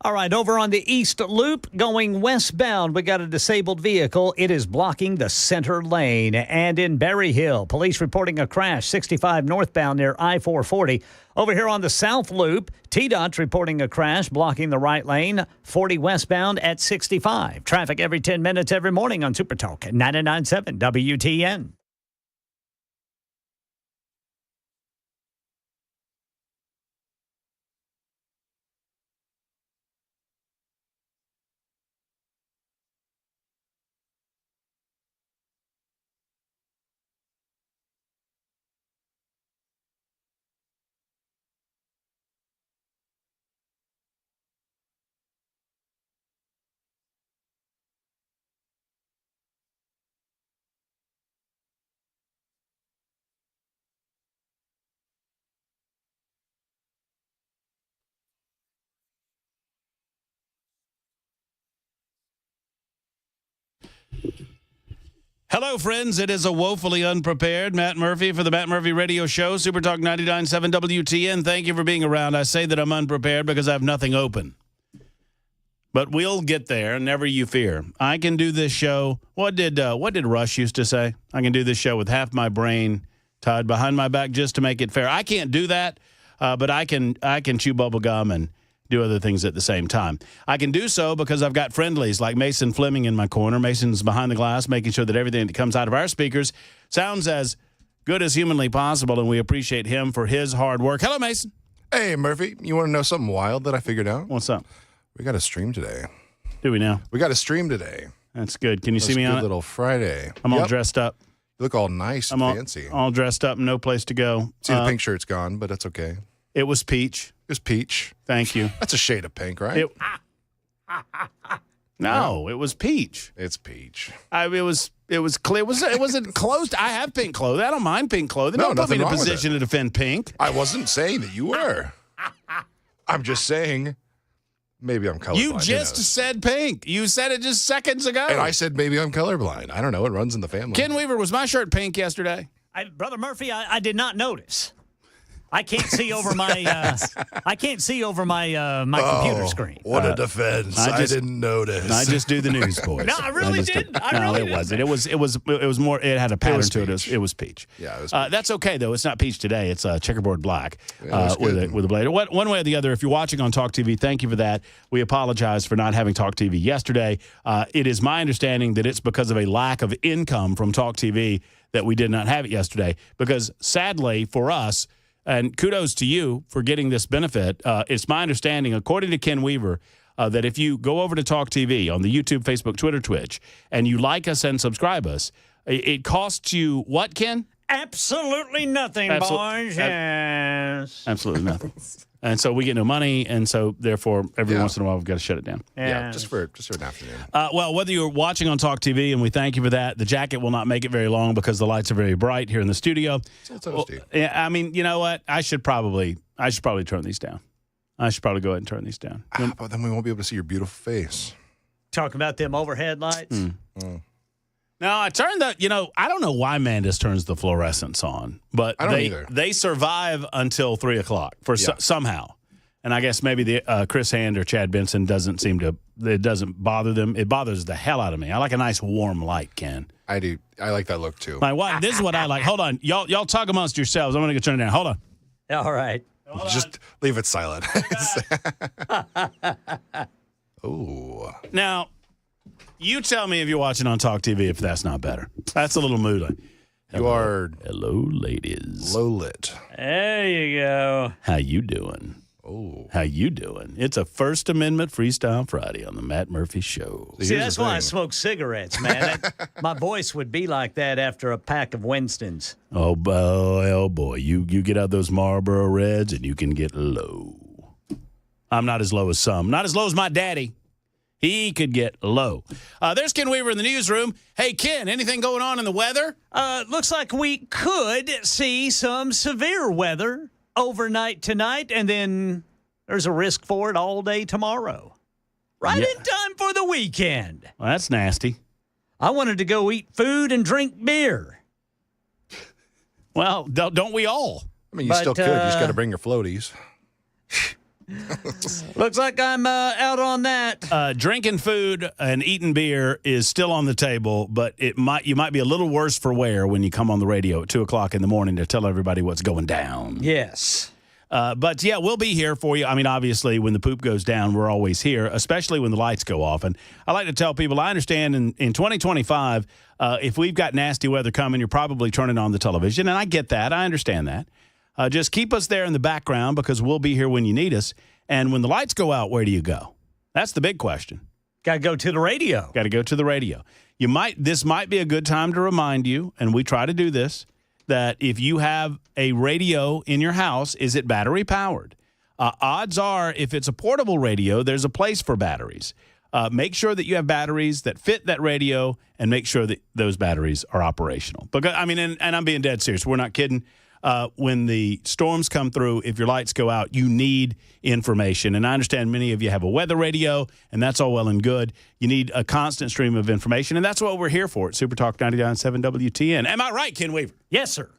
All right, over on the East Loop going westbound, we got a disabled vehicle. It is blocking the center lane. And in Berry Hill, police reporting a crash 65 northbound near I-440. Over here on the South Loop, TDOT's reporting a crash blocking the right lane, 40 westbound at 65. Traffic every 10 minutes every morning on Super Talk 99.7 WTN. Hello, friends. It is a woefully unprepared Matt Murphy for the Matt Murphy Radio Show, Super Talk 99.7 WTN. Thank you for being around. I say that I'm unprepared because I have nothing open. But we'll get there, never you fear. I can do this show. What did Rush used to say? I can do this show with half my brain tied behind my back just to make it fair. I can't do that, but I can chew bubble gum and do other things at the same time. I can do so because I've got friendlies like Mason Fleming in my corner. Mason's behind the glass, making sure that everything that comes out of our speakers sounds as good as humanly possible, and we appreciate him for his hard work. Hello, Mason. Hey, Murphy. You want to know something wild that I figured out? What's up? We got a stream today. Do we now? We got a stream today. That's good. Can you see me on it? Little Friday. I'm all dressed up. You look all nice and fancy. All dressed up, no place to go. See, the pink shirt's gone, but that's okay. It was peach. It was peach. Thank you. That's a shade of pink, right? No, it was peach. It's peach. It was clear. It wasn't closed. I have pink clothing. I don't mind pink clothing. No, Don't put me in a nothing wrong with position to defend pink. I wasn't saying that you were. I'm just saying maybe I'm colorblind. You just said pink. You said it just seconds ago. And I said maybe I'm colorblind. I don't know. It runs in the family. Ken Weaver, was my shirt pink yesterday? Brother Murphy, I did not notice. I can't see over my my computer screen. What a defense! I didn't notice. I just do the news, boys. No, I really didn't. No, it wasn't. It was more. It had a pattern to it. It was peach. Yeah, it was peach. That's okay though. It's not peach today. It's checkerboard black Yeah, with a blade. One way or the other. If you're watching on Talk TV, thank you for that. We apologize for not having Talk TV yesterday. It is my understanding that it's because of a lack of income from Talk TV that we did not have it yesterday. Because sadly for us. And kudos to you for getting this benefit. It's my understanding, according to Ken Weaver, that if you go over to Talk TV on the YouTube, Facebook, Twitter, Twitch, and you like us and subscribe us, it costs you what, Ken? Absolutely nothing, boys. Yes. Absolutely nothing. And so we get no money, and so therefore every once in a while we've got to shut it down. Yeah, just for an afternoon. Well, whether you're watching on Talk TV, and we thank you for that, the jacket will not make it very long because the lights are very bright here in the studio. It's a little toasty. Yeah, I mean, you know what? I should probably turn these down. I should probably go ahead and turn these down. But then we won't be able to see your beautiful face. Talking about them overhead lights. No, I turned that. I don't know why Mandis turns the fluorescents on, but I don't either. They survive until 3 o'clock somehow. And I guess maybe the Chris Hand or Chad Benson doesn't bother them. It bothers the hell out of me. I like a nice warm light, Ken. I do. I like that look too. My wife. This is what I like. Hold on, y'all talk amongst yourselves. I'm gonna go turn it down. Hold on. All right. Just leave it silent. Oh. Now, you tell me if you're watching on Talk TV if that's not better. That's a little moody. Hello, ladies. Low lit. There you go. How you doing? Oh. How you doing? It's a First Amendment Freestyle Friday on the Matt Murphy Show. See, that's why I smoke cigarettes, man. My voice would be like that after a pack of Winstons. Oh boy. You get out those Marlboro Reds and you can get low. I'm not as low as some. Not as low as my daddy. He could get low. There's Ken Weaver in the newsroom. Hey, Ken, anything going on in the weather? Looks like we could see some severe weather overnight tonight, and then there's a risk for it all day tomorrow. Right in time for the weekend. Well, that's nasty. I wanted to go eat food and drink beer. Well, don't we all? I mean, you still could. You just got to bring your floaties. Looks like I'm out on that. Drinking food and eating beer is still on the table, but you might be a little worse for wear when you come on the radio at 2 o'clock in the morning to tell everybody what's going down. Yes. But, yeah, we'll be here for you. I mean, obviously, when the poop goes down, we're always here, especially when the lights go off. And I like to tell people, I understand in 2025, if we've got nasty weather coming, you're probably turning on the television. And I get that. I understand that. Just keep us there in the background because we'll be here when you need us. And when the lights go out, where do you go? That's the big question. Got to go to the radio. Got to go to the radio. This might be a good time to remind you, and we try to do this, that if you have a radio in your house, is it battery powered? Odds are, if it's a portable radio, there's a place for batteries. Make sure that you have batteries that fit that radio, and make sure that those batteries are operational. Because I mean, and I'm being dead serious. We're not kidding. When the storms come through, if your lights go out, you need information. And I understand many of you have a weather radio, and that's all well and good. You need a constant stream of information, and that's what we're here for at Super Talk 99.7 WTN. Am I right, Ken Weaver? Yes, sir.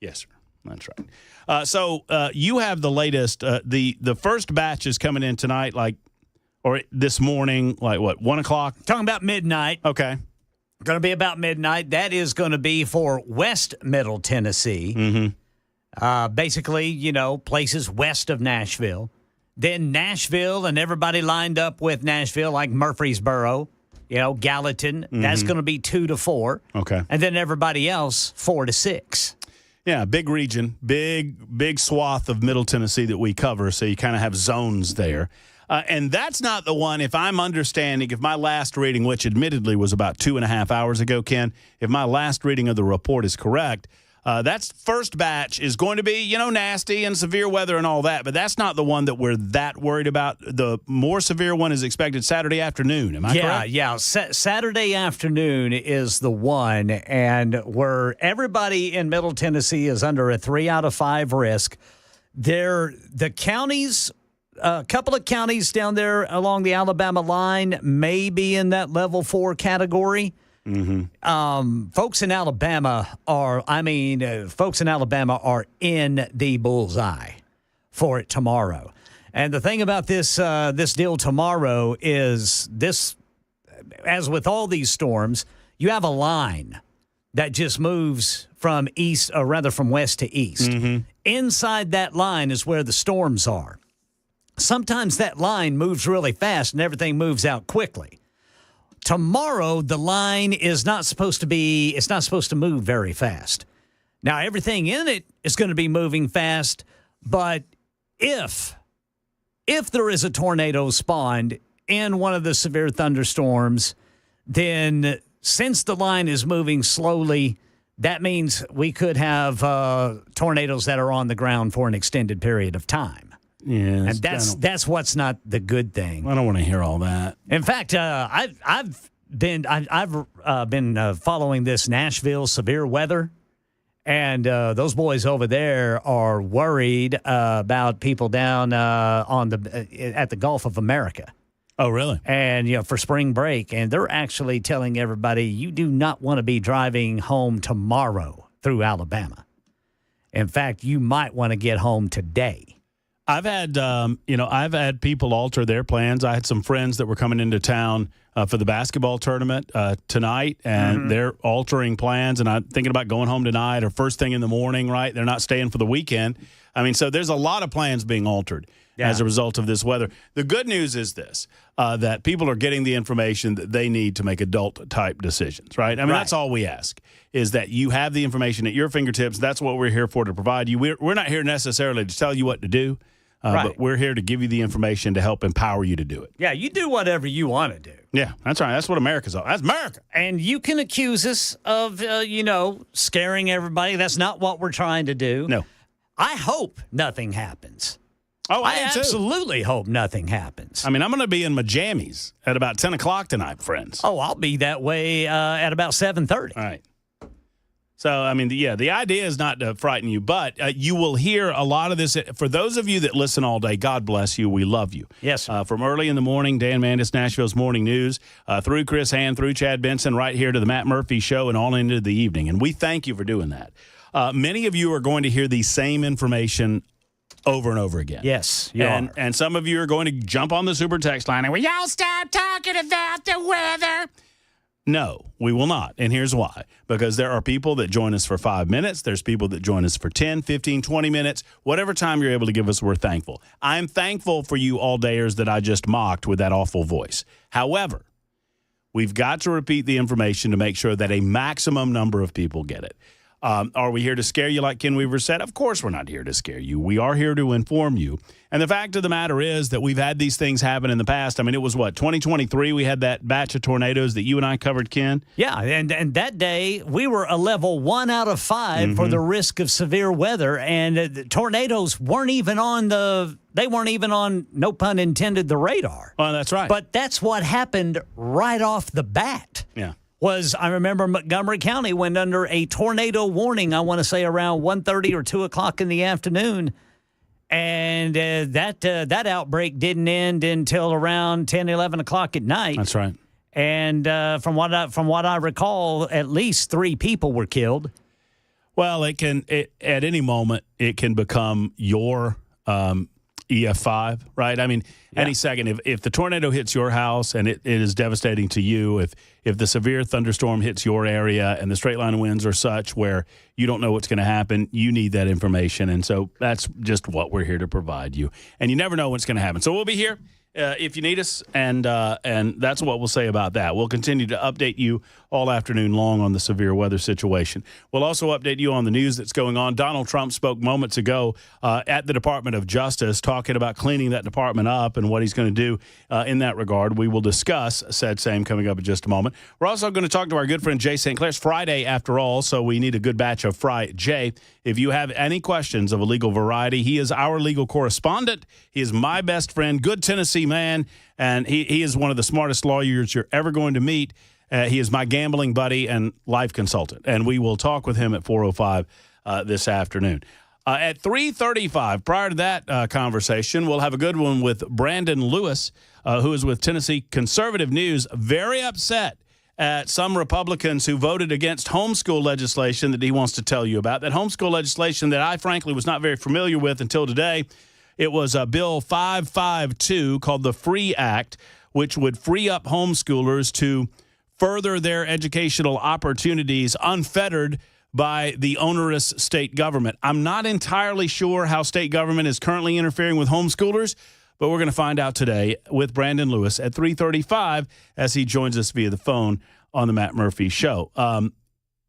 Yes, sir. That's right. So you have the latest. The first batch is coming in tonight, or this morning, 1 o'clock? Talking about midnight. Okay. Going to be about midnight. That is going to be for West Middle Tennessee. Mm-hmm. Basically, places west of Nashville. Then Nashville and everybody lined up with Nashville, like Murfreesboro, Gallatin. Mm-hmm. That's going to be 2 to 4. Okay. And then everybody else, 4 to 6. Yeah, big region, big swath of Middle Tennessee that we cover, so you kind of have zones there. And that's not the one, if I'm understanding, if my last reading, which admittedly was about 2.5 hours ago, Ken, if my last reading of the report is correct, that's first batch is going to be, nasty and severe weather and all that, but that's not the one that we're that worried about. The more severe one is expected Saturday afternoon. Am I correct? Yeah. Saturday afternoon is the one, and where everybody in Middle Tennessee is under a 3 out of 5 risk. The counties, a couple of counties down there along the Alabama line may be in that level 4 category. Mm-hmm. Folks in Alabama are in the bullseye for it tomorrow. And the thing about this deal tomorrow is this, as with all these storms, you have a line that just moves from west to east. Mm-hmm. Inside that line is where the storms are. Sometimes that line moves really fast and everything moves out quickly. Tomorrow, the line is not supposed to move very fast. Now, everything in it is going to be moving fast, but if there is a tornado spawned in one of the severe thunderstorms, then since the line is moving slowly, that means we could have tornadoes that are on the ground for an extended period of time. Yeah, and that's what's not the good thing. I don't want to hear all that. In fact, I've been following this Nashville severe weather, and those boys over there are worried about people down at the Gulf of America. Oh, really? And for spring break, and they're actually telling everybody you do not want to be driving home tomorrow through Alabama. In fact, you might want to get home today. I've had people alter their plans. I had some friends that were coming into town for the basketball tournament tonight, and they're altering plans. And I'm thinking about going home tonight or first thing in the morning. Right? They're not staying for the weekend. I mean, so there's a lot of plans being altered as a result of this weather. The good news is this: that people are getting the information that they need to make adult type decisions. Right? I mean, that's all we ask, is that you have the information at your fingertips. That's what we're here for, to provide you. We're not here necessarily to tell you what to do. But we're here to give you the information to help empower you to do it. Yeah, you do whatever you want to do. Yeah, that's right. That's what America's all. That's America. And you can accuse us of, scaring everybody. That's not what we're trying to do. No. I hope nothing happens. Oh, I absolutely hope nothing happens. I mean, I'm going to be in my jammies at about 10 o'clock tonight, friends. Oh, I'll be that way at about 7:30. All right. So, I mean, the idea is not to frighten you, but you will hear a lot of this. For those of you that listen all day, God bless you. We love you. Yes. From early in the morning, Dan Mandis, Nashville's Morning News, through Chris Hand, through Chad Benson, right here to the Matt Murphy Show and all into the evening. And we thank you for doing that. Many of you are going to hear the same information over and over again. Yes, you are. And some of you are going to jump on the super text line and will y'all stop talking about the weather? No, we will not. And here's why. Because there are people that join us for 5 minutes. There's people that join us for 10, 15, 20 minutes. Whatever time you're able to give us, we're thankful. I'm thankful for you all-dayers that I just mocked with that awful voice. However, we've got to repeat the information to make sure that a maximum number of people get it. Are we here to scare you like Ken Weaver said? Of course we're not here to scare you. We are here to inform you. And the fact of the matter is that we've had these things happen in the past. I mean, it was, 2023 we had that batch of tornadoes that you and I covered, Ken? Yeah, and that day we were a level 1 out of 5 for the risk of severe weather, and the tornadoes weren't even on no pun intended, the radar. Well, that's right. But that's what happened right off the bat. Yeah. I remember Montgomery County went under a tornado warning, I want to say around 1:30 or 2 o'clock in the afternoon. And that outbreak didn't end until around 10, 11 o'clock at night. That's right. And from what I recall, at least 3 people were killed. Well, at any moment, it can become your EF5, right? I mean, any second, if the tornado hits your house and it is devastating to you, if the severe thunderstorm hits your area and the straight line winds are such where you don't know what's going to happen, you need that information. And so that's just what we're here to provide you. And you never know what's going to happen. So we'll be here if you need us, and that's what we'll say about that. We'll continue to update you all afternoon long on the severe weather situation. We'll also update you on the news that's going on. Donald Trump spoke moments ago at the Department of Justice talking about cleaning that department up and what he's going to do in that regard. We will discuss said same coming up in just a moment. We're also going to talk to our good friend Jay St. Clair. It's Friday after all, so we need a good batch of FRIJAY. If you have any questions of a legal variety, he is our legal correspondent. He is my best friend, good Tennessee man, and he is one of the smartest lawyers you're ever going to meet. He is my gambling buddy and life consultant, and we will talk with him at 4:05 this afternoon. At 3:35, prior to that conversation, we'll have a good one with Brandon Lewis, who is with Tennessee Conservative News, very upset at some Republicans who voted against homeschool legislation that he wants to tell you about. That homeschool legislation that I, frankly, was not very familiar with until today. It was Bill 552 called the FREE Act, which would free up homeschoolers to further their educational opportunities unfettered by the onerous state government. I'm not entirely sure how state government is currently interfering with homeschoolers, but we're going to find out today with Brandon Lewis at 3:35 as he joins us via the phone on the Matt Murphy Show.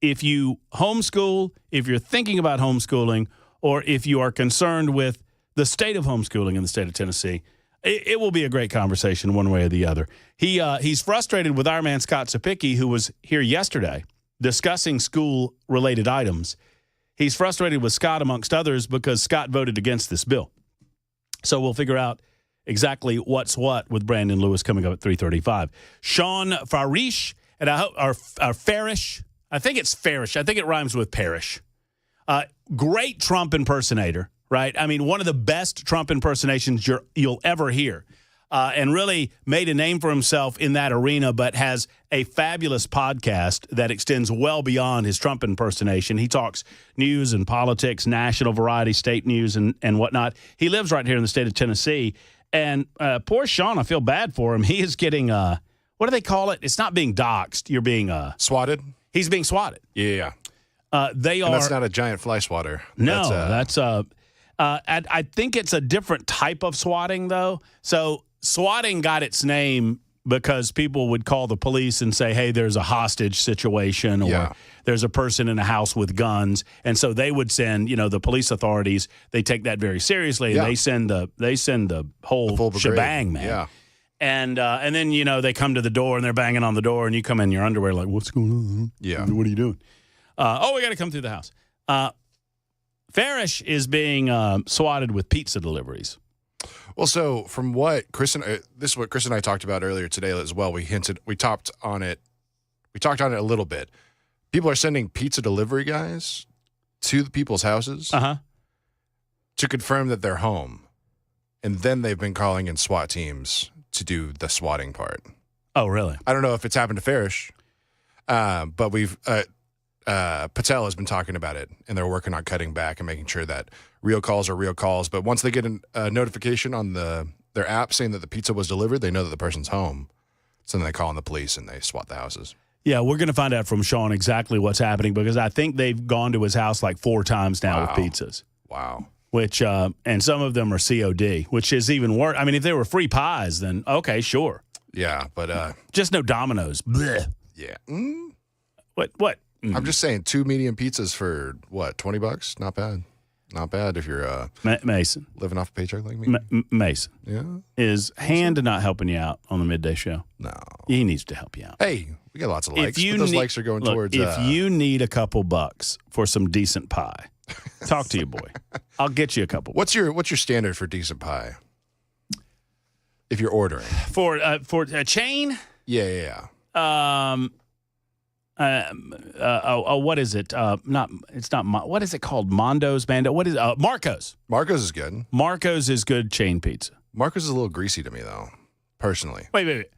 If you homeschool, if you're thinking about homeschooling, or if you are concerned with the state of homeschooling in the state of Tennessee, it will be a great conversation one way or the other. He's frustrated with our man Scott Sapicki, who was here yesterday discussing school-related items. He's frustrated with Scott, amongst others, because Scott voted against this bill. So we'll figure out exactly what's what with Brandon Lewis coming up at 3:35. Sean Farish, and I hope, or Farish. I think it's Farish. I think it rhymes with parish. Great Trump impersonator, right? I mean, one of the best Trump impersonations you'll ever hear. And really made a name for himself in that arena, but has a fabulous podcast that extends well beyond his Trump impersonation. He talks news and politics, national variety, state news, and whatnot. He lives right here in the state of Tennessee. And poor Sean, I feel bad for him. He is getting, what do they call it? It's not being doxxed. You're being swatted? He's being swatted. Yeah. They are. And that's not a giant fly swatter. No, that's I think it's a different type of swatting, though. So swatting got its name because people would call the police and say, hey, there's a hostage situation, or there's a person in a house with guns. And so they would send, the police authorities, they take that very seriously. And they send the whole shebang, man. Yeah. And then, they come to the door and they're banging on the door and you come in your underwear like, what's going on? Yeah. What are you doing? We got to come through the house. Farish is being swatted with pizza deliveries. Well, so from what Chris and this is what Chris and I talked about earlier today as well. We talked on it a little bit. People are sending pizza delivery guys to the people's houses to confirm that they're home, and then they've been calling in SWAT teams to do the swatting part. Oh, really? I don't know if it's happened to Farish, but we've Patel has been talking about it, and they're working on cutting back and making sure that real calls are real calls. But once they get a notification on their app saying that the pizza was delivered, they know that the person's home. So then they call in the police and they swat the houses. Yeah, we're going to find out from Sean exactly what's happening because I think they've gone to his house like 4 times now with pizzas. Wow. Which, and some of them are COD, which is even worse. I mean, if they were free pies, then okay, sure. Yeah, but just no Domino's. Blech. Yeah. What? I'm just saying 2 medium pizzas for what, $20? Not bad. Not bad if you're Mason living off a paycheck like me. Mason. Yeah. Is Hand not helping you out on the midday show? No. He needs to help you out. Hey, we got lots of likes, but those likes are going towards. If you need a couple bucks for some decent pie, talk to your boy. I'll get you a couple. What's your standard for decent pie? If you're ordering for a chain? Yeah. What is it? What is it called? Mondo's, Mando. What is Marco's? Marco's is good. Marco's is good chain pizza. Marco's is a little greasy to me though, personally. Wait.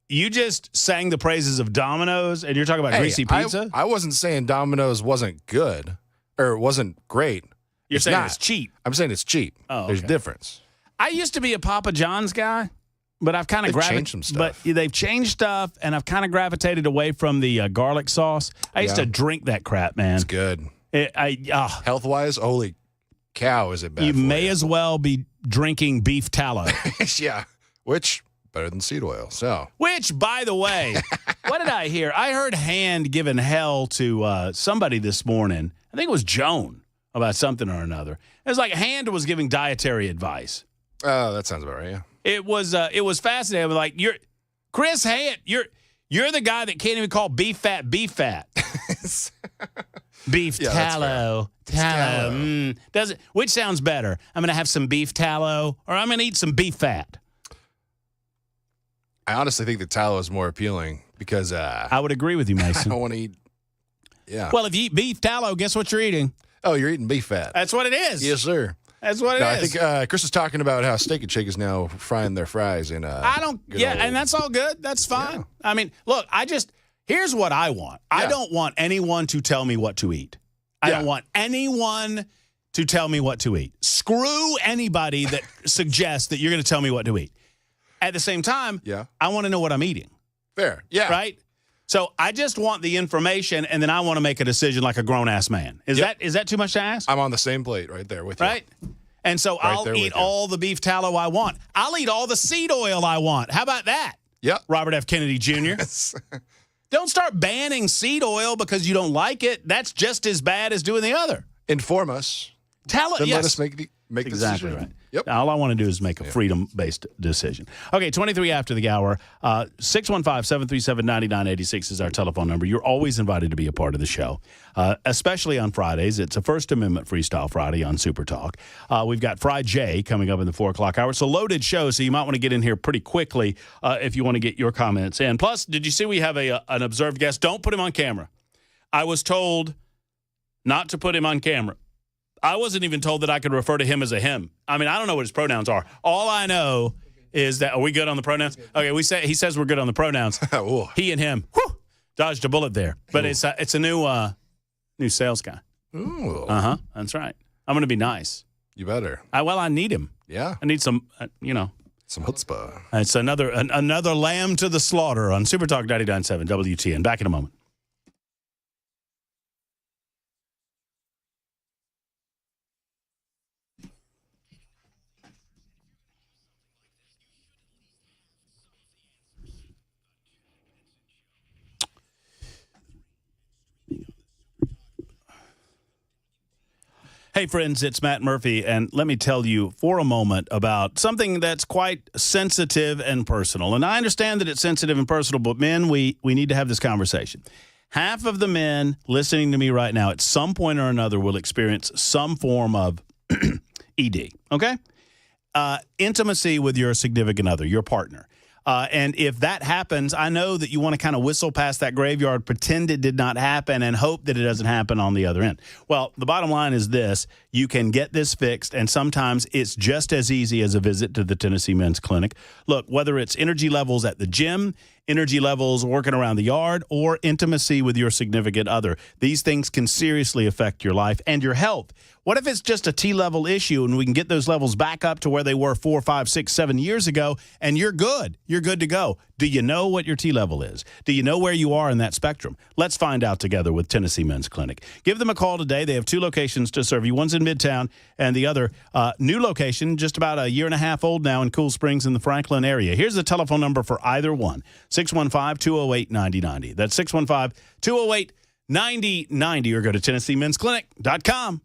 You just sang the praises of Domino's, and you're talking about greasy pizza? I wasn't saying Domino's wasn't good or wasn't great. You're saying it's cheap. I'm saying it's cheap. Oh, There's a difference. I used to be a Papa John's guy, but I've kind of changed some stuff. But they've changed stuff, and I've kind of gravitated away from the garlic sauce. I used to drink that crap, man. It's good. Health-wise, holy cow, is it bad? You may as well be drinking beef tallow. Yeah, which better than seed oil. So, which, by the way, what did I hear? I heard Hand giving hell to somebody this morning. I think it was Joan about something or another. It was like Hand was giving dietary advice. Oh, that sounds about right. Yeah. It was fascinating. Like you're Chris Hand, you're the guy that can't even call beef fat. Beef tallow. Which sounds better? I'm going to have some beef tallow, or I'm going to eat some beef fat. I honestly think the tallow is more appealing because I would agree with you, Mason. I don't want to eat. Yeah. Well, if you eat beef tallow, guess what you're eating? Oh, you're eating beef fat. That's what it is. Yes, sir. That's what it is. I think Chris is talking about how Steak and Shake is now frying their fries in. And that's all good. That's fine. Yeah. I mean, look, here's what I want. Yeah. I don't want anyone to tell me what to eat. I don't want anyone to tell me what to eat. Screw anybody that suggests that you're going to tell me what to eat. At the same time, I want to know what I'm eating. Fair. Yeah. Right? So I just want the information, and then I want to make a decision like a grown-ass man. Is that too much to ask? I'm on the same plate right there with you. Right? And so I'll eat all the beef tallow I want. I'll eat all the seed oil I want. How about that? Yep. Robert F. Kennedy Jr. Don't start banning seed oil because you don't like it. That's just as bad as doing the other. Inform us. Tell us. Then let us make the exactly decision. Right. Yep. All I want to do is make a freedom-based decision. Okay, 23 after the hour. 615-737-9986 is our telephone number. You're always invited to be a part of the show, especially on Fridays. It's a First Amendment Freestyle Friday on Super Talk. We've got FRIJAY coming up in the 4 o'clock hour. It's a loaded show, so you might want to get in here pretty quickly if you want to get your comments in. Plus, did you see we have an observed guest? Don't put him on camera. I was told not to put him on camera. I wasn't even told that I could refer to him as a him. I mean, I don't know what his pronouns are. All I know is that, are we good on the pronouns? Okay, he says we're good on the pronouns. He and him. Whew, dodged a bullet there. But it's a new sales guy. Ooh. That's right. I'm going to be nice. You better. I need him. Yeah. I need some, some chutzpah. It's another lamb to the slaughter on Super Talk 99.7 WTN. Back in a moment. Hey, friends, it's Matt Murphy, and let me tell you for a moment about something that's quite sensitive and personal. And I understand that it's sensitive and personal, but men, we need to have this conversation. Half of the men listening to me right now at some point or another will experience some form of ED, okay? Intimacy with your significant other, your partner. And if that happens, I know that you want to kind of whistle past that graveyard, pretend it did not happen, and hope that it doesn't happen on the other end. Well, the bottom line is this. You can get this fixed, and sometimes it's just as easy as a visit to the Tennessee Men's Clinic. Look, whether it's energy levels at the gym, energy levels, working around the yard, or intimacy with your significant other. These things can seriously affect your life and your health. What if it's just a T-level issue and we can get those levels back up to where they were 4, 5, 6, 7 years ago, and you're good? You're good to go. Do you know what your T-level is? Do you know where you are in that spectrum? Let's find out together with Tennessee Men's Clinic. Give them a call today. They have 2 locations to serve you. One's in Midtown, and the other new location, just about a year and a half old now in Cool Springs in the Franklin area. Here's the telephone number for either one, 615-208-9090. That's 615-208-9090, or go to TennesseeMen'sClinic.com.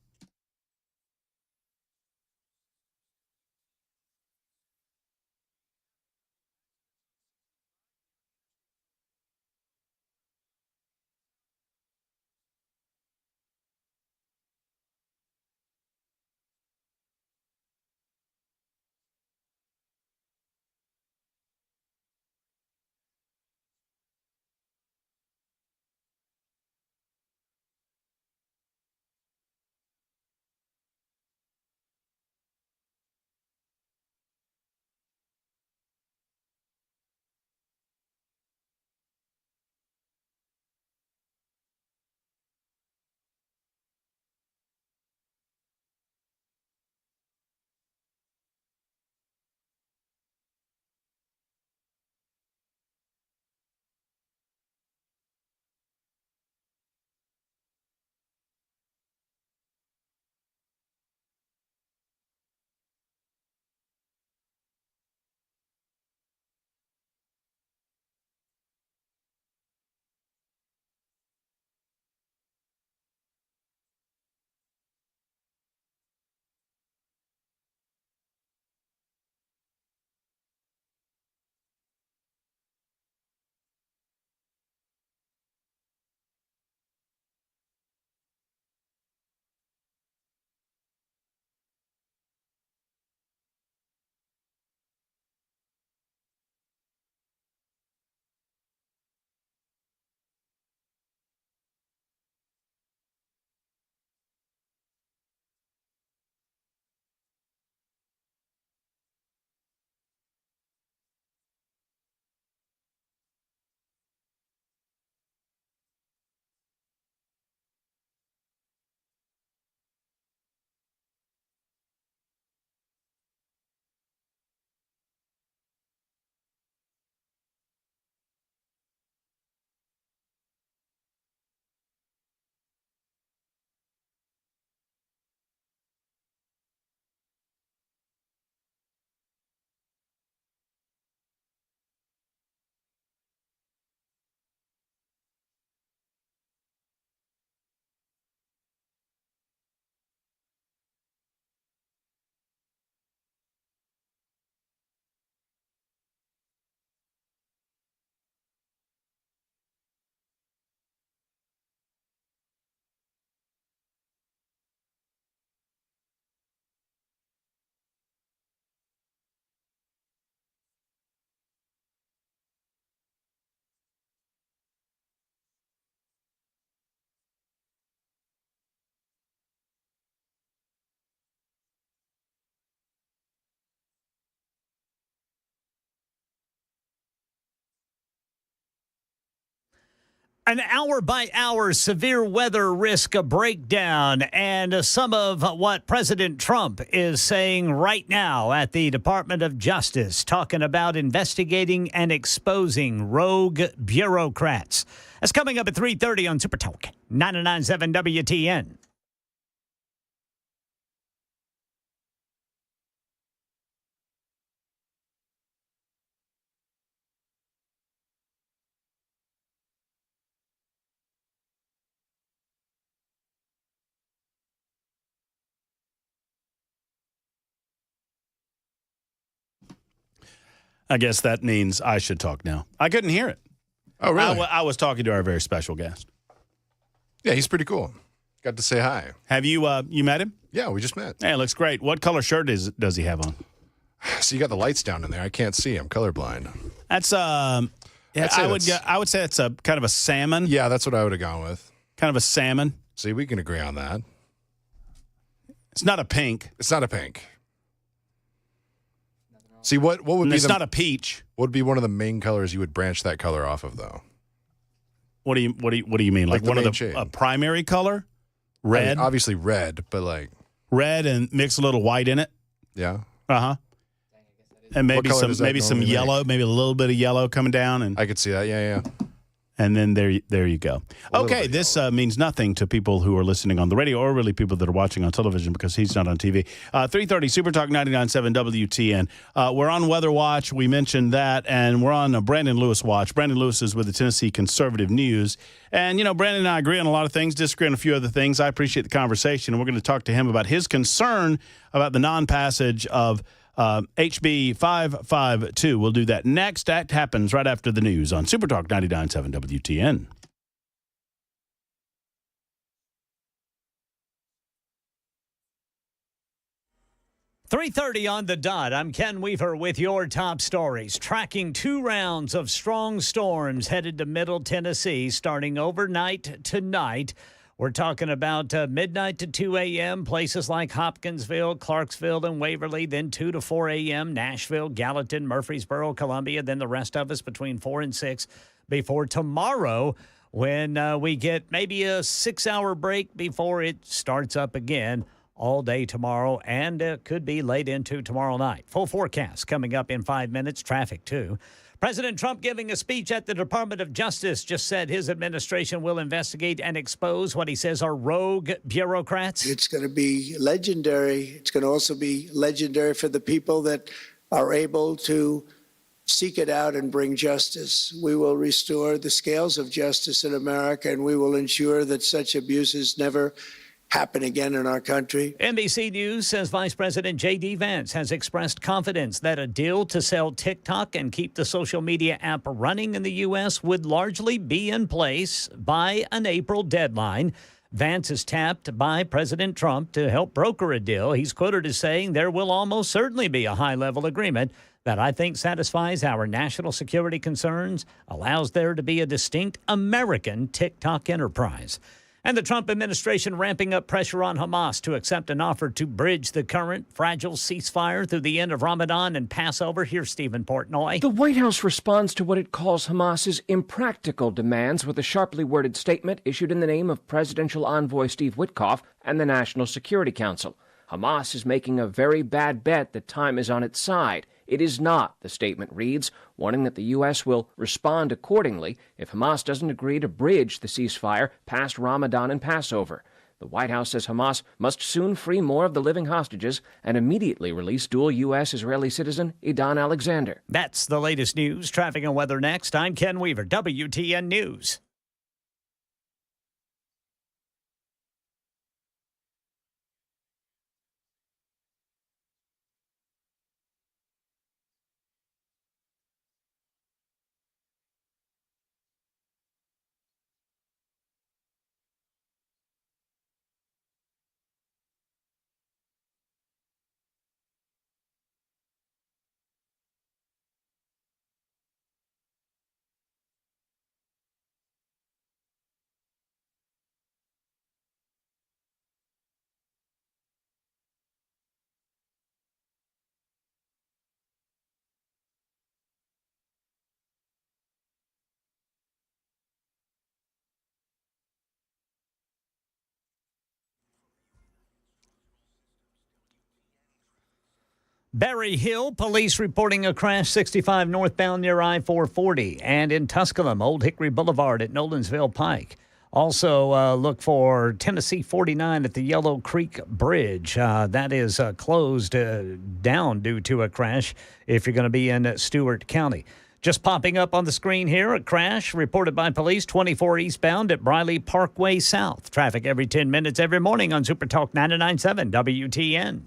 An hour-by-hour severe weather risk breakdown and some of what President Trump is saying right now at the Department of Justice, talking about investigating and exposing rogue bureaucrats. That's coming up at 3:30 on Super Talk 99.7 WTN. I guess that means I should talk now. I couldn't hear it. Oh, really? I was talking to our very special guest. Yeah, he's pretty cool. Got to say hi. Have you you met him? Yeah, we just met. Hey, it looks great. What color shirt does he have on? So you got the lights down in there. I can't see. I'm colorblind. That's I would say it's a kind of a salmon. Yeah, that's what I would have gone with. Kind of a salmon. See, we can agree on that. It's not a pink. It's not a pink. See, what would And be it's not a peach. what would be one of the main colors you would branch that color off of, though? What do you mean? Like the one of main the shade. primary color? I Red? mean, obviously red, but like, Red and mix a little white in it. yeah. Uh-huh. And maybe color some does that normally make? yellow, maybe a little bit of yellow coming down, and I could see that. Yeah. and then there you go. A little Okay, bit this means nothing to people who are listening on the radio, or really people that are watching on television, because he's not on TV. 3:30 Super Talk 99.7 WTN. We're on Weather Watch. We mentioned that, and we're on Brandon Lewis Watch. Brandon Lewis is with the Tennessee Conservative News. And, Brandon and I agree on a lot of things, disagree on a few other things. I appreciate the conversation, and we're going to talk to him about his concern about the non-passage of HB 552. We'll do that next. That happens right after the news on Super Talk 99.7 WTN. .30 on the dot. I'm Ken Weaver with your top stories. Tracking 2 rounds of strong storms headed to Middle Tennessee starting overnight tonight. We're talking about midnight to 2 a.m., places like Hopkinsville, Clarksville, and Waverly, then 2 to 4 a.m., Nashville, Gallatin, Murfreesboro, Columbia, then the rest of us between 4 and 6 before tomorrow, when we get maybe a 6-hour break before it starts up again all day tomorrow, and could be late into tomorrow night. Full forecast coming up in 5 minutes. Traffic, too. President Trump, giving a speech at the Department of Justice, just said his administration will investigate and expose what he says are rogue bureaucrats. It's going to be legendary. It's going to also be legendary for the people that are able to seek it out and bring justice. We will restore the scales of justice in America, and we will ensure that such abuses never happen again in our country. NBC News says Vice President J.D. Vance has expressed confidence that a deal to sell TikTok and keep the social media app running in the U.S. would largely be in place by an April deadline. Vance is tapped by President Trump to help broker a deal. He's quoted as saying there will almost certainly be a high-level agreement that I think satisfies our national security concerns, allows there to be a distinct American TikTok enterprise. And the Trump administration ramping up pressure on Hamas to accept an offer to bridge the current fragile ceasefire through the end of Ramadan and Passover. Here's Stephen Portnoy. The White House responds to what it calls Hamas's impractical demands with a sharply worded statement issued in the name of Presidential Envoy Steve Witkoff and the National Security Council. Hamas is making a very bad bet that time is on its side. It is not, the statement reads, warning that the U.S. will respond accordingly if Hamas doesn't agree to bridge the ceasefire past Ramadan and Passover. The White House says Hamas must soon free more of the living hostages and immediately release dual U.S.-Israeli citizen Idan Alexander. That's the latest news. Traffic and weather next. I'm Ken Weaver, WTN News. Berry Hill, police reporting a crash 65 northbound near I-440. And in Tusculum, Old Hickory Boulevard at Nolensville Pike. Also, look for Tennessee 49 at the Yellow Creek Bridge. That is closed down due to a crash if you're going to be in Stewart County. Just popping up on the screen here, a crash reported by police 24 eastbound at Briley Parkway South. Traffic every 10 minutes every morning on Super Talk 99.7 WTN.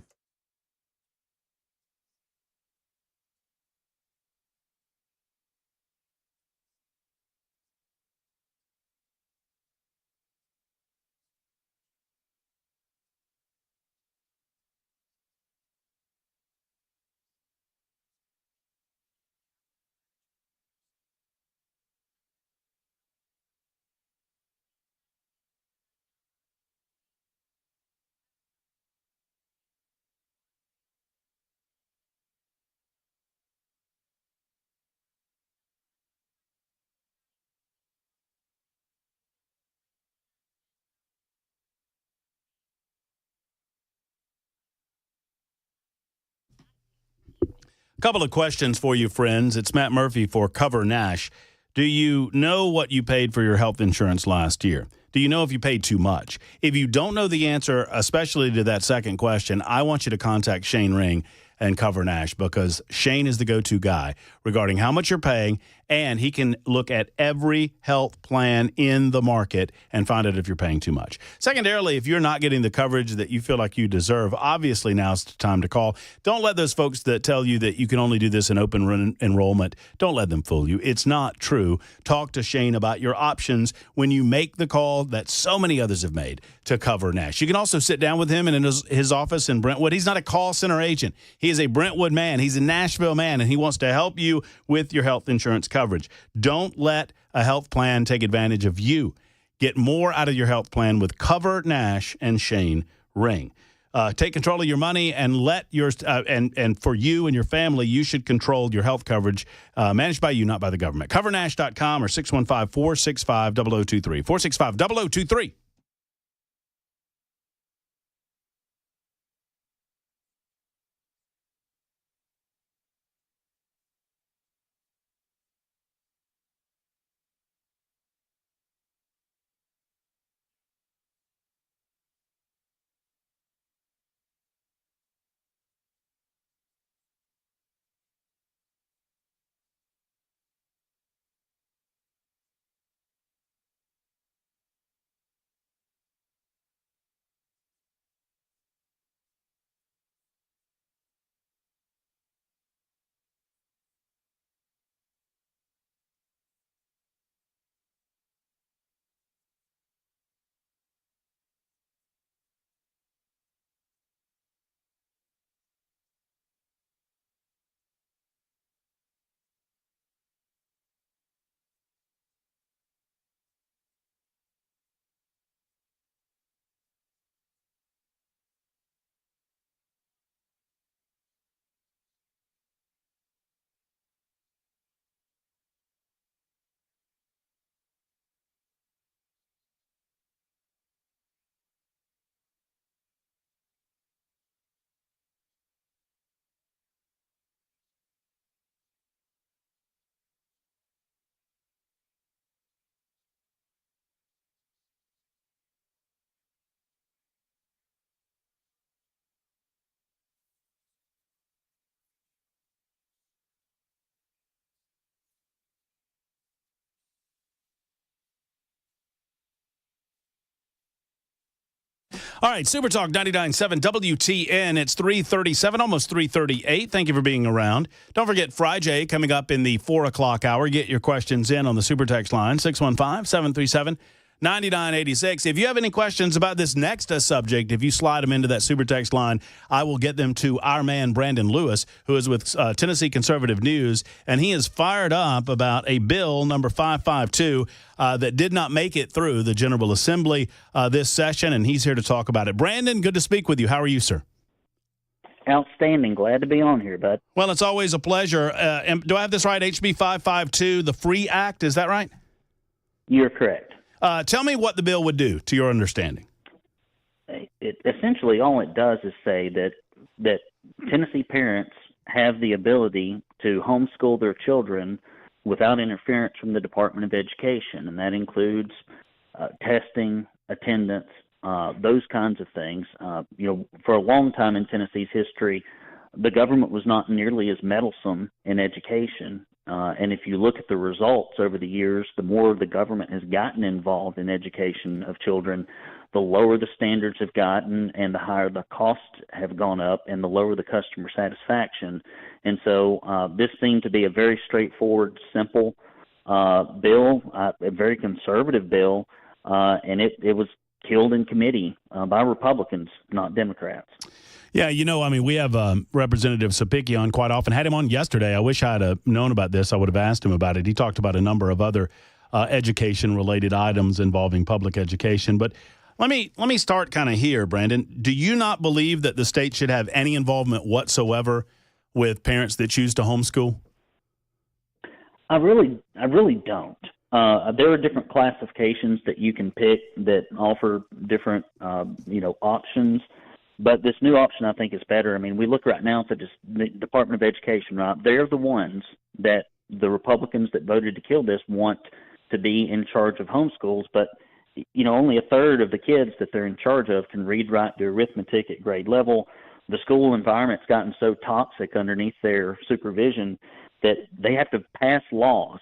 Couple of questions for you, friends. It's Matt Murphy for Cover Nash. Do you know what you paid for your health insurance last year? Do you know if you paid too much? If you don't know the answer, especially to that second question, I want you to contact Shane Ring and Cover Nash, because Shane is the go-to guy regarding how much you're paying, and he can look at every health plan in the market and find out if you're paying too much. Secondarily, if you're not getting the coverage that you feel like you deserve, obviously now's the time to call. Don't let those folks that tell you that you can only do this in open enrollment, don't let them fool you. It's not true. Talk to Shane about your options when you make the call that so many others have made to Cover Nash. You can also sit down with him in his office in Brentwood. He's not a call center agent. He is a Brentwood man. He's a Nashville man, and he wants to help you with your health insurance coverage. Don't let a health plan take advantage of you. Get more out of your health plan with Cover Nash and Shane Ring. Take control of your money and let your and for you and your family, you should control your health coverage managed by you, not by the government. CoverNash.com or 615-465-0023. 465-0023. All right, Super Talk 99.7 WTN. It's 3:37, almost 3:38. Thank you for being around. Don't forget FRIJAY coming up in the 4 o'clock hour. Get your questions in on the Super Text line, 615-737-9986. If you have any questions about this next subject, if you slide them into that Super Text line, I will get them to our man, Brandon Lewis, who is with Tennessee Conservative News, and he is fired up about a bill, number 552, that did not make it through the General Assembly this session, and he's here to talk about it. Brandon, good to speak with you. How are you, sir? Outstanding. Glad to be on here, bud. Well, it's always a pleasure. Do I have this right? HB 552, the FREE Act, is that right? You're correct. Tell me what the bill would do, to your understanding. Essentially, all it does is say that Tennessee parents have the ability to homeschool their children without interference from the Department of Education, and that includes testing, attendance, those kinds of things. For a long time in Tennessee's history, the government was not nearly as meddlesome in education. And if you look at the results over the years, the more the government has gotten involved in education of children, the lower the standards have gotten and the higher the costs have gone up and the lower the customer satisfaction. And so this seemed to be a very straightforward, simple bill, a very conservative bill, and it was killed in committee by Republicans, not Democrats. Yeah, we have Representative Sapicki on quite often. Had him on yesterday. I wish I had known about this. I would have asked him about it. He talked about a number of other education-related items involving public education. But let me start kind of here, Brandon. Do you not believe that the state should have any involvement whatsoever with parents that choose to homeschool? I really don't. There are different classifications that you can pick that offer different, options. But this new option, I think, is better. I mean, we look right now at the Department of Education, right? They're the ones that the Republicans that voted to kill this want to be in charge of homeschools, but only a third of the kids that they're in charge of can read, write, do arithmetic at grade level. The school environment's gotten so toxic underneath their supervision that they have to pass laws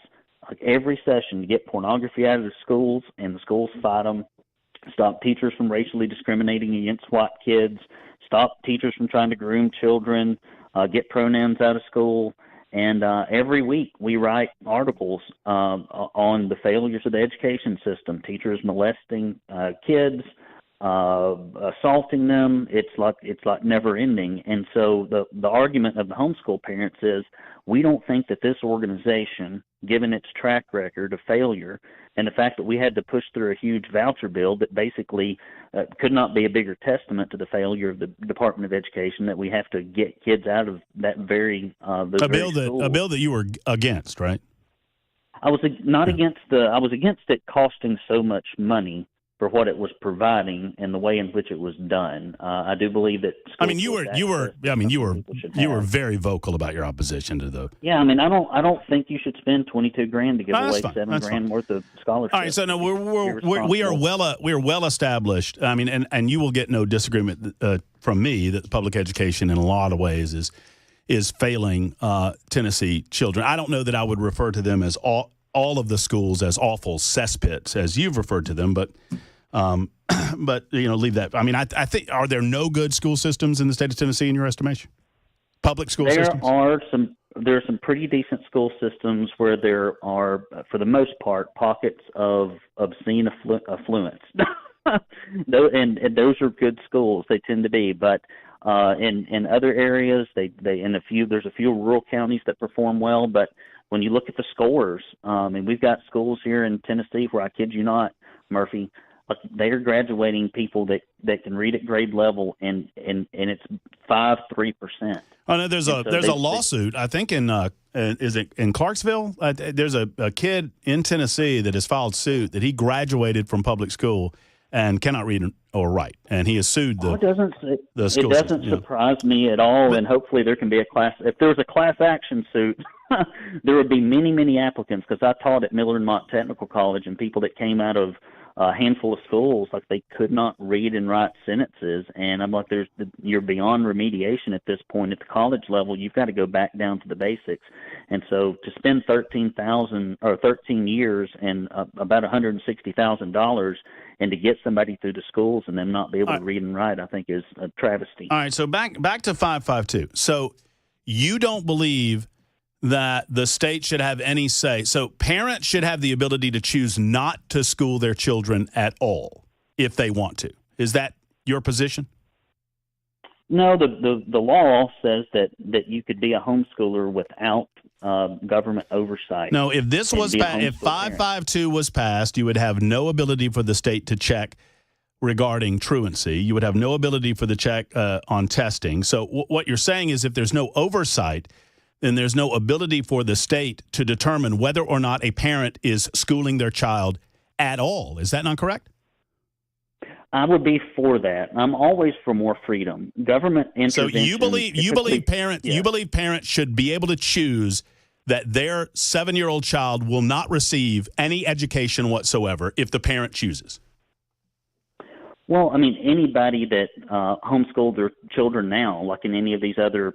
like every session to get pornography out of the schools, and the schools fight them. Stop teachers from racially discriminating against white kids. Stop teachers from trying to groom children. Get pronouns out of school. And every week we write articles on the failures of the education system. Teachers molesting kids, assaulting them. It's like never ending. And so the argument of the homeschool parents is, we don't think that this organization, given its track record of failure and the fact that we had to push through a huge voucher bill that basically could not be a bigger testament to the failure of the Department of Education, that we have to get kids out of that very a bill that you were against, right? I was not against I was against it costing so much money for what it was providing and the way in which it was done. I do believe that. You were very vocal about your opposition to the. Yeah, I don't think you should spend $22,000 to give away $7,000 worth of scholarships. All right, so no, we are well established. And you will get no disagreement from me that public education in a lot of ways is failing Tennessee children. I don't know that I would refer to them as all of the schools as awful cesspits as you've referred to them, but leave that. I think, are there no good school systems in the state of Tennessee in your estimation? Public school systems? There are some pretty decent school systems where there are, for the most part, pockets of obscene affluence. and those are good schools. They tend to be, but in other areas, there's a few rural counties that perform well, but when you look at the scores, and we've got schools here in Tennessee where, I kid you not, Murphy, they are graduating people that can read at grade level, and it's 3%. Oh no, there's a lawsuit. I think is it in Clarksville? There's a kid in Tennessee that has filed suit that he graduated from public school and cannot read or write, and he has sued the school. It doesn't surprise me at all, and hopefully there can be if there was a class action suit, there would be many, many applicants, because I taught at Millard Mott Technical College, and people that came out of a handful of schools, like, they could not read and write sentences, and I'm like, you're beyond remediation at this point. At the college level, you've got to go back down to the basics, and so to spend 13 years and about $160,000 and to get somebody through the schools and them not be able to read and write, I think is a travesty. All right, so back to 552. So you don't believe that the state should have any say. So parents should have the ability to choose not to school their children at all if they want to. Is that your position? No, the law says that you could be a homeschooler without government oversight. No, if this was if 552 was passed, you would have no ability for the state to check regarding truancy. You would have no ability for the check on testing. So what you're saying is, if there's no oversight, then there's no ability for the state to determine whether or not a parent is schooling their child at all. Is that not correct? I would be for that. I'm always for more freedom. Government intervention. So you believe parents should be able to choose that their 7-year-old child will not receive any education whatsoever if the parent chooses? Well, anybody that homeschooled their children now, like in any of these other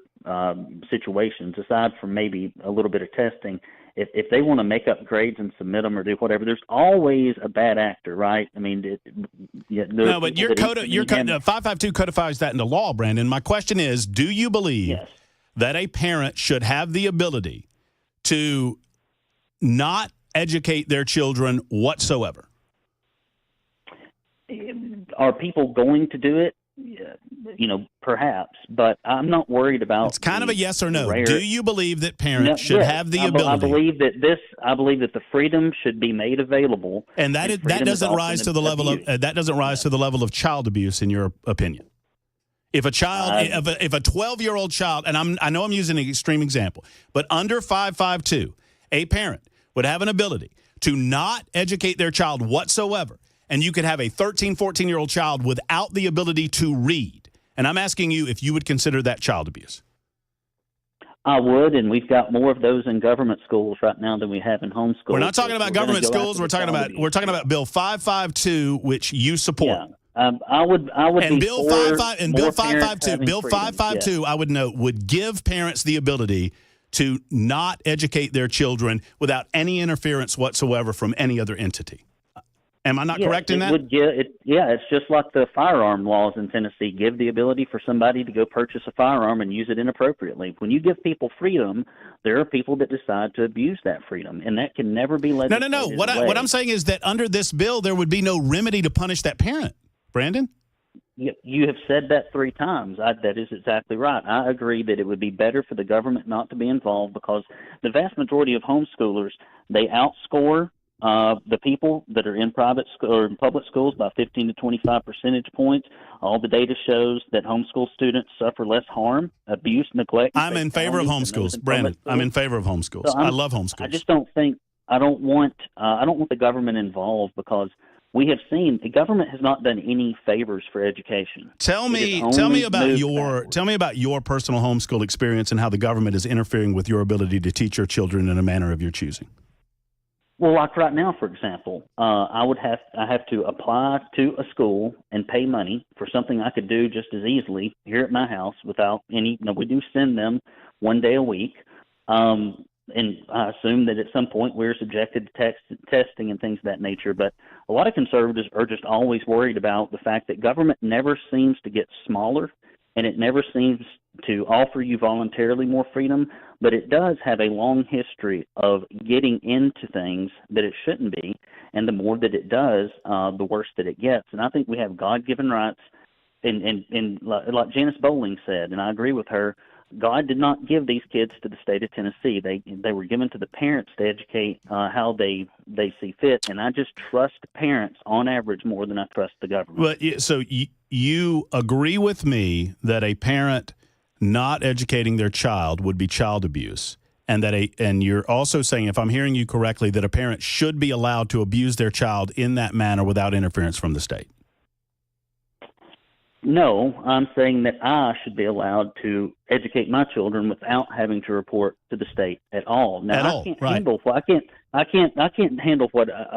situations, aside from maybe a little bit of testing, if they want to make up grades and submit them or do whatever, there's always a bad actor, right? No, but your 552 codifies that into law, Brandon. My question is, do you believe that a parent should have the ability to not educate their children whatsoever? Are people going to do it? Perhaps, but I'm not worried about. It's kind of a yes or no. Do you believe that parents should have the ability? I believe that the freedom should be made available, and that doesn't rise to the level of child abuse, in your opinion. If a child, if a 12-year-old child, and I know I'm using an extreme example, but under 552, a parent would have an ability to not educate their child whatsoever. And you could have a 13, 14-year-old child without the ability to read. And I'm asking you if you would consider that child abuse. I would, and we've got more of those in government schools right now than we have in homeschool. We're not talking about government schools. We're talking about Bill 552, which you support. Yeah. I would. And be Bill for 55 and more Bill parents 552, having Bill freedom. 552, Yeah. I would note, would give parents the ability to not educate their children without any interference whatsoever from any other entity. Am I not correct in that? It's just like the firearm laws in Tennessee give the ability for somebody to go purchase a firearm and use it inappropriately. When you give people freedom, there are people that decide to abuse that freedom, and that can never be legislated No. What I'm saying is that under this bill, there would be no remedy to punish that parent. Brandon? You have said that 3 times. That is exactly right. I agree that it would be better for the government not to be involved because the vast majority of homeschoolers, they outscore the people that are in private or in public schools by 15 to 25 percentage points. All the data shows that homeschool students suffer less harm, abuse, neglect. I'm in favor of homeschools, Brandon. I'm in favor of homeschools. So I love homeschools. I just don't think I don't want the government involved because we have seen the government has not done any favors for education. Tell me about your personal homeschool experience and how the government is interfering with your ability to teach your children in a manner of your choosing. Well, like right now, for example, I have to apply to a school and pay money for something I could do just as easily here at my house without any. We do send them 1 day a week, and I assume that at some point we're subjected to testing and things of that nature. But a lot of conservatives are just always worried about the fact that government never seems to get smaller, and it never seems to offer you voluntarily more freedom, but it does have a long history of getting into things that it shouldn't be, and the more that it does, the worse that it gets. And I think we have God-given rights, and like Janice Bowling said, and I agree with her, God did not give these kids to the state of Tennessee. They were given to the parents to educate how they see fit, and I just trust parents on average more than I trust the government. But so you agree with me that a parent not educating their child would be child abuse, and and you're also saying, if I'm hearing you correctly, that a parent should be allowed to abuse their child in that manner without interference from the state. No, I'm saying that I should be allowed to educate my children without having to report to the state at all. Now, I can't handle I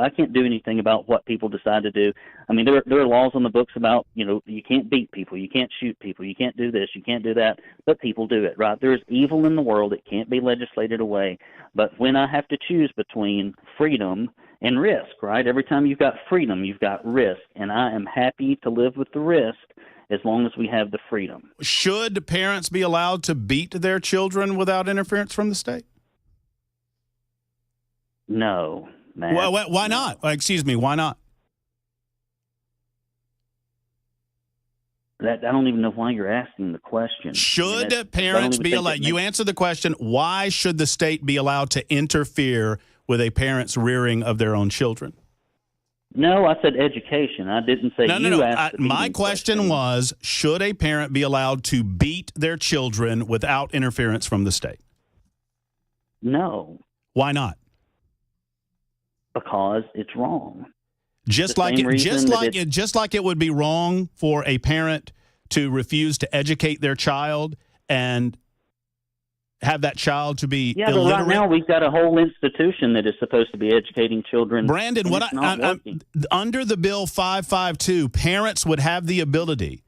can't do anything about what people decide to do. I mean, there are laws on the books about, you can't beat people, you can't shoot people, you can't do this, you can't do that, but people do it, right? There is evil in the world. It can't be legislated away. But when I have to choose between freedom and risk, right? Every time you've got freedom, you've got risk, and I am happy to live with the risk as long as we have the freedom. Should parents be allowed to beat their children without interference from the state? No, man. Well, why not? Excuse me, why not? I don't even know why you're asking the question. Should parents be allowed? You answer the question, why should the state be allowed to interfere with a parent's rearing of their own children? No, I said education. I didn't say you asked. My question was, should a parent be allowed to beat their children without interference from the state? No. Why not? Because it's wrong. Just like it would be wrong for a parent to refuse to educate their child and have that child to be illiterate. But right now we've got a whole institution that is supposed to be educating children. Brandon, under the bill 552, parents would have the ability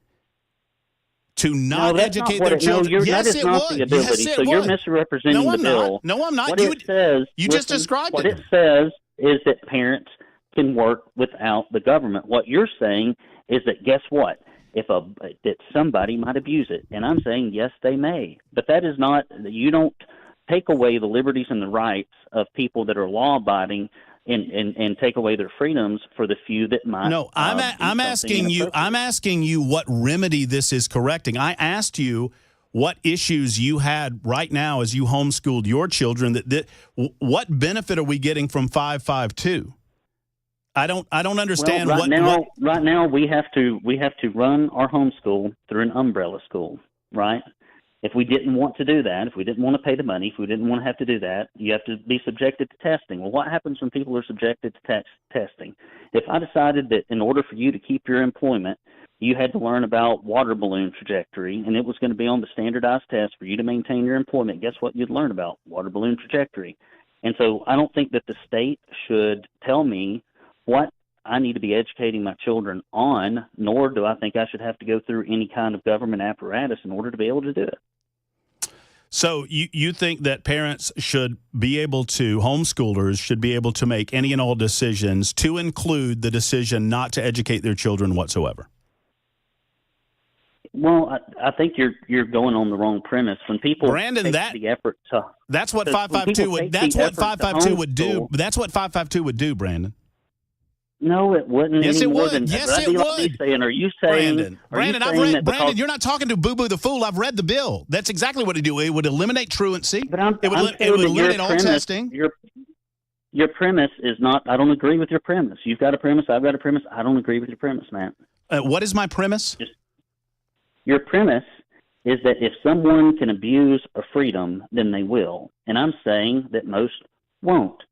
to not educate their children. That is not the ability. So you're misrepresenting the bill. No, I'm not. You just described it. What it says is that parents can work without the government. What you're saying is that, guess what? That somebody might abuse it. And I'm saying, yes, they may. But that is not, you don't take away the liberties and the rights of people that are law-abiding and take away their freedoms for the few that might. No, I'm asking you what remedy this is correcting. I asked you what issues you had right now as you homeschooled your children. What benefit are we getting from 552? I don't understand Right now we have to run our homeschool through an umbrella school, right? If we didn't want to do that, if we didn't want to pay the money, if we didn't want to have to do that, you have to be subjected to testing. Well, what happens when people are subjected to testing? If I decided that in order for you to keep your employment, you had to learn about water balloon trajectory, and it was going to be on the standardized test for you to maintain your employment. Guess what you'd learn about? Water balloon trajectory. And so I don't think that the state should tell me what I need to be educating my children on, nor do I think I should have to go through any kind of government apparatus in order to be able to do it. So you think that parents should be able to, homeschoolers should be able to make any and all decisions, to include the decision not to educate their children whatsoever? Well, I think you're going on the wrong premise. When people Brandon, take the effort to, that's what 552 would. That's what 552 would do. That's what 552 would do, Brandon. No, it wouldn't. Yes, it would. Yes, it would. Are you saying, Brandon, I've read. Brandon, you're not talking to Boo Boo the Fool. I've read the bill. That's exactly what it would do. It would eliminate truancy. But it would eliminate all testing. Your premise is not. I don't agree with your premise. You've got a premise. I've got a premise. I don't agree with your premise, Matt. What is my premise? Your premise is that if someone can abuse a freedom, then they will. And I'm saying that most won't.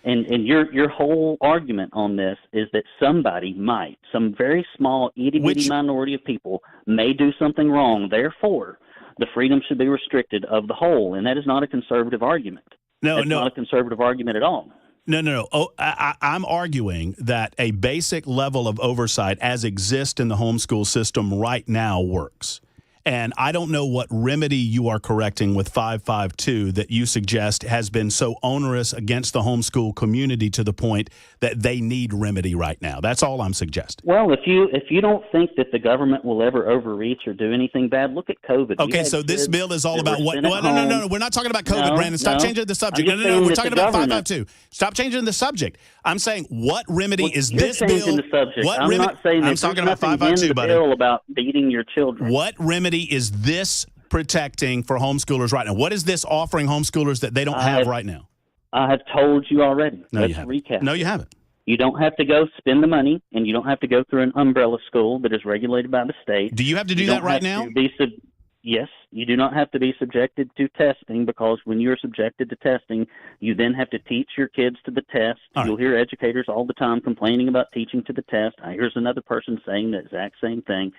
And your whole argument on this is that somebody might, some very small, itty-bitty minority of people may do something wrong. Therefore, the freedom should be restricted of the whole. And that is not a conservative argument. That's not a conservative argument at all. No. Oh, I'm arguing that a basic level of oversight as exists in the homeschool system right now works. And I don't know what remedy you are correcting with 552 that you suggest has been so onerous against the homeschool community to the point that they need remedy right now. That's all I'm suggesting. Well, if you don't think that the government will ever overreach or do anything bad, look at COVID. Okay, so this bill is all about what? No. We're not talking about COVID, Brandon. Stop changing the subject. No. We're talking about 552. Stop changing the subject. I'm saying what remedy is this bill? The subject. I'm not saying that. I'm talking about 552, buddy. Bill about beating your children. What remedy is this protecting for homeschoolers right now? What is this offering homeschoolers that they don't have right now? I have told you already. No, Let's you haven't. recap. No, you haven't. You don't have to go spend the money, and you don't have to go through an umbrella school that is regulated by the state. Do you have to do that right now? Yes, you do not have to be subjected to testing, because when you're subjected to testing, you then have to teach your kids to the test. You'll hear educators all the time complaining about teaching to the test. Here's another person saying the exact same thing.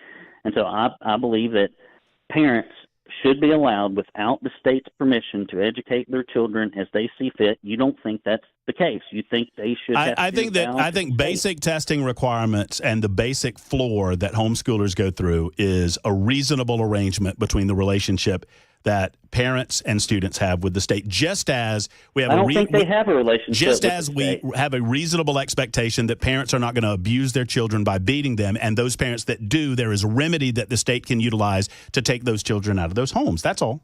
And so I believe that parents should be allowed, without the state's permission, to educate their children as they see fit. You don't think that's the case. You think they should have I think basic testing requirements and the basic floor that homeschoolers go through is a reasonable arrangement between the relationship that parents and students have with the state, just as we have they have a relationship. Just as we have a reasonable expectation that parents are not going to abuse their children by beating them, and those parents that do, there is a remedy that the state can utilize to take those children out of those homes. That's all.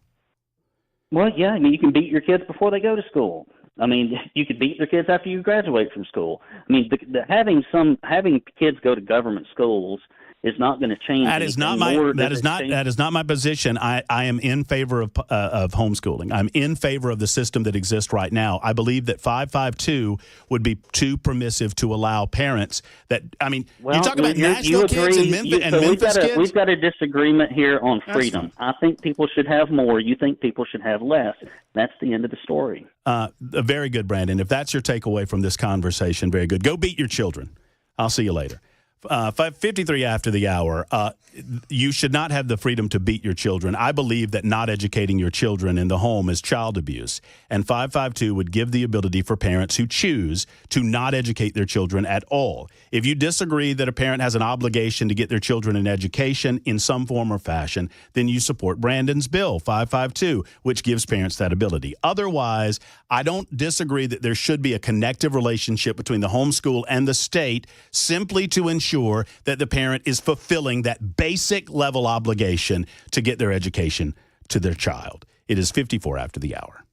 Well, yeah, I mean, you can beat your kids before they go to school. I mean, you could beat their kids after you graduate from school. I mean, having kids go to government schools is not going to change. That is not my position. I am in favor of homeschooling. I'm in favor of the system that exists right now. I believe that 552 would be too permissive to allow parents that. I mean, you talk about Nashville kids and Memphis kids. We've got a disagreement here on freedom. I think people should have more. You think people should have less. That's the end of the story. Very good, Brandon. If that's your takeaway from this conversation, very good. Go beat your children. I'll see you later. 5:53 after the hour. You should not have the freedom to beat your children. I believe that not educating your children in the home is child abuse. And 552 would give the ability for parents who choose to not educate their children at all. If you disagree that a parent has an obligation to get their children an education in some form or fashion, then you support Brandon's bill, 552, which gives parents that ability. Otherwise, I don't disagree that there should be a connective relationship between the homeschool and the state, simply to ensure that the parent is fulfilling that basic level obligation to get their education to their child. It is 54 after the hour.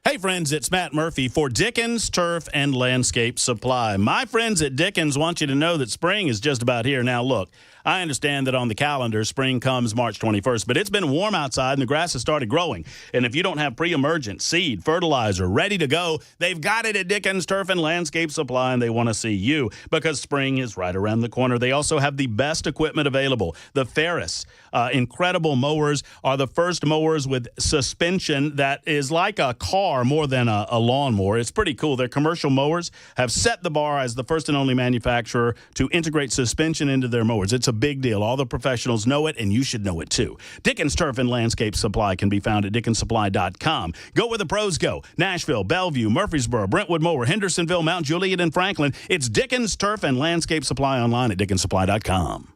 Hey, friends, it's Matt Murphy for Dickens Turf and Landscape Supply. My friends at Dickens want you to know that spring is just about here. Now, look, I understand that on the calendar, spring comes March 21st, but it's been warm outside and the grass has started growing. And if you don't have pre-emergent seed, fertilizer ready to go, they've got it at Dickens Turf and Landscape Supply, and they want to see you because spring is right around the corner. They also have the best equipment available. The Ferris incredible mowers are the first mowers with suspension that is like a car more than a lawnmower. It's pretty cool. Their commercial mowers have set the bar as the first and only manufacturer to integrate suspension into their mowers. It's a big deal. All the professionals know it, and you should know it too. Dickens Turf and Landscape Supply can be found at dickensupply.com. Go where the pros go. Nashville, Bellevue, Murfreesboro, Brentwood Mower, Hendersonville, Mount Juliet, and Franklin. It's Dickens Turf and Landscape Supply online at dickensupply.com.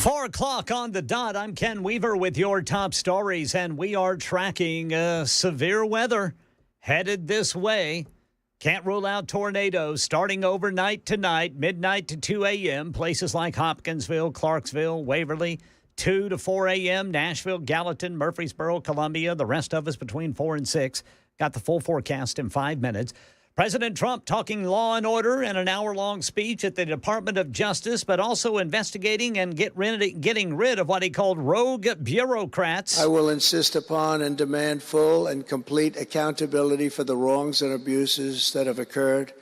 4 o'clock on the dot. I'm Ken Weaver with your top stories, and we are tracking severe weather headed this way. Can't rule out tornadoes starting overnight tonight, midnight to 2 a.m. Places like Hopkinsville, Clarksville, Waverly, 2 to 4 a.m., Nashville, Gallatin, Murfreesboro, Columbia. The rest of us between 4 and 6. Got the full forecast in 5 minutes. President Trump talking law and order in an hour-long speech at the Department of Justice, but also investigating and getting rid of what he called rogue bureaucrats. I will insist upon and demand full and complete accountability for the wrongs and abuses that have occurred.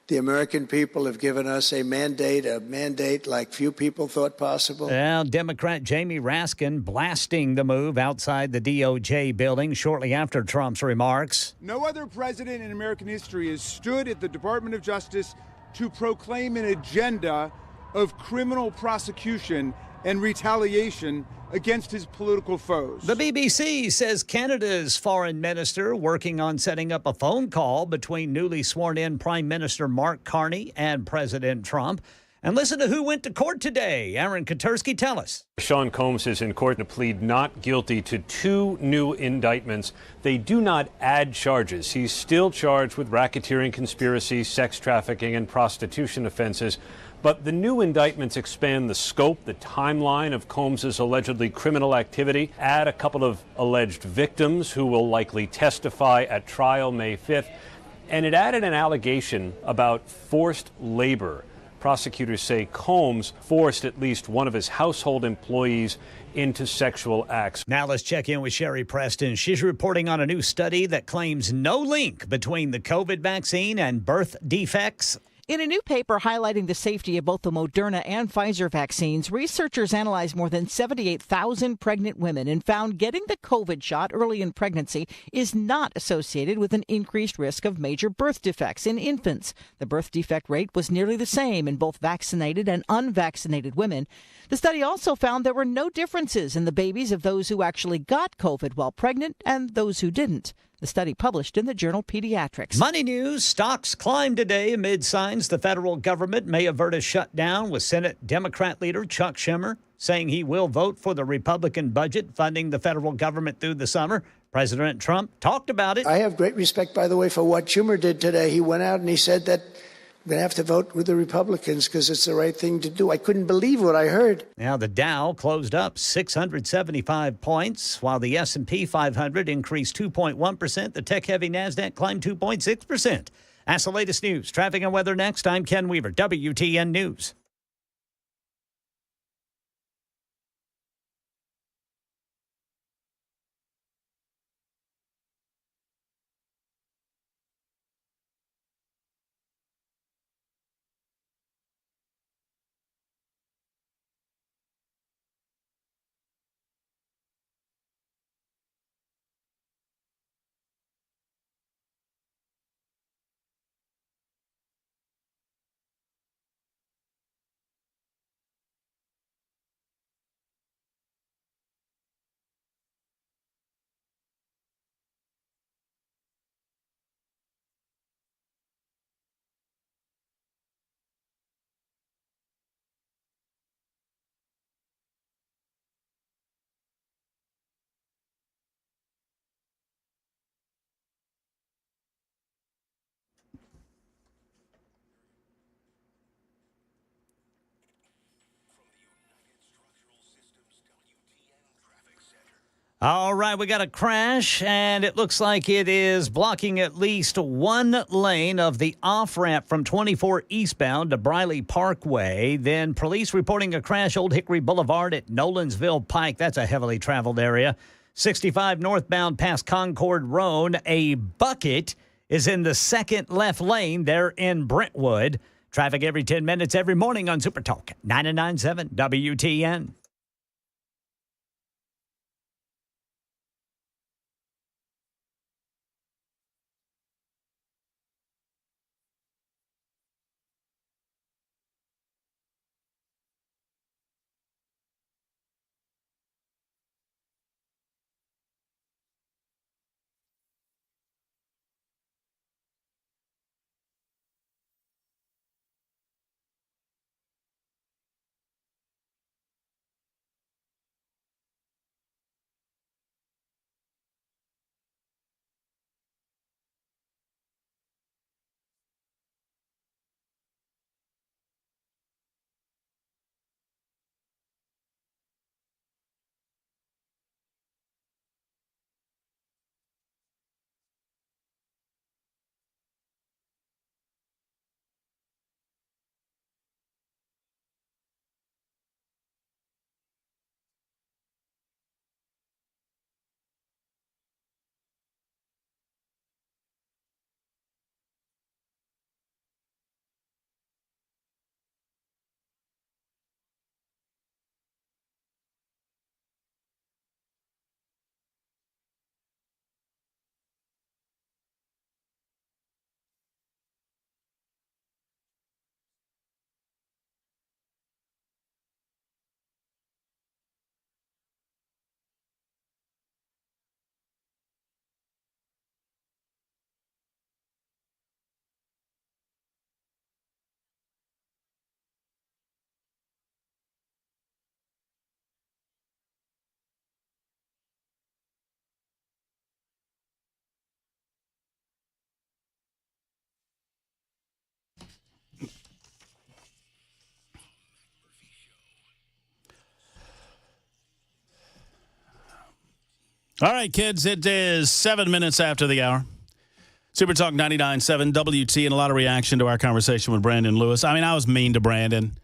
The American people have given us a mandate like few people thought possible. Well, Democrat Jamie Raskin blasting the move outside the DOJ building shortly after Trump's remarks. No other president in American history has stood at the Department of Justice to proclaim an agenda of criminal prosecution and retaliation against his political foes. The BBC says Canada's foreign minister working on setting up a phone call between newly sworn-in Prime Minister Mark Carney and President Trump. And listen to who went to court today. Aaron Katersky, tell us. Sean Combs is in court to plead not guilty to 2 new indictments. They do not add charges. He's still charged with racketeering, conspiracy, sex trafficking, and prostitution offenses. But the new indictments expand the scope, the timeline of Combs's allegedly criminal activity, add a couple of alleged victims who will likely testify at trial May 5th, and it added an allegation about forced labor. Prosecutors say Combs forced at least one of his household employees into sexual acts. Now let's check in with Sherry Preston. She's reporting on a new study that claims no link between the COVID vaccine and birth defects. In a new paper highlighting the safety of both the Moderna and Pfizer vaccines, researchers analyzed more than 78,000 pregnant women and found getting the COVID shot early in pregnancy is not associated with an increased risk of major birth defects in infants. The birth defect rate was nearly the same in both vaccinated and unvaccinated women. The study also found there were no differences in the babies of those who actually got COVID while pregnant and those who didn't. The study published in the journal Pediatrics. Money news. Stocks climbed today amid signs the federal government may avert a shutdown, with Senate Democrat leader Chuck Schumer saying he will vote for the Republican budget funding the federal government through the summer. President Trump talked about it. I have great respect, by the way, for what Schumer did today. He went out and he said that we're going to have to vote with the Republicans because it's the right thing to do. I couldn't believe what I heard. Now the Dow closed up 675 points, while the S&P 500 increased 2.1%. The tech-heavy NASDAQ climbed 2.6%. That's the latest news. Traffic and weather next. I'm Ken Weaver, WTN News. All right, we got a crash, and it looks like it is blocking at least one lane of the off-ramp from 24 eastbound to Briley Parkway. Then police reporting a crash, Old Hickory Boulevard at Nolensville Pike. That's a heavily traveled area. 65 northbound past Concord Road. A bucket is in the second left lane there in Brentwood. Traffic every 10 minutes every morning on Super Talk 99.7 WTN. All right, kids, it is 7 minutes after the hour. Super Talk 99.7 WT, and a lot of reaction to our conversation with Brandon Lewis. I mean, I was mean to Brandon.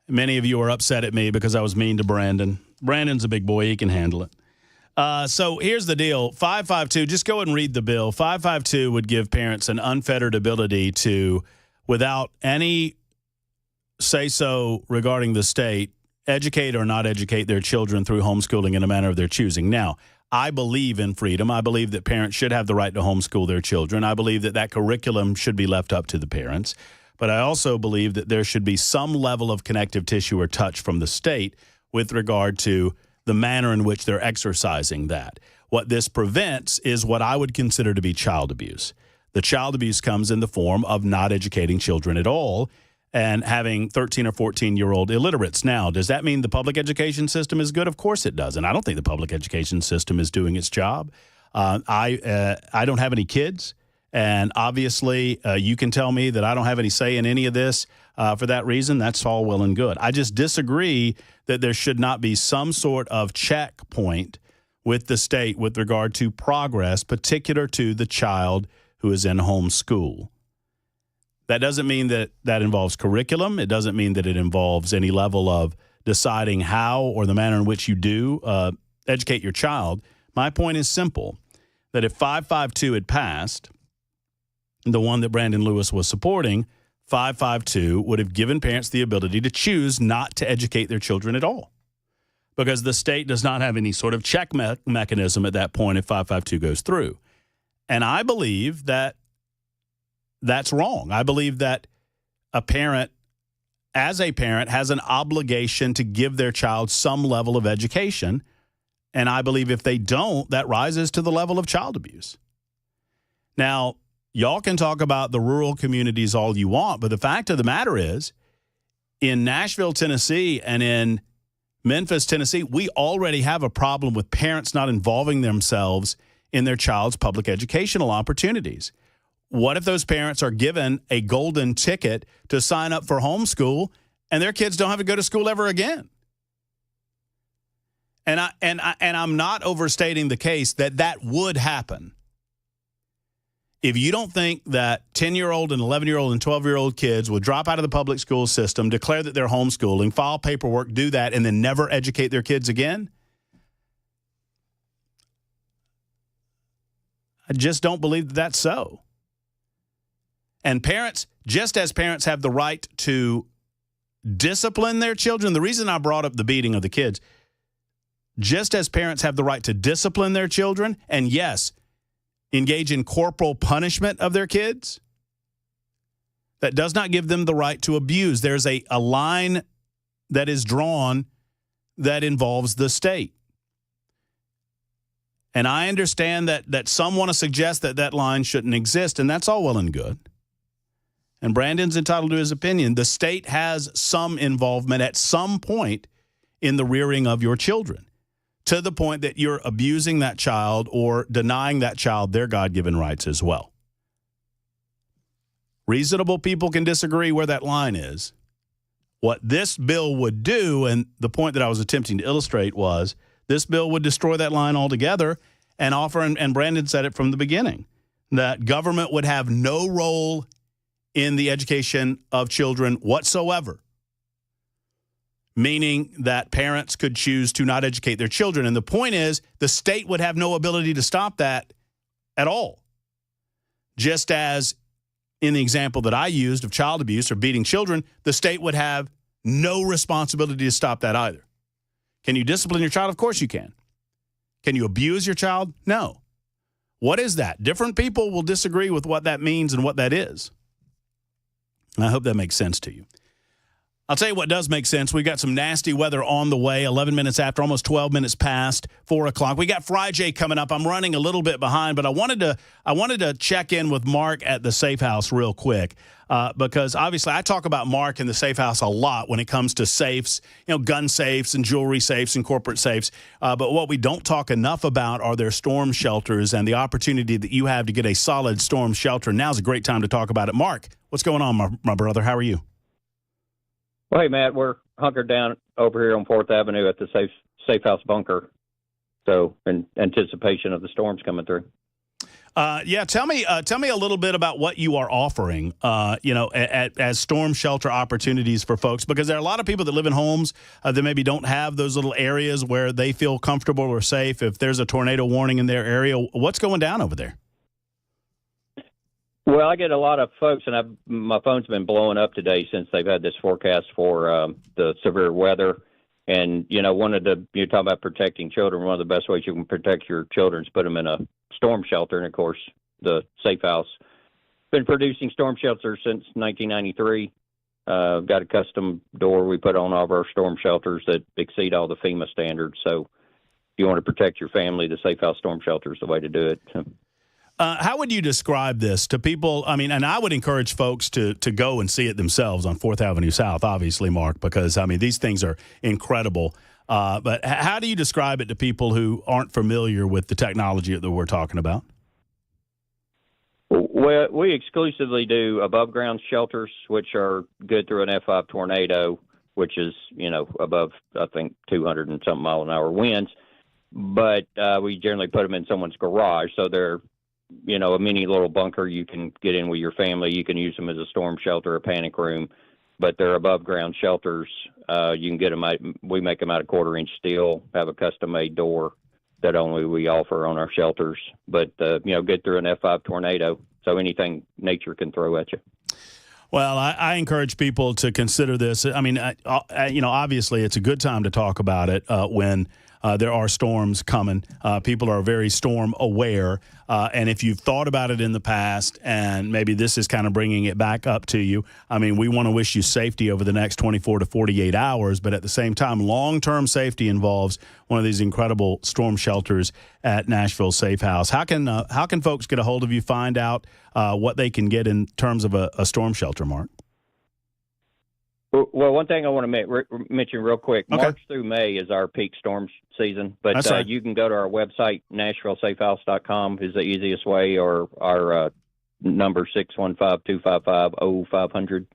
Many of you are upset at me because I was mean to Brandon. Brandon's a big boy. He can handle it. So here's the deal. 552, just go and read the bill. 552 would give parents an unfettered ability to, without any say-so regarding the state, educate or not educate their children through homeschooling in a manner of their choosing. Now, I believe in freedom. I believe that parents should have the right to homeschool their children. I believe that that curriculum should be left up to the parents. But I also believe that there should be some level of connective tissue or touch from the state with regard to the manner in which they're exercising that. What this prevents is what I would consider to be child abuse. The child abuse comes in the form of not educating children at all and having 13 or 14-year-old illiterates. Now, does that mean the public education system is good? Of course it does. And I don't think the public education system is doing its job. I don't have any kids. And obviously, you can tell me that I don't have any say in any of this for that reason. That's all well and good. I just disagree that there should not be some sort of checkpoint with the state with regard to progress, particular to the child who is in homeschool. That doesn't mean that that involves curriculum. It doesn't mean that it involves any level of deciding how or the manner in which you do educate your child. My point is simple, that if 552 had passed, the one that Brandon Lewis was supporting, 552 would have given parents the ability to choose not to educate their children at all, because the state does not have any sort of check mechanism at that point if 552 goes through. And I believe that that's wrong. I believe that a parent, as a parent, has an obligation to give their child some level of education. And I believe if they don't, that rises to the level of child abuse. Now, y'all can talk about the rural communities all you want, but the fact of the matter is, in Nashville, Tennessee, and in Memphis, Tennessee, we already have a problem with parents not involving themselves in their child's public educational opportunities. What if those parents are given a golden ticket to sign up for homeschool and their kids don't have to go to school ever again? And I'm not overstating the case that would happen. If you don't think that 10-year-old and 11-year-old and 12-year-old kids would drop out of the public school system, declare that they're homeschooling, file paperwork, do that, and then never educate their kids again, I just don't believe that that's so. And parents, just as parents have the right to discipline their children, the reason I brought up the beating of the kids, just as parents have the right to discipline their children, and yes, engage in corporal punishment of their kids, that does not give them the right to abuse. There's a line that is drawn that involves the state. And I understand that some want to suggest that that line shouldn't exist, and that's all well and good. And Brandon's entitled to his opinion. The state has some involvement at some point in the rearing of your children, to the point that you're abusing that child or denying that child their God-given rights as well. Reasonable people can disagree where that line is. What this bill would do, and the point that I was attempting to illustrate was, this bill would destroy that line altogether and offer, and Brandon said it from the beginning, that government would have no role in the education of children whatsoever, meaning that parents could choose to not educate their children. And the point is, the state would have no ability to stop that at all. Just as in the example that I used of child abuse or beating children, the state would have no responsibility to stop that either. Can you discipline your child? Of course you can. Can you abuse your child? No. What is that? Different people will disagree with what that means and what that is. I hope that makes sense to you. I'll tell you what does make sense. We've got some nasty weather on the way, 11 minutes after, almost 12 minutes past 4 o'clock. We got FRIJAY coming up. I'm running a little bit behind, but I wanted to check in with Mark at the Safe House real quick because obviously I talk about Mark in the Safe House a lot when it comes to safes, gun safes and jewelry safes and corporate safes. But what we don't talk enough about are their storm shelters and the opportunity that you have to get a solid storm shelter. Now's a great time to talk about it. Mark, what's going on, my brother? How are you? Well, hey, Matt, we're hunkered down over here on 4th Avenue at the Safe House bunker. So in anticipation of the storms coming through. Tell me a little bit about what you are offering, as storm shelter opportunities for folks, because there are a lot of people that live in homes that maybe don't have those little areas where they feel comfortable or safe. If there's a tornado warning in their area, what's going down over there? Well, I get a lot of folks, and my phone's been blowing up today since they've had this forecast for the severe weather. And, you're talking about protecting children. One of the best ways you can protect your children is put them in a storm shelter. And, of course, the Safe House been producing storm shelters since 1993. Got a custom door we put on all of our storm shelters that exceed all the FEMA standards. So if you want to protect your family, the Safe House storm shelter is the way to do it. How would you describe this to people? I mean, and I would encourage folks to go and see it themselves on 4th Avenue South, obviously, Mark, because, I mean, these things are incredible. But how do you describe it to people who aren't familiar with the technology that we're talking about? Well, we exclusively do above-ground shelters, which are good through an F5 tornado, which is, above, I think, 200 and something mile an hour winds. But we generally put them in someone's garage, so they're a mini little bunker you can get in with your family. You can use them as a storm shelter, a panic room, but they're above ground shelters. You can get them we make them out of 1/4-inch steel, have a custom made door that only we offer on our shelters, but get through an F5 tornado. So anything nature can throw at you. Well, I encourage people to consider this. I mean, obviously it's a good time to talk about it when there are storms coming. People are very storm aware. And if you've thought about it in the past and maybe this is kind of bringing it back up to you, I mean, we want to wish you safety over the next 24 to 48 hours. But at the same time, long-term safety involves one of these incredible storm shelters at Nashville Safe House. How can folks get a hold of you, find out what they can get in terms of a storm shelter, Mark? Well, one thing I want to mention real quick, okay. March through May is our peak storm season, but That's right. You can go to our website, NashvilleSafeHouse.com is the easiest way, or our number 615-255-0500.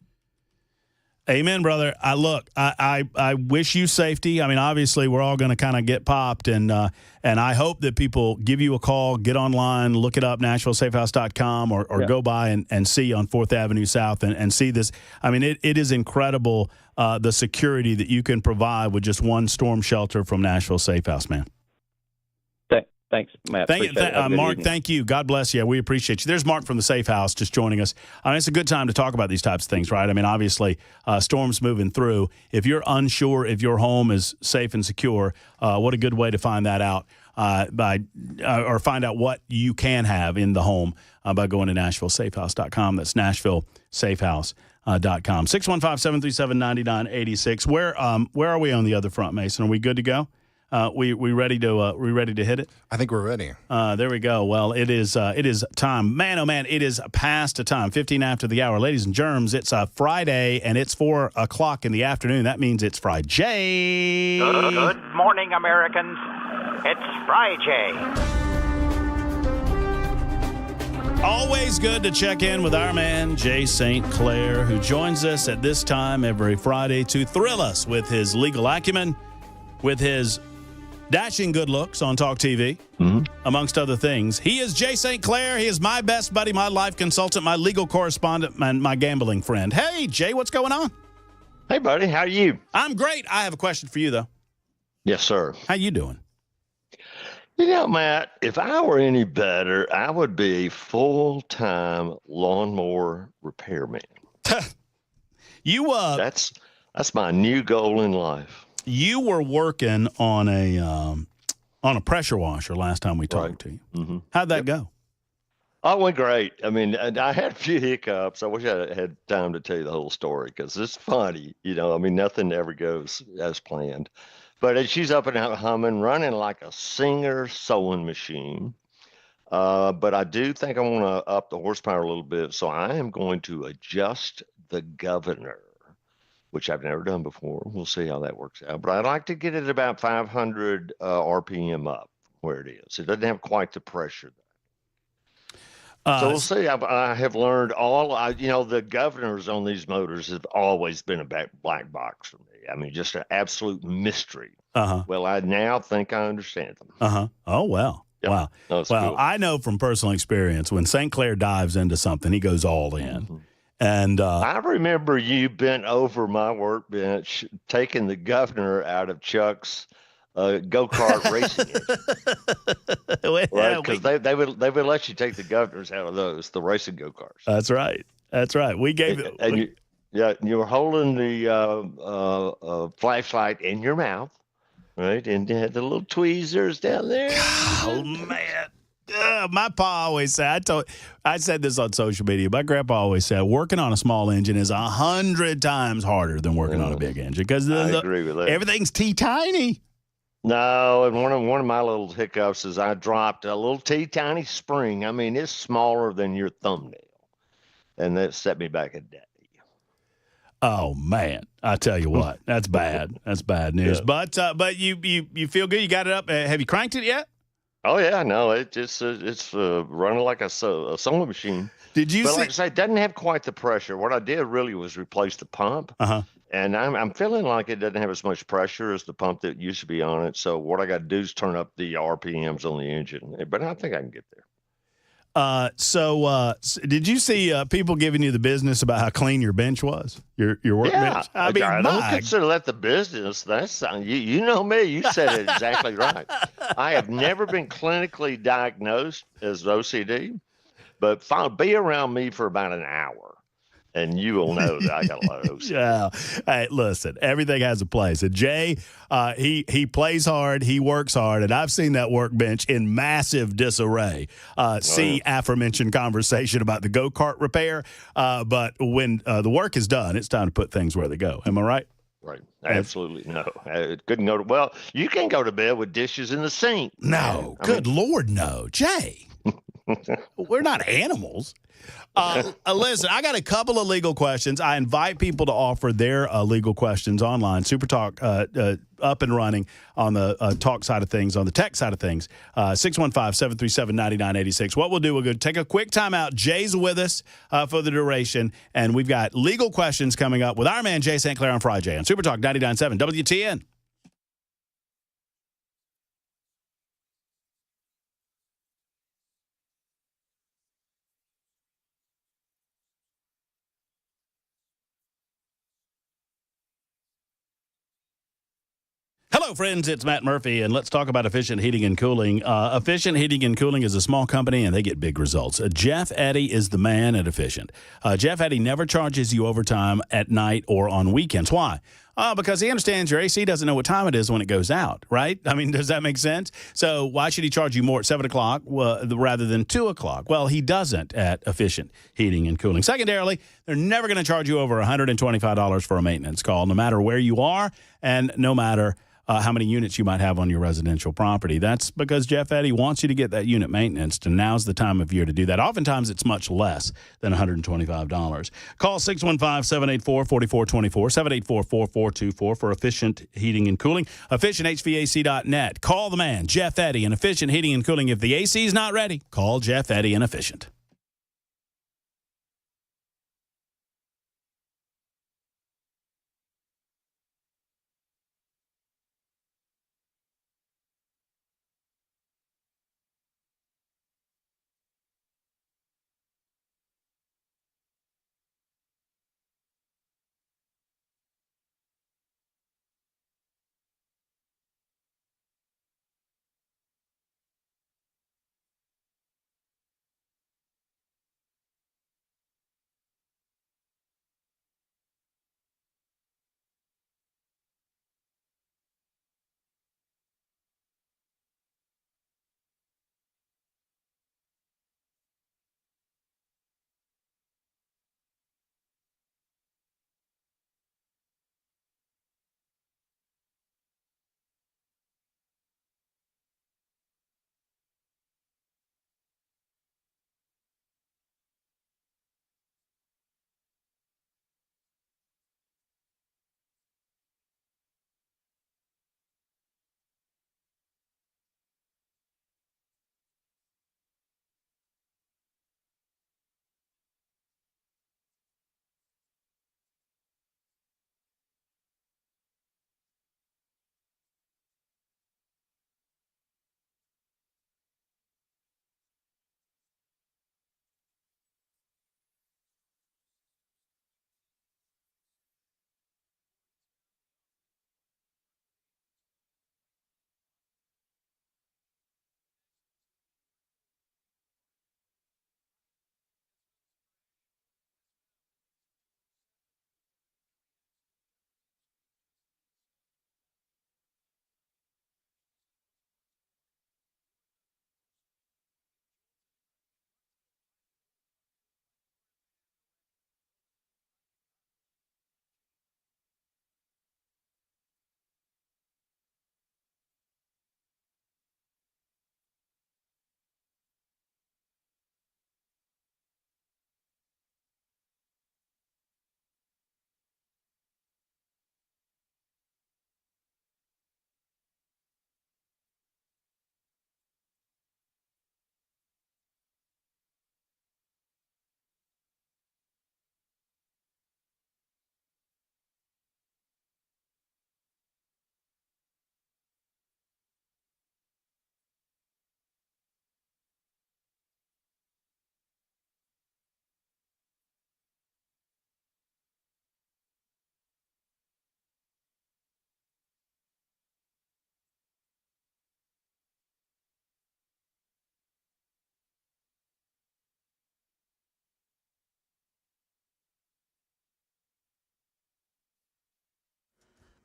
Amen, brother. I wish you safety. I mean, obviously, we're all going to kind of get popped, and I hope that people give you a call, get online, look it up, NashvilleSafeHouse.com, or go by and see on 4th Avenue South and see this. I mean, it is incredible, the security that you can provide with just one storm shelter from Nashville Safe House, man. Thanks, Matt. Mark, thank you. God bless you. We appreciate you. There's Mark from the Safe House just joining us. I mean, it's a good time to talk about these types of things, right? I mean, obviously, storms moving through. If you're unsure if your home is safe and secure, what a good way to find that out or find out what you can have in the home by going to NashvilleSafeHouse.com. That's NashvilleSafeHouse.com. 615-737-9986. Where are we on the other front, Mason? Are we good to go? We ready to hit it? I think we're ready. There we go. Well, it is time. Man, oh man, it is past the time, 15 after the hour. Ladies and germs, it's a Friday, and it's 4 o'clock in the afternoon. That means it's FRIJAY. Good morning, Americans. It's FRIJAY. Always good to check in with our man, Jay St. Clair, who joins us at this time every Friday to thrill us with his legal acumen, with his dashing good looks on Talk TV, amongst other things. He is Jay St. Clair. He is my best buddy, my life consultant, my legal correspondent, and my gambling friend. Hey, Jay, what's going on? Hey, buddy. How are you? I'm great. I have a question for you, though. Yes, sir. How you doing? Matt, if I were any better, I would be a full-time lawnmower repairman. That's my new goal in life. You were working on a pressure washer last time we talked to you. Mm-hmm. How'd that go? Oh, it went great. I mean, I had a few hiccups. I wish I had time to tell you the whole story because it's funny. I mean, nothing ever goes as planned. But she's up and out humming, running like a Singer sewing machine. But I do think I want to up the horsepower a little bit. So I am going to adjust the governor, which I've never done before. We'll see how that works out. But I'd like to get it about 500 RPM up where it is. It doesn't have quite the pressure. So we'll see. I have learned the governors on these motors have always been a black box for me. I mean, just an absolute mystery. Well, I now think I understand them. Oh, well. Yeah. Wow. Well, cool. I know from personal experience when St. Clair dives into something, he goes all in. Mm-hmm. And I remember you bent over my workbench taking the governor out of Chuck's go-kart racing engine. Right? Because they would let you take the governors out of the racing go-karts. That's right. That's right. We gave it. And you were holding the flashlight in your mouth, right? And you had the little tweezers down there. Oh, man. My pa always said, I said this on social media. My grandpa always said, working on a small engine is 100 times harder than working on a big engine because I agree with that. Everything's tiny. No, and one of my little hiccups is I dropped a little tiny spring. I mean, it's smaller than your thumbnail, and that set me back a day. Oh man, I tell you what, that's bad. That's bad news. Yeah. But you feel good. You got it up. Have you cranked it yet? Oh yeah, no, it's running like a sewing machine. Did you? But like I say, it doesn't have quite the pressure. What I did really was replace the pump. And I'm feeling like it doesn't have as much pressure as the pump that used to be on it. So what I got to do is turn up the RPMs on the engine. But I think I can get there. So did you see people giving you the business about how clean your bench was? Your workbench? I mean, I don't consider that the business. That's you know me. You said it exactly right. I have never been clinically diagnosed as OCD, but be around me for about an hour. And you will know that I got a lot of OCD. Yeah. Hey, listen, everything has a place. And Jay, he plays hard, he works hard, and I've seen that workbench in massive disarray. See aforementioned conversation about the go-kart repair. But when the work is done, it's time to put things where they go. Am I right? Right. Absolutely. No. It couldn't go to, well, you can go to bed with dishes in the sink. No. Good Lord, no. Jay, we're not animals. Listen, I got a couple of legal questions. I invite people to offer their legal questions online. Super Talk up and running on the talk side of things, on the tech side of things. 615-737-9986. What we'll do, we'll go take a quick time out. Jay's with us for the duration, and we've got legal questions coming up with our man Jay St. Clair on FRIJAY on Super Talk 99.7 WTN. Hello, friends. It's Matt Murphy, and let's talk about Efficient Heating and Cooling. Efficient Heating and Cooling is a small company, and they get big results. Jeff Eddy is the man at Efficient. Jeff Eddy never charges you overtime at night or on weekends. Why? Because he understands your AC doesn't know what time it is when it goes out, right? I mean, does that make sense? So why should he charge you more at 7 o'clock rather than 2 o'clock? Well, he doesn't at Efficient Heating and Cooling. Secondarily, they're never going to charge you over $125 for a maintenance call, no matter where you are and no matter how many units you might have on your residential property. That's because Jeff Eddy wants you to get that unit maintenance, and now's the time of year to do that. Oftentimes, it's much less than $125. Call 615-784-4424, 784-4424 for Efficient Heating and Cooling. EfficientHVAC.net. Call the man, Jeff Eddy, and Efficient Heating and Cooling. If the AC is not ready, call Jeff Eddy and Efficient.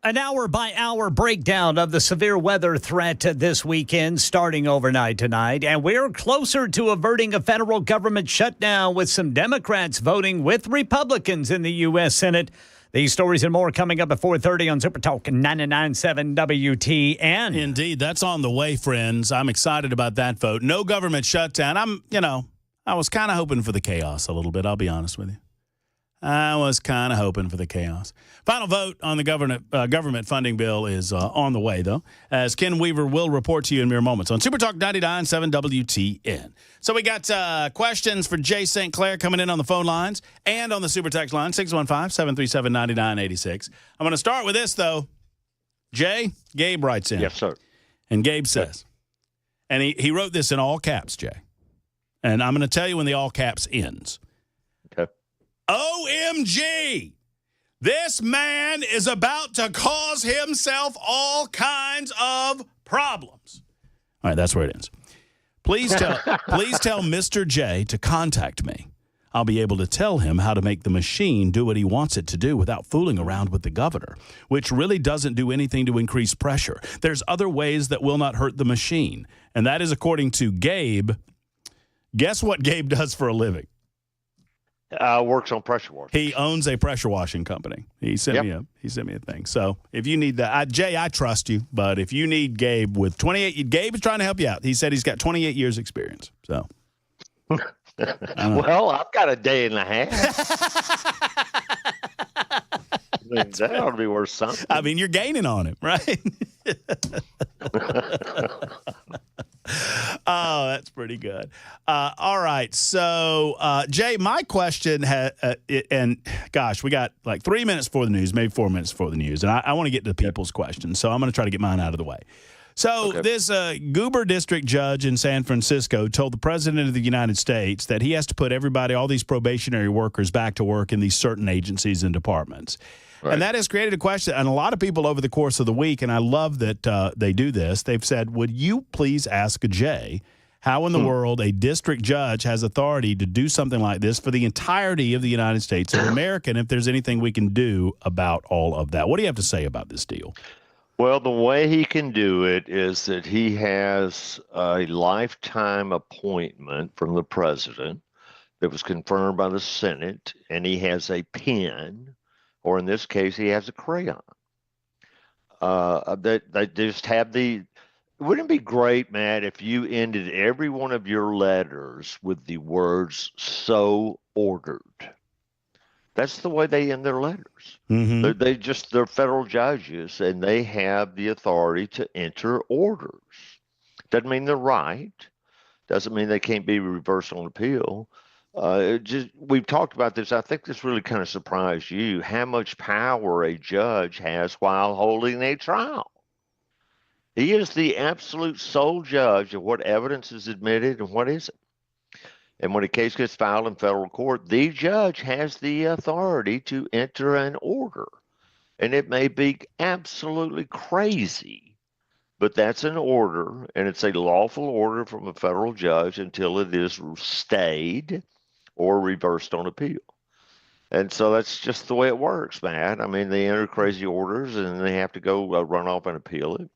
An hour-by-hour breakdown of the severe weather threat this weekend starting overnight tonight. And we're closer to averting a federal government shutdown with some Democrats voting with Republicans in the U.S. Senate. These stories and more coming up at 4:30 on Super Talk 99.7 WTN. Indeed, that's on the way, friends. I'm excited about that vote. No government shutdown. I was kind of hoping for the chaos a little bit, I'll be honest with you. I was kind of hoping for the chaos. Final vote on the government funding bill is on the way, though, as Ken Weaver will report to you in mere moments on Super Talk 99.7 WTN. So we got questions for Jay St. Clair coming in on the phone lines and on the Super Text line, 615-737-9986. I'm going to start with this, though. Jay, Gabe writes in. Yes, sir. And Gabe says, and he wrote this in all caps, Jay. And I'm going to tell you when the all caps ends. Okay. OMG! This man is about to cause himself all kinds of problems. All right, that's where it ends. Please tell Mr. J to contact me. I'll be able to tell him how to make the machine do what he wants it to do without fooling around with the governor, which really doesn't do anything to increase pressure. There's other ways that will not hurt the machine, and that is according to Gabe. Guess what Gabe does for a living? Works on pressure washing. He owns a pressure washing company. He sent me a thing. So if you need that, Jay, I trust you. But if you need Gabe with 28, Gabe is trying to help you out. He said he's got 28 years experience. So, well, I've got a day and a half. That ought to be worth something. I mean, you're gaining on him, right? Oh, that's pretty good. All right. So, Jay, my question and gosh, we got like 3 minutes for the news, maybe 4 minutes for the news. And I want to get to people's questions. So I'm going to try to get mine out of the way. So this Goober district judge in San Francisco told the president of the United States that he has to put all these probationary workers back to work in these certain agencies and departments. Right. And that has created a question. And a lot of people over the course of the week, and I love that they do this, they've said, would you please ask Jay how in the world a district judge has authority to do something like this for the entirety of the United States of America, and if there's anything we can do about all of that? What do you have to say about this deal? Well, the way he can do it is that he has a lifetime appointment from the president that was confirmed by the Senate, and he has a pen, or in this case, he has a crayon. They just have wouldn't it be great, Matt, if you ended every one of your letters with the words, "so ordered"? That's the way they end their letters. Mm-hmm. They're federal judges, and they have the authority to enter orders. Doesn't mean they're right. Doesn't mean they can't be reversed on appeal. We've talked about this. I think this really kind of surprised you, how much power a judge has while holding a trial. He is the absolute sole judge of what evidence is admitted and what isn't. And when a case gets filed in federal court, the judge has the authority to enter an order. And it may be absolutely crazy, but that's an order, and it's a lawful order from a federal judge until it is stayed or reversed on appeal. And so that's just the way it works, man. I mean, they enter crazy orders, and they have to go run off and appeal it.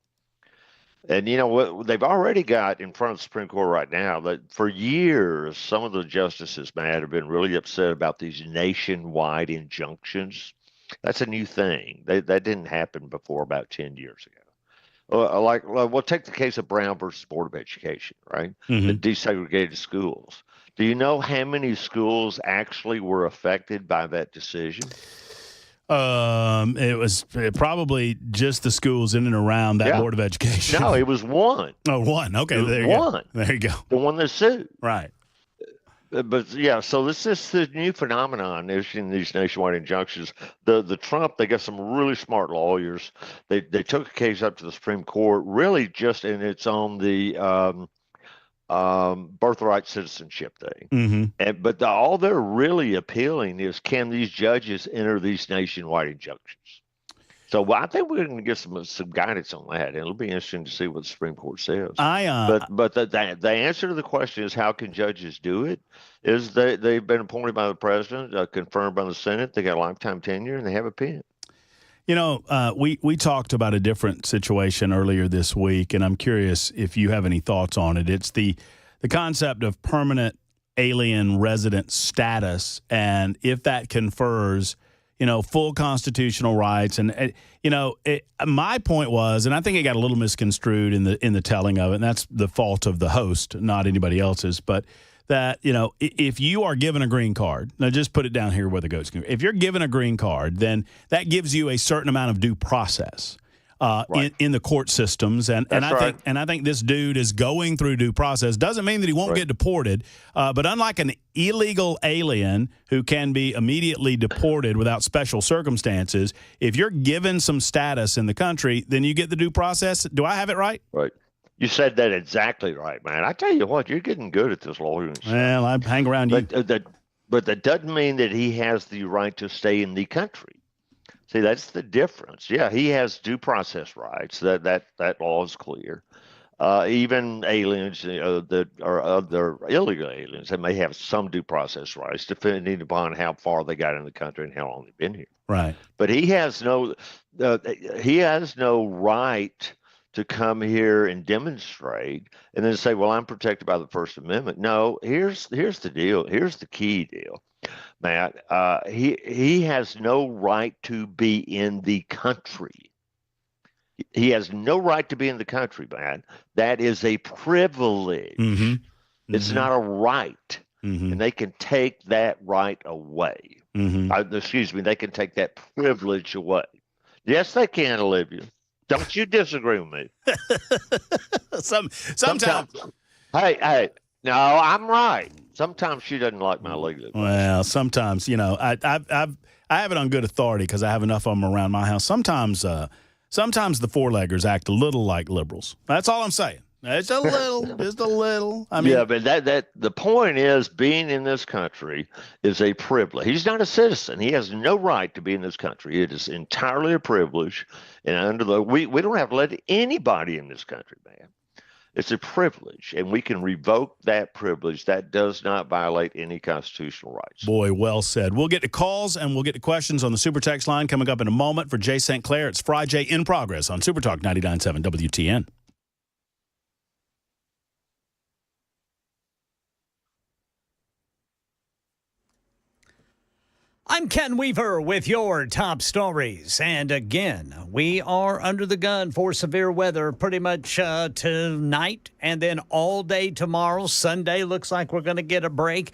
And you know what? They've already got in front of the Supreme Court right now that for years, some of the justices, Matt, have been really upset about these nationwide injunctions. That's a new thing. That didn't happen before about 10 years ago. We'll take the case of Brown versus Board of Education, right? Mm-hmm. The desegregated schools. Do you know how many schools actually were affected by that decision? It was probably just the schools in and around that Board of Education. No, it was one. Oh, one. Okay, there you go. There you go. The one that sued. Right. But yeah, so this is the new phenomenon issuing these nationwide injunctions. The Trump, they got some really smart lawyers. They took a case up to the Supreme Court, really just, and it's on the birthright citizenship thing. Mm-hmm. But all they're really appealing is, can these judges enter these nationwide injunctions? So I think we're going to get some guidance on that, and it'll be interesting to see what the Supreme Court says. But the answer to the question is, how can judges do it? Is they've been appointed by the president, confirmed by the Senate, they got a lifetime tenure, and they have a pen. We talked about a different situation earlier this week, and I'm curious if you have any thoughts on it. It's the concept of permanent alien resident status, and if that confers, full constitutional rights. And my point was, and I think it got a little misconstrued in the telling of it, and that's the fault of the host, not anybody else's, but that, if you are given a green card, now just put it down here where the goats can. If you're given a green card, then that gives you a certain amount of due process in the court systems. And I think this dude is going through due process. Doesn't mean that he won't get deported, but unlike an illegal alien who can be immediately deported without special circumstances, if you're given some status in the country, then you get the due process. Do I have it right? Right. You said that exactly right, man. I tell you what, you're getting good at this lawyering stuff. Well, I hang around you. But that doesn't mean that he has the right to stay in the country. See, that's the difference. Yeah, he has due process rights. That law is clear. Even aliens that are other illegal aliens that may have some due process rights, depending upon how far they got in the country and how long they've been here. Right. But he has no right to come here and demonstrate and then say, well, I'm protected by the First Amendment. No, here's the deal. Here's the key deal, Matt. He has no right to be in the country. He has no right to be in the country, man. That is a privilege. Mm-hmm. It's not a right. Mm-hmm. And they can take that right away. Mm-hmm. Excuse me, they can take that privilege away. Yes, they can, Olivia. Don't you disagree with me? Sometimes. Hey, no, I'm right. Sometimes she doesn't like my legal advice. Well, sometimes, I have it on good authority because I have enough of them around my house. Sometimes the four-leggers act a little like liberals. That's all I'm saying. It's a little, just a little. I mean, yeah, but that the point is, being in this country is a privilege. He's not a citizen. He has no right to be in this country. It is entirely a privilege, and we don't have to let anybody in this country, man. It's a privilege, and we can revoke that privilege. That does not violate any constitutional rights. Boy, well said. We'll get to calls and we'll get to questions on the Super Text line coming up in a moment. For Jay St. Clair, it's FRIJAY in progress on Super Talk 99.7 WTN. I'm Ken Weaver with your top stories. And again, we are under the gun for severe weather pretty much tonight and then all day tomorrow. Sunday looks like we're going to get a break.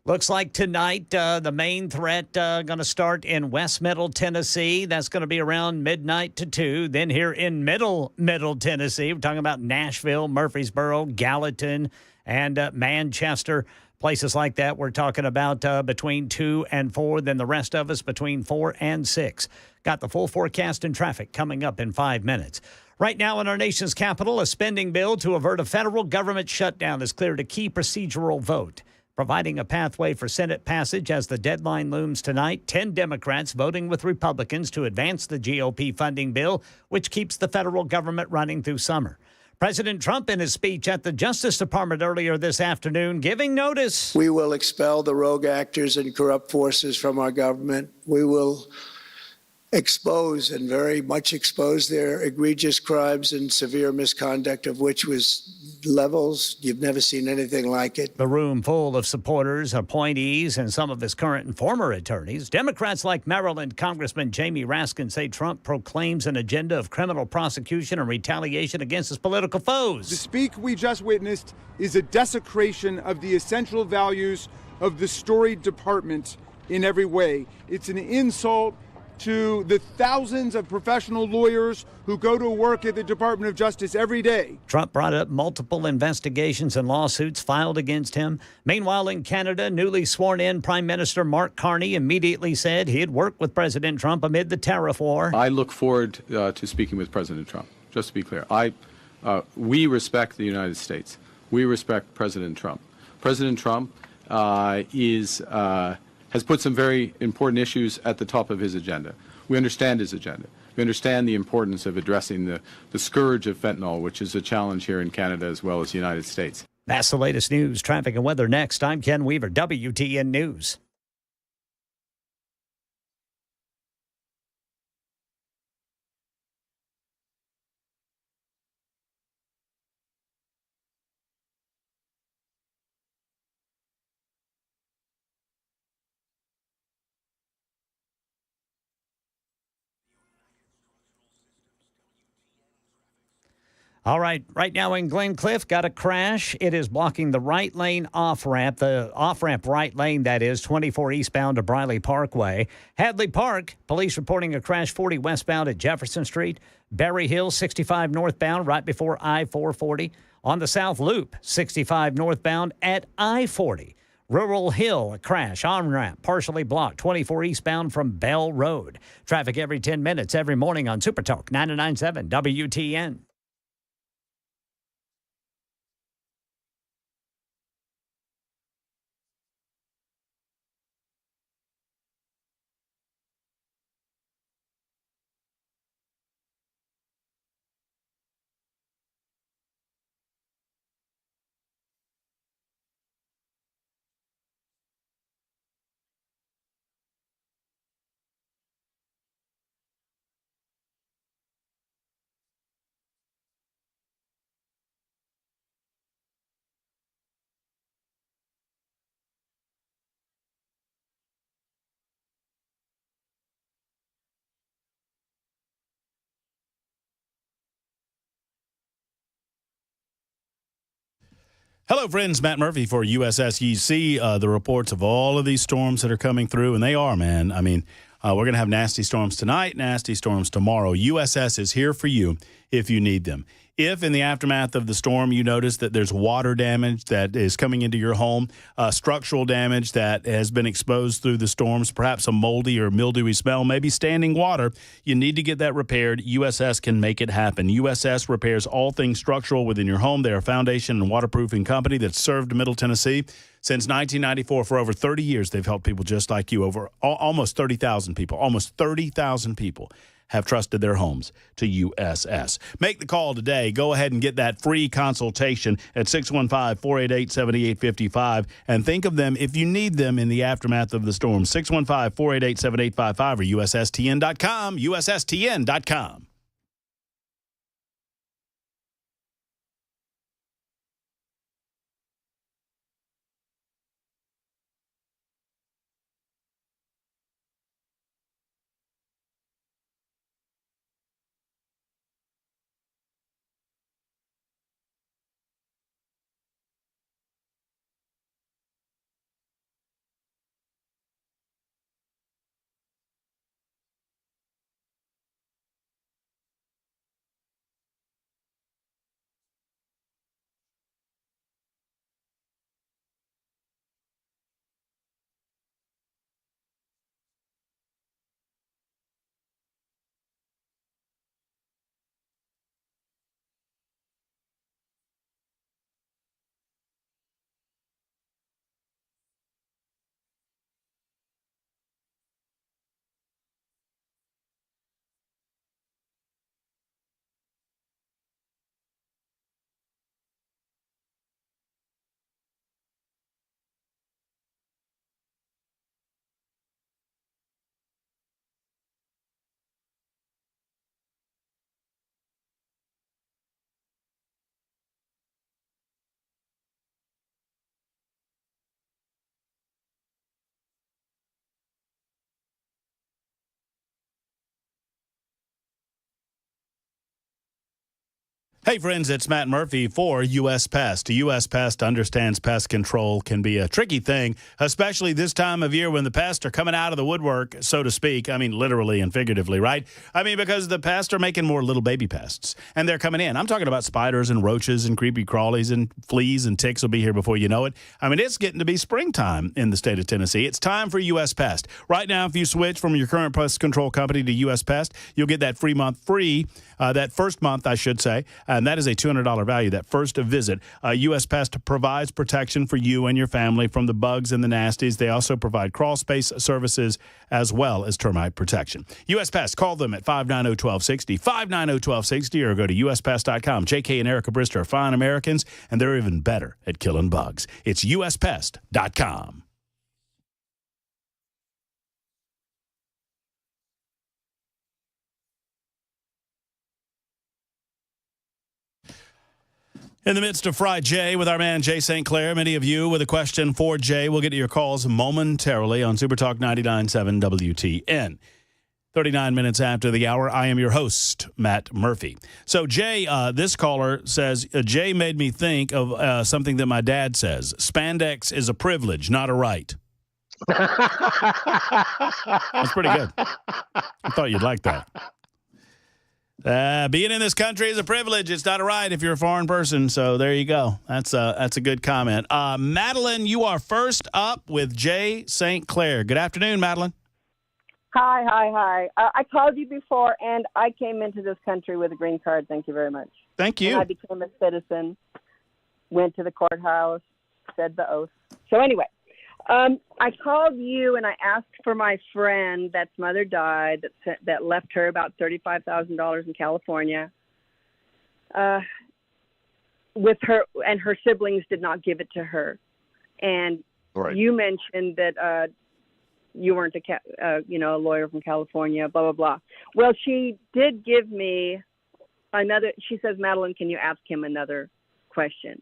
Looks like tonight the main threat going to start in West Middle Tennessee. That's going to be around midnight to 2. Then here in Middle Tennessee, we're talking about Nashville, Murfreesboro, Gallatin, and Manchester. Places like that, we're talking about between 2 and 4, then the rest of us between 4 and 6. Got the full forecast and traffic coming up in 5 minutes. Right now in our nation's capital, a spending bill to avert a federal government shutdown has cleared a key procedural vote, providing a pathway for Senate passage as the deadline looms tonight. 10 Democrats voting with Republicans to advance the GOP funding bill, which keeps the federal government running through summer. President Trump, in his speech at the Justice Department earlier this afternoon, giving notice. We will expel the rogue actors and corrupt forces from our government. We will expose and very much expose their egregious crimes and severe misconduct, of which was levels you've never seen anything like it. The room full of supporters, appointees, and some of his current and former attorneys. Democrats like Maryland Congressman Jamie Raskin say Trump proclaims an agenda of criminal prosecution and retaliation against his political foes. The speak we just witnessed is a desecration of the essential values of the storied department in every way. It's an insult to the thousands of professional lawyers who go to work at the Department of Justice every day. Trump brought up multiple investigations and lawsuits filed against him. Meanwhile, in Canada, newly sworn-in Prime Minister Mark Carney immediately said he'd work with President Trump amid the tariff war. I look forward to speaking with President Trump. Just to be clear, we respect the United States. We respect President Trump. President Trump has put some very important issues at the top of his agenda. We understand his agenda. We understand the importance of addressing the scourge of fentanyl, which is a challenge here in Canada as well as the United States. That's the latest news, traffic, and weather next. I'm Ken Weaver, WTN News. All right, right now in Glencliff, got a crash. It is blocking the right lane off-ramp, the off-ramp right lane, that is, 24 eastbound to Briley Parkway. Hadley Park, police reporting a crash 40 westbound at Jefferson Street. Berry Hill, 65 northbound, right before I-440. On the South Loop, 65 northbound at I-40. Rural Hill, a crash, on-ramp, partially blocked, 24 eastbound from Bell Road. Traffic every 10 minutes, every morning on Super Talk 99.7 WTN. Hello, friends. Matt Murphy for USS. You see the reports of all of these storms that are coming through, and they are, man. I mean, we're going to have nasty storms tonight, nasty storms tomorrow. USS is here for you if you need them. If in the aftermath of the storm you notice that there's water damage that is coming into your home, structural damage that has been exposed through the storms, perhaps a moldy or mildewy smell, maybe standing water, you need to get that repaired. USS can make it happen. USS repairs all things structural within your home. They're a foundation and waterproofing company that's served Middle Tennessee since 1994. For over 30 years, they've helped people just like you. Over almost 30,000 people, have trusted their homes to USS. Make the call today. Go ahead and get that free consultation at 615-488-7855. And think of them if you need them in the aftermath of the storm. 615-488-7855 or USSTN.com. USSTN.com. Hey, friends, it's Matt Murphy for U.S. Pest. U.S. Pest understands pest control can be a tricky thing, especially this time of year when the pests are coming out of the woodwork, so to speak. I mean, literally and figuratively, right? I mean, because the pests are making more little baby pests, and they're coming in. I'm talking about spiders and roaches and creepy crawlies and fleas and ticks will be here before you know it. I mean, it's getting to be springtime in the state of Tennessee. It's time for U.S. Pest. Right now, if you switch from your current pest control company to U.S. Pest, you'll get that that first month, I should say, and that is a $200 value, that first visit. U.S. Pest provides protection for you and your family from the bugs and the nasties. They also provide crawl space services as well as termite protection. U.S. Pest, call them at 590-1260, 590-1260, or go to uspest.com. J.K. and Erica Brister are fine Americans, and they're even better at killing bugs. It's uspest.com. In the midst of FRIJAY with our man Jay St. Clair, many of you with a question for Jay. We'll get to your calls momentarily on Super Talk 99.7 WTN. 39 minutes after the hour. I am your host, Matt Murphy. So, Jay, this caller says, Jay made me think of something that my dad says. Spandex is a privilege, not a right. That's pretty good. I thought you'd like that. Being in this country is a privilege. It's not a right if you're a foreign person. So there you go. That's a good comment. Madeline, you are first up with Jay St. Clair. Good afternoon, Madeline. Hi. I called you before, and I came into this country with a green card. Thank you very much. Thank you. And I became a citizen, went to the courthouse, said the oath. So anyway, I called you, and I asked for my friend that's mother died that left her about $35,000 in California. With her, and her siblings did not give it to her. And Right. you mentioned that you weren't a lawyer from California, blah, blah, blah. Well, she did give me another. She says, Madeline, can you ask him another question?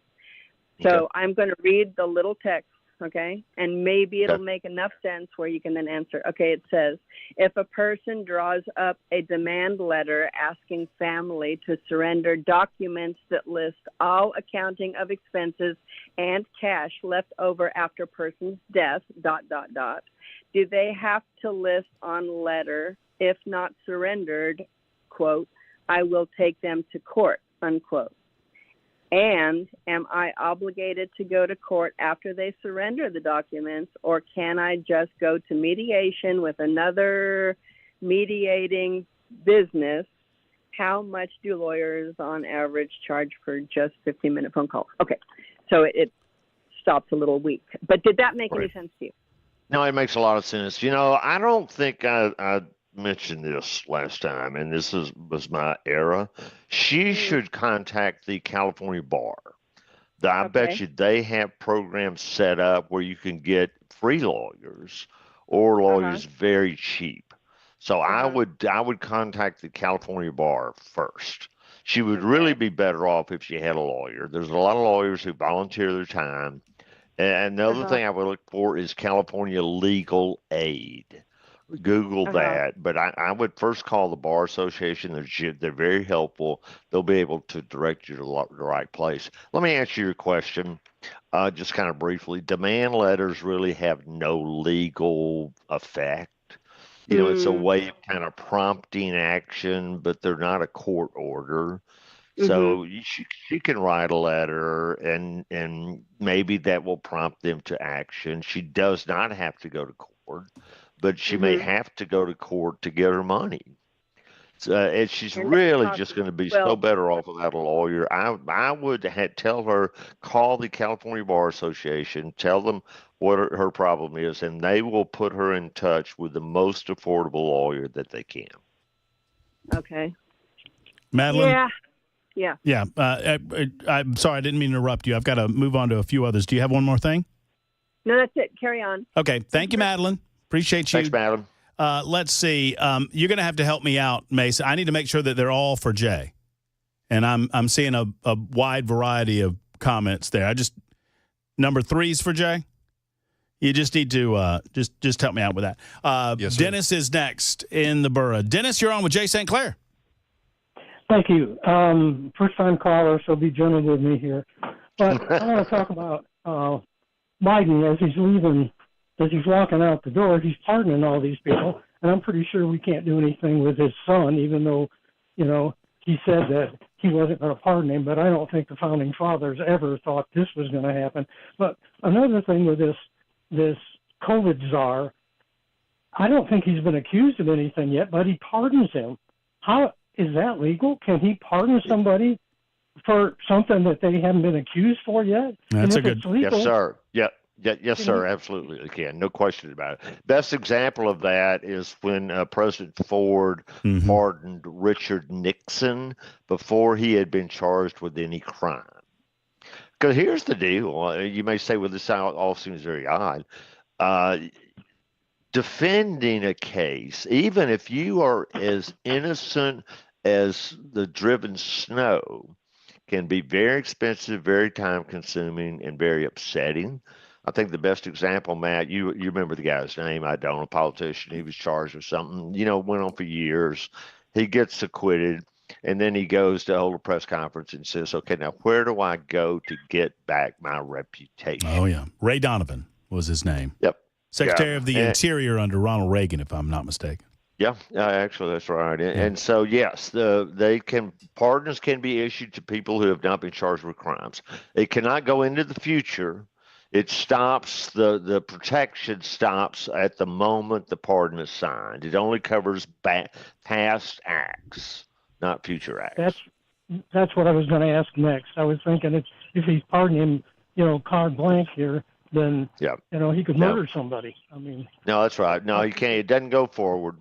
So Okay. I'm going to read the little text, okay? And maybe it'll Okay. make enough sense where you can then answer. Okay, it says, if a person draws up a demand letter asking family to surrender documents that list all accounting of expenses and cash left over after person's death, ... do they have to list on letter, if not surrendered, quote, I will take them to court, unquote? And am I obligated to go to court after they surrender the documents, or can I just go to mediation with another mediating business? How much do lawyers on average charge for just 15-minute phone calls? Okay, so it stops a little weak. But did that make any Right. sense to you? No, it makes a lot of sense. You know, I don't think I mentioned this last time, and this was my era. She should contact the California bar. I bet Okay. you they have programs set up where you can get free lawyers or lawyers very cheap. So I would contact the California bar first. She would really be better off if she had a lawyer. There's a lot of lawyers who volunteer their time. And the other thing I would look for is California legal aid. Google that, but I would first call the Bar Association. They're very helpful. They'll be able to direct you to the right place. Let me answer your question just kind of briefly. Demand letters really have no legal effect. You know, it's a way of kind of prompting action, but they're not a court order. So she can write a letter, and maybe that will prompt them to action. She does not have to go to court, but she may have to go to court to get her money. And she's really just going to be so better off without a lawyer. I would tell her, call the California Bar Association, tell them what her problem is, and they will put her in touch with the most affordable lawyer that they can. Okay. Madeline? Yeah. Yeah. I'm sorry, I didn't mean to interrupt you. I've got to move on to a few others. Do you have one more thing? No, that's it. Carry on. Okay. Thank you, Madeline. Appreciate you. Thanks, Madeline. Let's see. You're going to have to help me out, Mason. I need to make sure that they're all for Jay. And I'm seeing a wide variety of comments there. Number 3's for Jay. You just need to just help me out with that. Yes, sir. Dennis is next in the borough. Dennis, you're on with Jay St. Clair. Thank you. First-time caller, so be gentle with me here. But I want to talk about Biden as he's leaving, as he's walking out the door. He's pardoning all these people, and I'm pretty sure we can't do anything with his son, even though, he said that he wasn't going to pardon him. But I don't think the founding fathers ever thought this was going to happen. But another thing with this COVID czar, I don't think he's been accused of anything yet, but he pardons him. How is that legal? Can he pardon somebody for something that they haven't been accused for yet? That's and if it's legal, Yes, sir. Yes, sir. Absolutely, they can. No question about it. Best example of that is when President Ford pardoned Richard Nixon before he had been charged with any crime. Because here's the deal. You may say, well, this all seems very odd. Defending a case, even if you are as innocent as the driven snow, can be very expensive, very time consuming, and very upsetting. I think the best example, Matt, you remember the guy's name. I don't, a politician. He was charged with something, went on for years. He gets acquitted, and then he goes to hold a press conference and says, okay, now where do I go to get back my reputation? Oh, yeah. Ray Donovan was his name. Yep. Secretary of the Interior under Ronald Reagan, if I'm not mistaken. Yeah, actually, that's right. And so, yes, pardons can be issued to people who have not been charged with crimes. It cannot go into the future. It stops, the protection stops at the moment the pardon is signed. It only covers past acts, not future acts. That's what I was going to ask next. I was thinking if he's pardoning him, carte blanche here, then he could murder somebody. I mean, no, that's right. No, he can't. It doesn't go forward.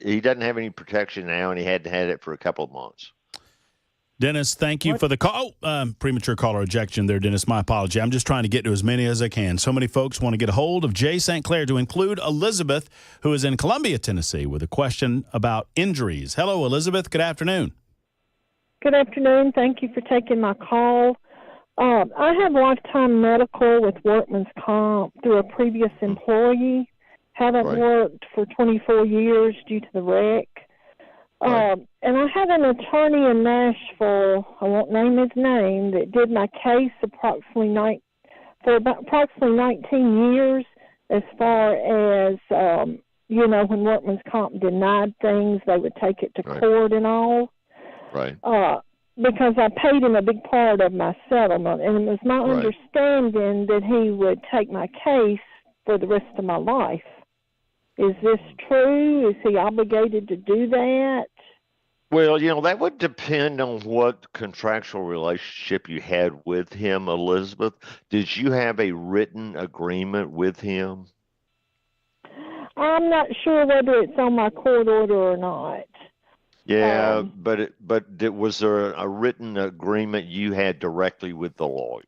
He doesn't have any protection now, and he hadn't had it for a couple of months. Dennis, thank you for the call. Premature caller ejection there, Dennis. My apology. I'm just trying to get to as many as I can. So many folks want to get a hold of Jay St. Clair, to include Elizabeth, who is in Columbia, Tennessee, with a question about injuries. Hello, Elizabeth. Good afternoon. Good afternoon. Thank you for taking my call. I have lifetime medical with workman's comp through a previous employee. Haven't worked for 24 years due to the wreck. And I had an attorney in Nashville, I won't name his name, that did my case for approximately 19 years, as far as, when workman's comp denied things, they would take it to court and all. Right. Because I paid him a big part of my settlement, and it was my understanding that he would take my case for the rest of my life. Is this true? Is he obligated to do that? Well, that would depend on what contractual relationship you had with him, Elizabeth. Did you have a written agreement with him? I'm not sure whether it's on my court order or not. Yeah, but was there a written agreement you had directly with the lawyer?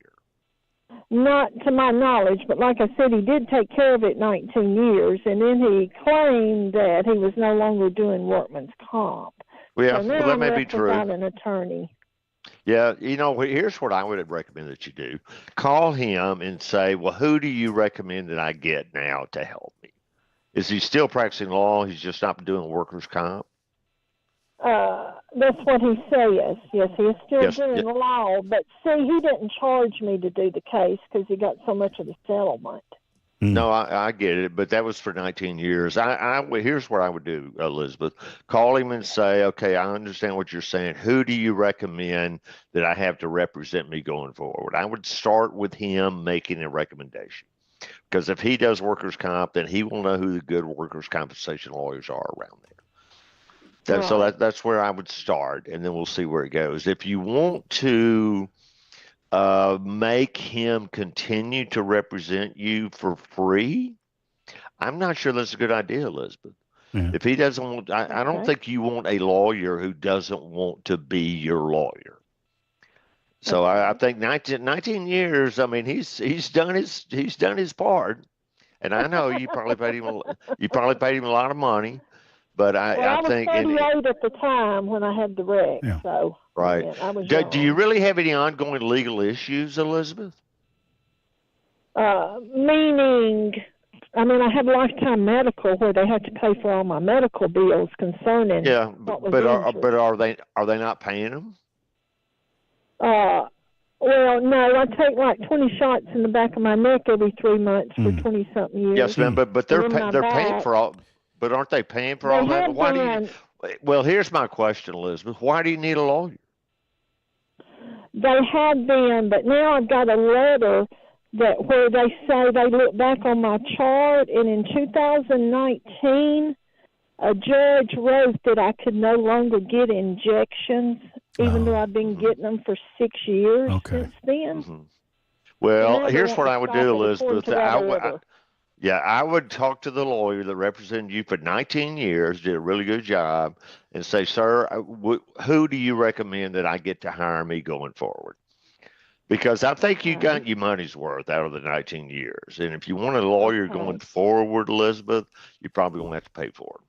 Not to my knowledge, but like I said, he did take care of it 19 years, and then he claimed that he was no longer doing workman's comp. Yeah, so now that I'm may be left true. without an attorney. Yeah, here's what I would recommend that you do. Call him and say, well, who do you recommend that I get now to help me? Is he still practicing law? He's just not doing workers' comp? That's what he says. Yes, he is still doing the law. But see, he didn't charge me to do the case because he got so much of the settlement. No, I get it, but that was for 19 years. Here's what I would do, Elizabeth. Call him and say, okay, I understand what you're saying. Who do you recommend that I have to represent me going forward? I would start with him making a recommendation. Because if he does workers' comp, then he will know who the good workers' compensation lawyers are around there. So that's where I would start, and then we'll see where it goes. If you want to make him continue to represent you for free, I'm not sure that's a good idea, Elizabeth. Yeah. If he doesn't want, I don't think you want a lawyer who doesn't want to be your lawyer. So I think 19 years. I mean, he's done his part, and I know you probably paid him a lot of money. But I think I was 38 at the time when I had the wreck. Yeah. So right. I was Do you really have any ongoing legal issues, Elizabeth? Meaning, I have lifetime medical where they have to pay for all my medical bills concerning. Yeah, but are they not paying them? Well, no, I take like 20 shots in the back of my neck every 3 months for 20-something years. Yes, ma'am. But they're paying for all. But aren't they paying for all that? Well, here's my question, Elizabeth. Why do you need a lawyer? They had been, but now I've got a letter where they say they look back on my chart, and in 2019, a judge wrote that I could no longer get injections, even though I've been getting them for 6 years since then. Mm-hmm. Well, here's what I would do, Elizabeth. I would talk to the lawyer that represented you for 19 years, did a really good job, and say, sir, who do you recommend that I get to hire me going forward? Because I think you got your money's worth out of the 19 years. And if you want a lawyer going forward, Elizabeth, you probably won't have to pay for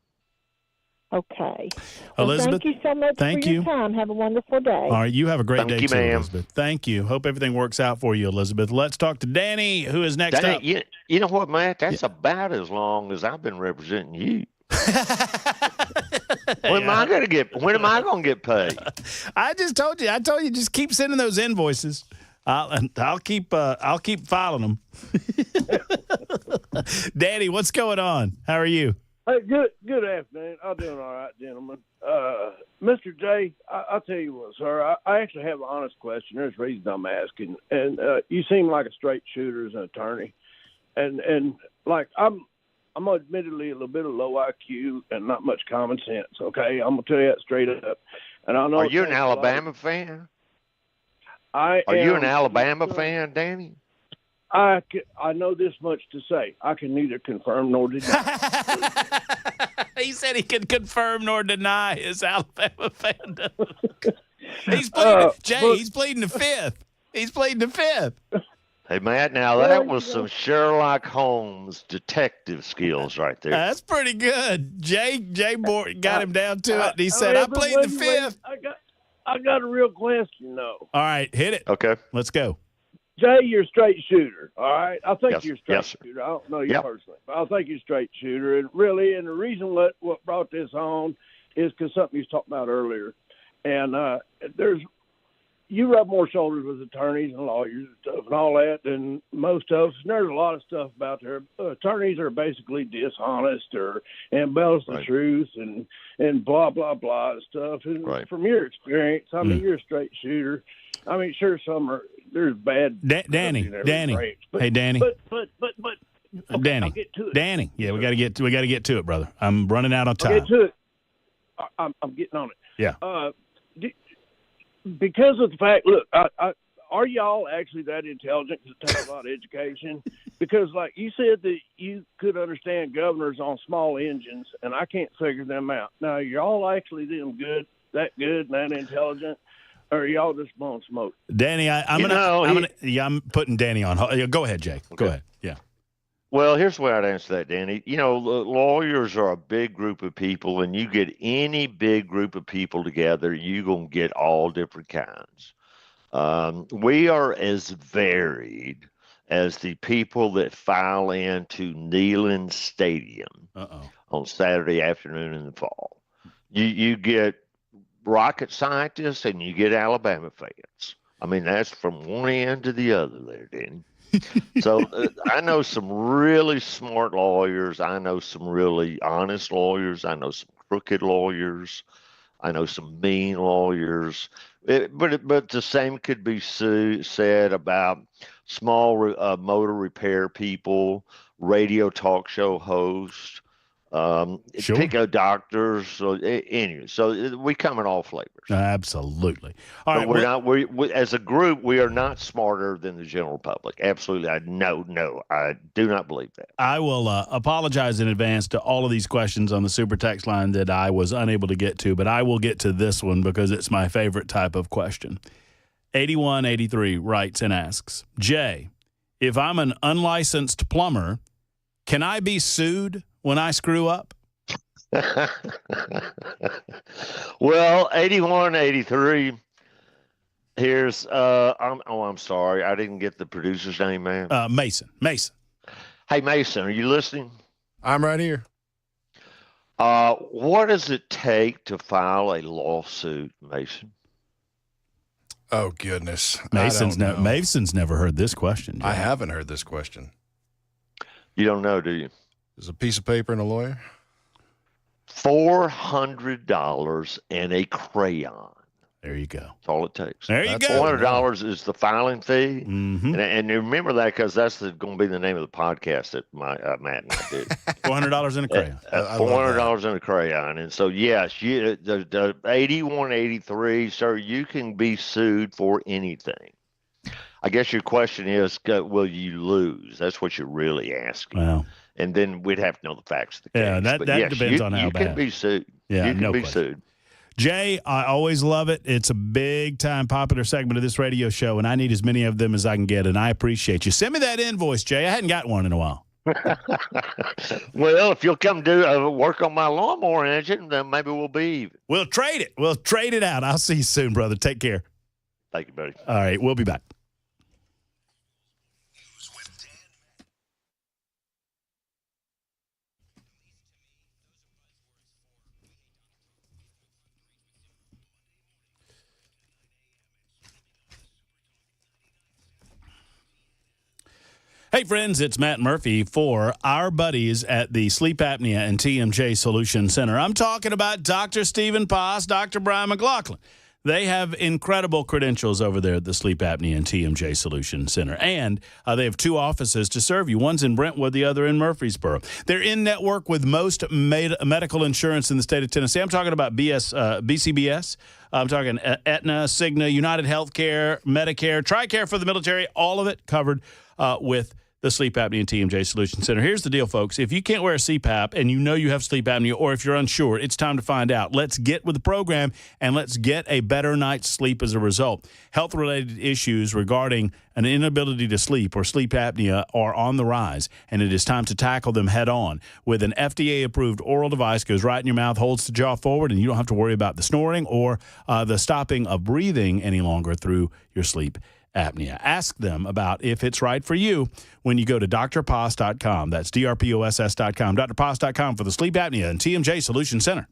Okay. Well, Elizabeth, thank you so much for your time. Have a wonderful day. All right, you have a great day you, too, ma'am. Elizabeth. Thank you. Hope everything works out for you, Elizabeth. Let's talk to Danny, who is next Danny, up. you know what, Matt? That's about as long as I've been representing you. When am I going to get paid? I just told you. I told you just keep sending those invoices. I'll keep filing them. Danny, what's going on? How are you? Hey, good afternoon. I'm doing all right, gentlemen. Mr. J, I'll tell you what, sir. I actually have an honest question. There's a reason I'm asking. And you seem like a straight shooter as an attorney. And like I'm admittedly a little bit of low IQ and not much common sense, okay? I'm going to tell you that straight up. And I know. Are you an Alabama fan? Are you an Alabama fan, Danny? I know this much to say. I can neither confirm nor deny. He said he could confirm nor deny his Alabama fandom. He's pleading, he's pleading the fifth. He's pleading the fifth. Hey, Matt, now that was some Sherlock Holmes detective skills right there. That's pretty good. Jay got him down to it. And he said, I plead the fifth. I got a real question, though. All right, hit it. Okay. Let's go. Jay, you're a straight shooter, all right? I think you're a straight yes, shooter. I don't know you personally, but I think you're a straight shooter. And really, and the reason what brought this on is because something you was talking about earlier. And you rub more shoulders with attorneys and lawyers and stuff and all that than most of us. And there's a lot of stuff about there. Attorneys are basically dishonest or embellish the truth and blah, blah, blah and stuff. And from your experience, I mean, you're a straight shooter. I mean, sure, there's bad. Danny. But, hey, Danny. But okay, Danny. I'll get to it. Danny. Yeah, we got to get to it, brother. I'm running out of time. I'll get to it. I'm getting on it. Yeah. Because of the fact, look, are y'all actually that intelligent to talk about education? Because, like you said, that you could understand governors on small engines, and I can't figure them out. Now, y'all actually that good, and that intelligent? Or are y'all just blowing smoke? Danny, I'm putting Danny on. Go ahead, Jay. Okay. Go ahead. Yeah. Well, here's the way I'd answer that, Danny. You know, lawyers are a big group of people, and you get any big group of people together, you're going to get all different kinds. We are as varied as the people that file into Neyland Stadium on Saturday afternoon in the fall. You get rocket scientists and you get Alabama fans. I mean, that's from one end to the other there, Danny. So I know some really smart lawyers. I know some really honest lawyers. I know some crooked lawyers. I know some mean lawyers. But the same could be said about small motor repair people, radio talk show hosts, pico doctors. So anyway, so we come in all flavors. Absolutely. All right. We as a group, we are not smarter than the general public. Absolutely. I do not believe that. I will apologize in advance to all of these questions on the super text line that I was unable to get to, but I will get to this one because it's my favorite type of question. 8183 writes and asks, Jay, if I'm an unlicensed plumber, can I be sued when I screw up? Well, 8183. Here's I'm sorry, I didn't get the producer's name, man. Mason. Hey, Mason, are you listening? I'm right here. What does it take to file a lawsuit, Mason? Oh goodness, Mason's never heard this question. I haven't heard this question. You don't know, do you? There's a piece of paper and a lawyer. $400 and a crayon. There you go. That's all it takes. There you go. $400 is the filing fee. Mm-hmm. And remember that because that's going to be the name of the podcast that Matt and I do. $400 in a crayon. $400 in a crayon. And so, yes, the 8183, sir, you can be sued for anything. I guess your question is, will you lose? That's what you're really asking. Wow. And then we'd have to know the facts of the case. Yeah, that depends on how bad. You can be sued. Yeah, you can be sued. Jay, I always love it. It's a big-time popular segment of this radio show, and I need as many of them as I can get, and I appreciate you. Send me that invoice, Jay. I hadn't got one in a while. Well, if you'll come do work on my lawnmower engine, then maybe we'll be even. We'll trade it. We'll trade it out. I'll see you soon, brother. Take care. Thank you, buddy. All right, we'll be back. Hey, friends, it's Matt Murphy for our buddies at the Sleep Apnea and TMJ Solution Center. I'm talking about Dr. Stephen Poss, Dr. Brian McLaughlin. They have incredible credentials over there at the Sleep Apnea and TMJ Solution Center. And they have 2 offices to serve you. One's in Brentwood, the other in Murfreesboro. They're in network with most medical insurance in the state of Tennessee. I'm talking about BCBS. I'm talking Aetna, Cigna, United Healthcare, Medicare, TRICARE for the military, all of it covered with the Sleep Apnea and TMJ Solution Center. Here's the deal, folks. If you can't wear a CPAP and you know you have sleep apnea, or if you're unsure, it's time to find out. Let's get with the program and let's get a better night's sleep as a result. Health-related issues regarding an inability to sleep or sleep apnea are on the rise, and it is time to tackle them head on. With an FDA-approved oral device, goes right in your mouth, holds the jaw forward, and you don't have to worry about the snoring or the stopping of breathing any longer through your sleep apnea. Ask them about if it's right for you when you go to drposs.com. That's drposs.com, drposs.com for the Sleep Apnea and TMJ Solution Center.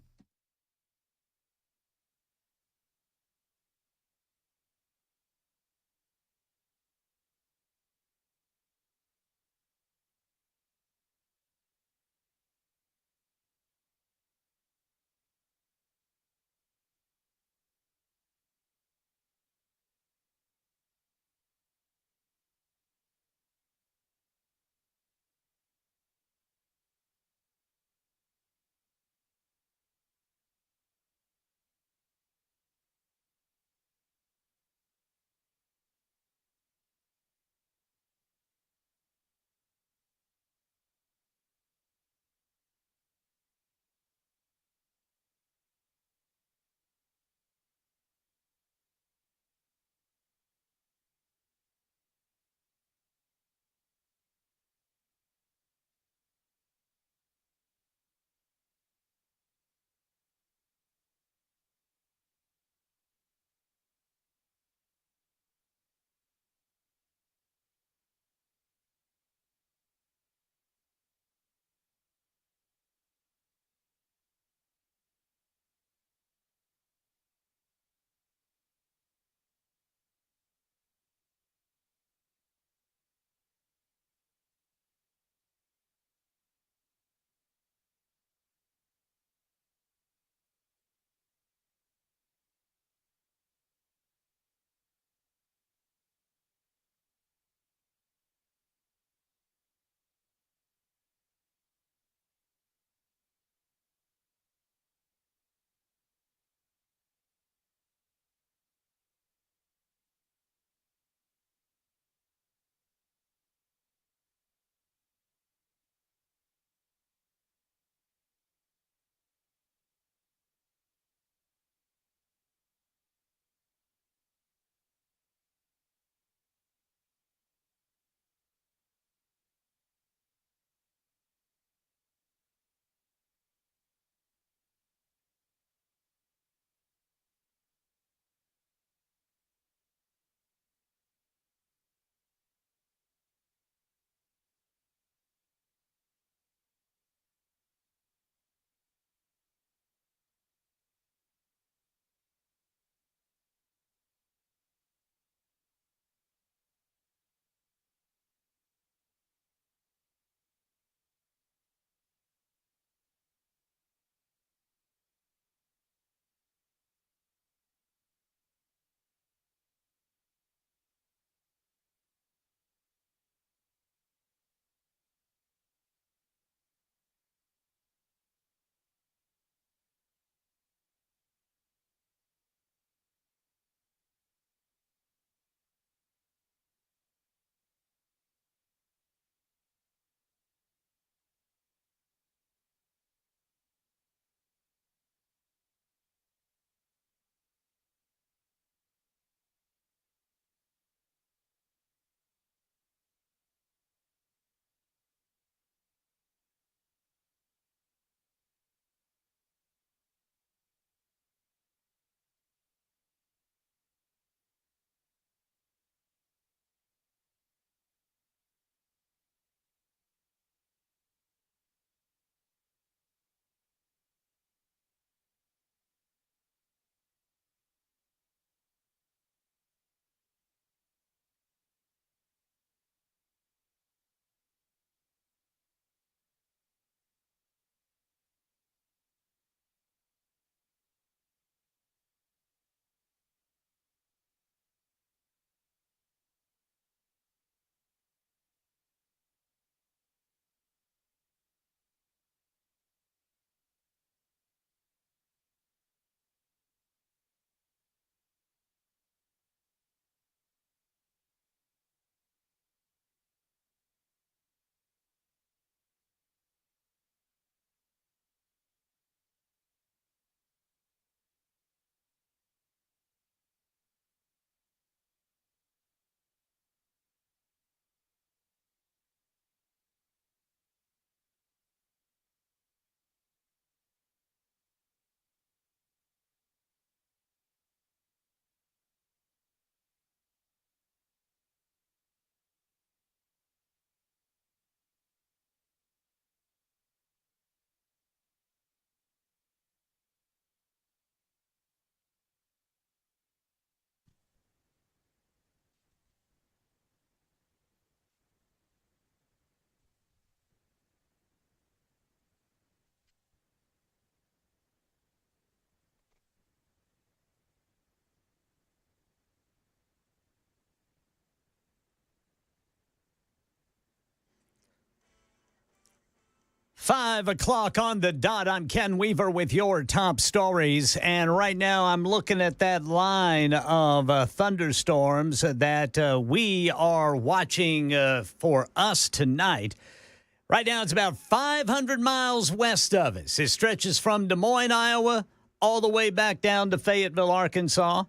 5 o'clock on the dot. I'm Ken Weaver with your top stories. And right now I'm looking at that line of thunderstorms that we are watching for us tonight. Right now it's about 500 miles west of us. It stretches from Des Moines, Iowa, all the way back down to Fayetteville, Arkansas.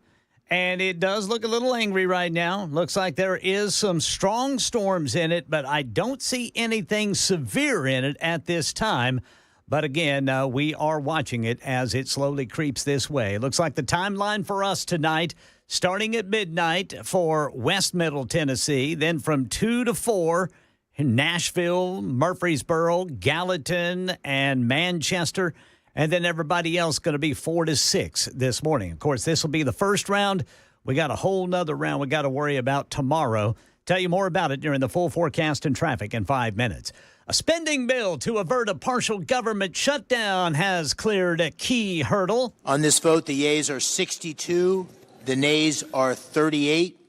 And it does look a little angry right now. Looks like there is some strong storms in it, but I don't see anything severe in it at this time. But again, we are watching it as it slowly creeps this way. It looks like the timeline for us tonight, starting at midnight for West Middle Tennessee, then from 2 to 4, Nashville, Murfreesboro, Gallatin, and Manchester. And then everybody else going to be 4 to 6 this morning. Of course, this will be the first round. We got a whole nother round we got to worry about tomorrow. Tell you more about it during the full forecast and traffic in 5 minutes. A spending bill to avert a partial government shutdown has cleared a key hurdle. On this vote, the yeas are 62, the nays are 38.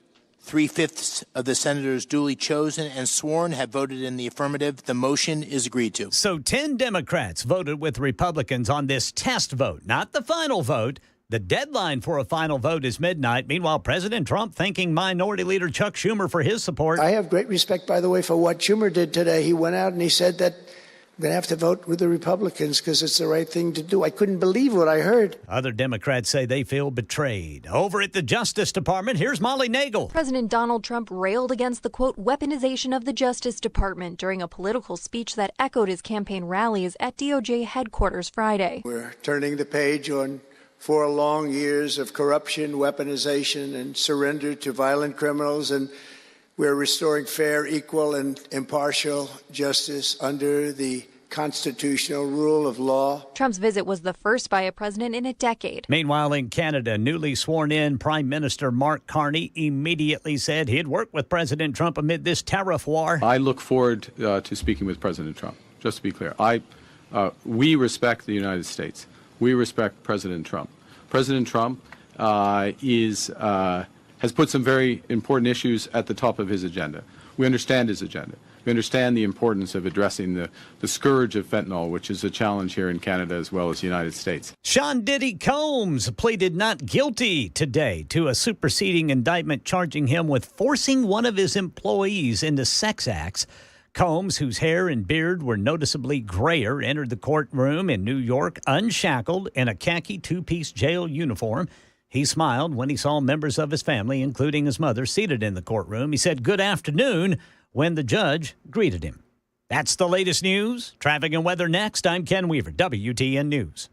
3/5 of the senators duly chosen and sworn have voted in the affirmative. The motion is agreed to. So 10 Democrats voted with Republicans on this test vote, not the final vote. The deadline for a final vote is midnight. Meanwhile, President Trump thanking Minority Leader Chuck Schumer for his support. I have great respect, by the way, for what Schumer did today. He went out and he said that I'm going to have to vote with the Republicans because it's the right thing to do. I couldn't believe what I heard. Other Democrats say they feel betrayed. Over at the Justice Department, here's Molly Nagel. President Donald Trump railed against the, quote, weaponization of the Justice Department during a political speech that echoed his campaign rallies at DOJ headquarters Friday. We're turning the page on 4 long years of corruption, weaponization, and surrender to violent criminals, and we're restoring fair, equal, and impartial justice under the constitutional rule of law. Trump's visit was the first by a president in a decade. Meanwhile, in Canada, newly sworn-in Prime Minister Mark Carney immediately said he'd work with President Trump amid this tariff war. I look forward to speaking with President Trump. Just to be clear, we respect the United States. We respect President Trump. President Trump has put some very important issues at the top of his agenda. We understand his agenda. We understand the importance of addressing the scourge of fentanyl, which is a challenge here in Canada as well as the United States. Sean Diddy Combs pleaded not guilty today to a superseding indictment charging him with forcing one of his employees into sex acts. Combs, whose hair and beard were noticeably grayer, entered the courtroom in New York unshackled in a khaki two-piece jail uniform. He smiled when he saw members of his family, including his mother, seated in the courtroom. He said, "Good afternoon," when the judge greeted him. That's the latest news. Traffic and weather next. I'm Ken Weaver, WTN News.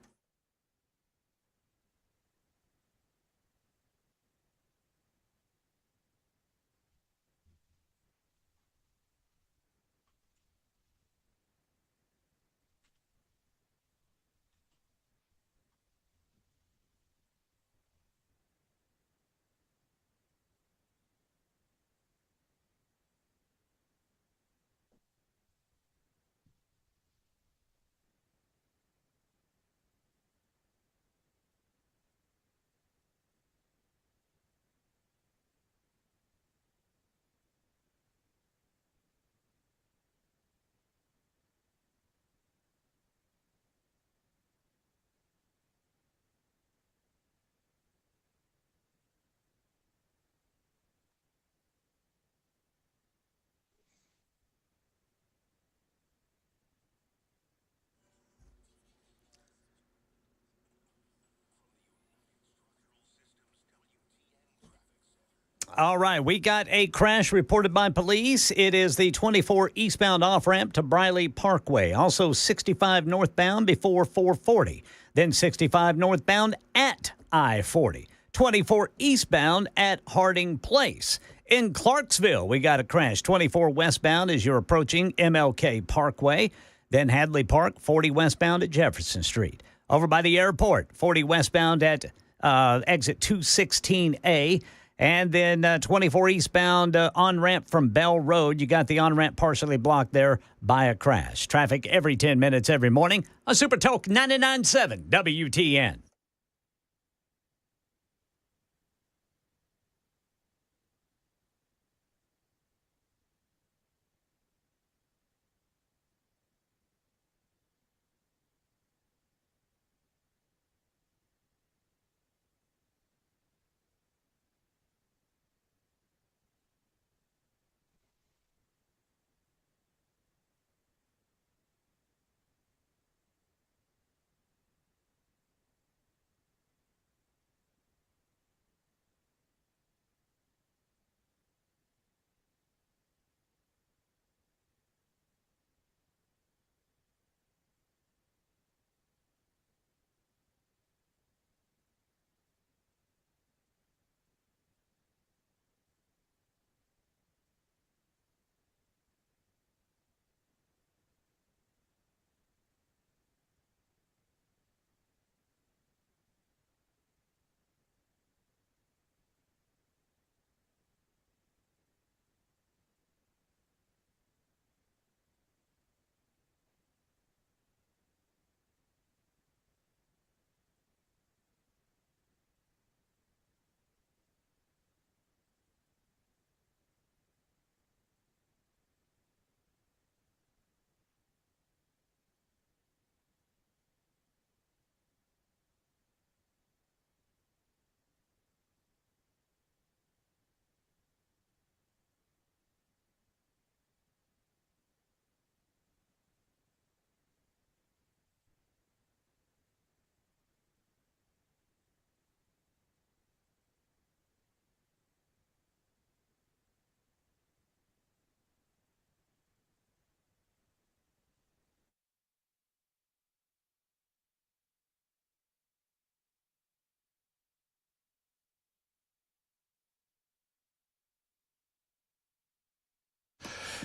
All right, we got a crash reported by police. It is the 24 eastbound off-ramp to Briley Parkway. Also 65 northbound before 440. Then 65 northbound at I-40. 24 eastbound at Harding Place. In Clarksville, we got a crash. 24 westbound as you're approaching MLK Parkway. Then Hadley Park, 40 westbound at Jefferson Street. Over by the airport, 40 westbound at exit 216A. And then 24 eastbound on-ramp from Bell Road. You got the on-ramp partially blocked there by a crash. Traffic every 10 minutes every morning on Super Talk 99.7 WTN.